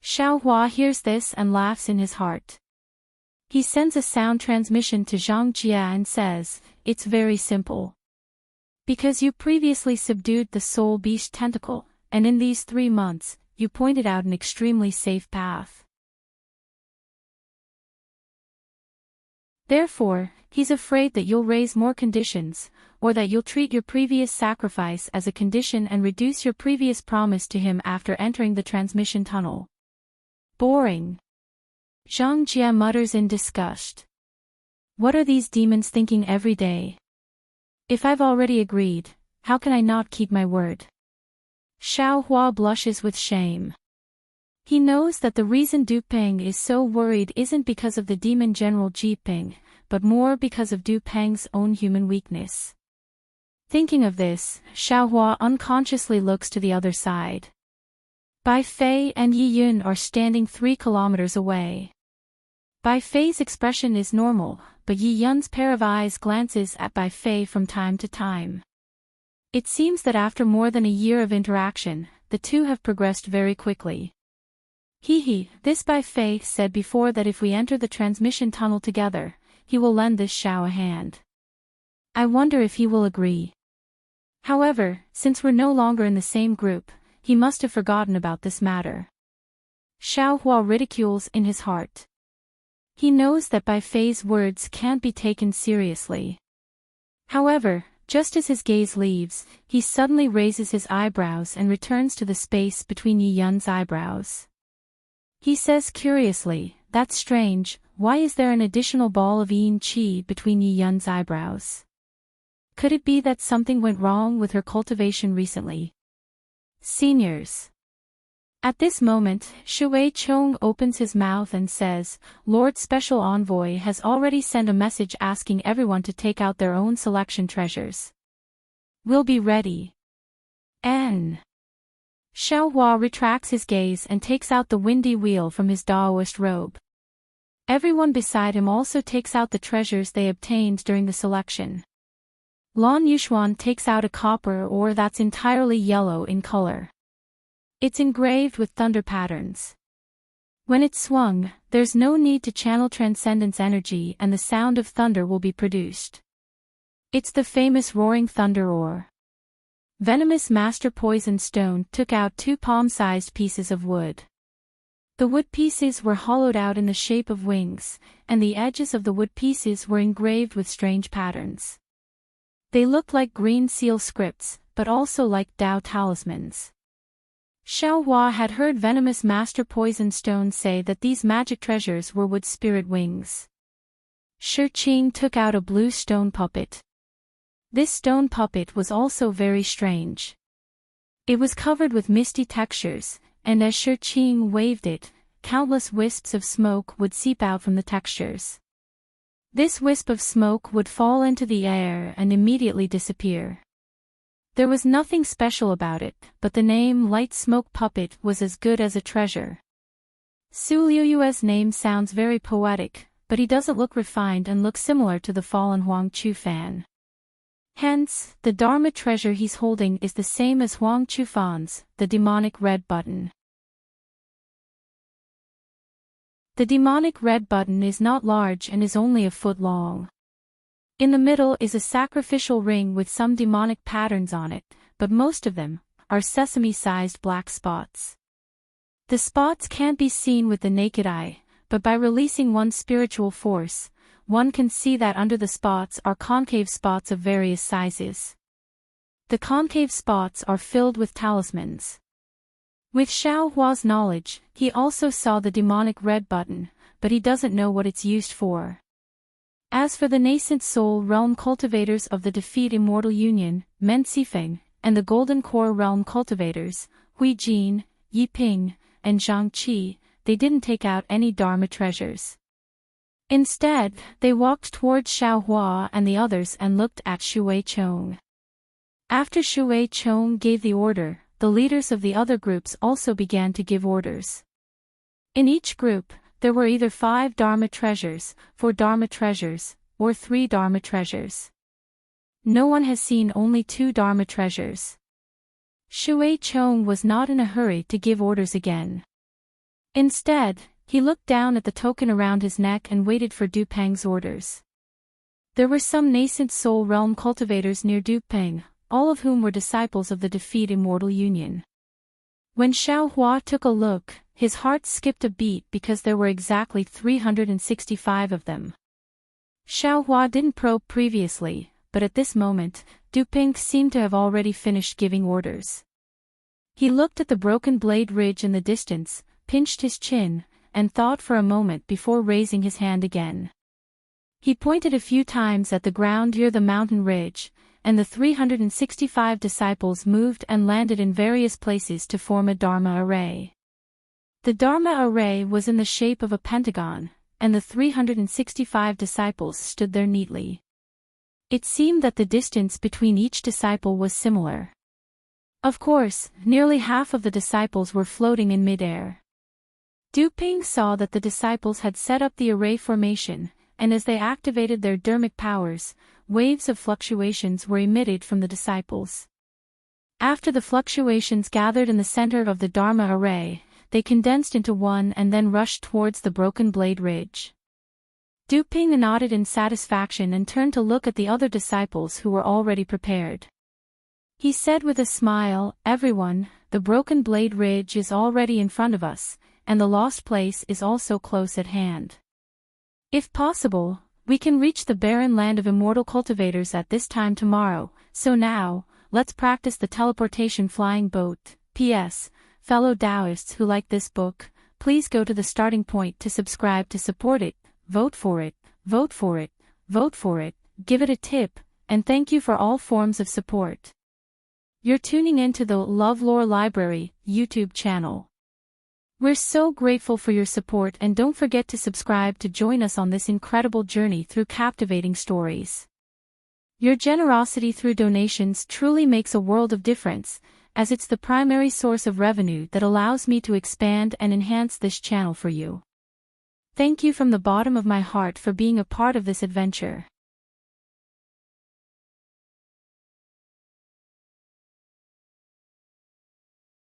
Xiao Hua hears this and laughs in his heart. He sends a sound transmission to Zhang Jia and says, it's very simple. Because you previously subdued the soul beast tentacle, and in these 3 months, you pointed out an extremely safe path. Therefore, he's afraid that you'll raise more conditions, or that you'll treat your previous sacrifice as a condition and reduce your previous promise to him after entering the transmission tunnel. Boring. Zhang Jia mutters in disgust. What are these demons thinking every day? If I've already agreed, how can I not keep my word? Xiao Hua blushes with shame. He knows that the reason Du Ping is so worried isn't because of the demon General Ji Ping, but more because of Du Peng's own human weakness. Thinking of this, Xiao Hua unconsciously looks to the other side. Bai Fei and Yi Yun are standing 3 kilometers away. Bai Fei's expression is normal, but Yi Yun's pair of eyes glances at Bai Fei from time to time. It seems that after more than a year of interaction, the two have progressed very quickly. This Bai Fei said before that if we enter the transmission tunnel together, he will lend this Xiao a hand. I wonder if he will agree. However, since we're no longer in the same group, he must have forgotten about this matter. Xiao Hua ridicules in his heart. He knows that Bai Fei's words can't be taken seriously. However, just as his gaze leaves, he suddenly raises his eyebrows and returns to the space between Yi Yun's eyebrows. He says curiously, that's strange, why is there an additional ball of yin qi between Yi Yun's eyebrows? Could it be that something went wrong with her cultivation recently? Seniors. At this moment, Shui Chong opens his mouth and says, Lord Special Envoy has already sent a message asking everyone to take out their own selection treasures. We'll be ready. N. Xiao Hua retracts his gaze and takes out the windy wheel from his Daoist robe. Everyone beside him also takes out the treasures they obtained during the selection. Lan Yushuan takes out a copper ore that's entirely yellow in color. It's engraved with thunder patterns. When it's swung, there's no need to channel transcendence energy and the sound of thunder will be produced. It's the famous roaring thunder ore. Venomous Master Poison Stone took out 2 palm-sized pieces of wood. The wood pieces were hollowed out in the shape of wings, and the edges of the wood pieces were engraved with strange patterns. They looked like green seal scripts, but also like Tao talismans. Xiao Hua had heard Venomous Master Poison Stone say that these magic treasures were wood spirit wings. Shi Qing took out a blue stone puppet. This stone puppet was also very strange. It was covered with misty textures, and as Shi Qing waved it, countless wisps of smoke would seep out from the textures. This wisp of smoke would fall into the air and immediately disappear. There was nothing special about it, but the name Light Smoke Puppet was as good as a treasure. Su Liuyue's name sounds very poetic, but he doesn't look refined and looks similar to the fallen Huang Chu fan. Hence, the Dharma treasure he's holding is the same as Huang Chu fan's, the demonic red button. The demonic red button is not large and is only a foot long. In the middle is a sacrificial ring with some demonic patterns on it, but most of them are sesame-sized black spots. The spots can't be seen with the naked eye, but by releasing one's spiritual force, one can see that under the spots are concave spots of various sizes. The concave spots are filled with talismans. With Xiao Hua's knowledge, he also saw the demonic red button, but he doesn't know what it's used for. As for the nascent soul realm cultivators of the Defeat Immortal Union, Men Sifeng, and the Golden Core realm cultivators, Hui Jin, Yi Ping, and Zhang Qi, they didn't take out any Dharma treasures. Instead, they walked towards Xiao Hua and the others and looked at Shui Chong. After Shui Chong gave the order, the leaders of the other groups also began to give orders. In each group, there were either 5 Dharma treasures, 4 Dharma treasures, or 3 Dharma treasures. No one has seen only 2 Dharma treasures. Shui Chong was not in a hurry to give orders again. Instead, he looked down at the token around his neck and waited for Du Peng's orders. There were some nascent soul realm cultivators near Du Peng, all of whom were disciples of the Defeat Immortal Union. When Xiao Hua took a look, his heart skipped a beat because there were exactly 365 of them. Xiao Hua didn't probe previously, but at this moment, Du Peng seemed to have already finished giving orders. He looked at the broken blade ridge in the distance, pinched his chin, and thought for a moment before raising his hand again. He pointed a few times at the ground near the mountain ridge, and the 365 disciples moved and landed in various places to form a Dharma array. The Dharma array was in the shape of a pentagon, and the 365 disciples stood there neatly. It seemed that the distance between each disciple was similar. Of course, nearly half of the disciples were floating in midair. Du Peng saw that the disciples had set up the array formation, and as they activated their dermic powers, waves of fluctuations were emitted from the disciples. After the fluctuations gathered in the center of the Dharma array, they condensed into one and then rushed towards the broken blade ridge. Du Peng nodded in satisfaction and turned to look at the other disciples who were already prepared. He said with a smile, "Everyone, the broken blade ridge is already in front of us, and the lost place is also close at hand. If possible, we can reach the barren land of immortal cultivators at this time tomorrow, so now, let's practice the teleportation flying boat. P.S. Fellow Taoists who like this book, please go to the starting point to subscribe to support it, vote for it, vote for it, vote for it, give it a tip, and thank you for all forms of support." You're tuning into the LoveLore Library YouTube channel. We're so grateful for your support, and don't forget to subscribe to join us on this incredible journey through captivating stories. Your generosity through donations truly makes a world of difference, as it's the primary source of revenue that allows me to expand and enhance this channel for you. Thank you from the bottom of my heart for being a part of this adventure.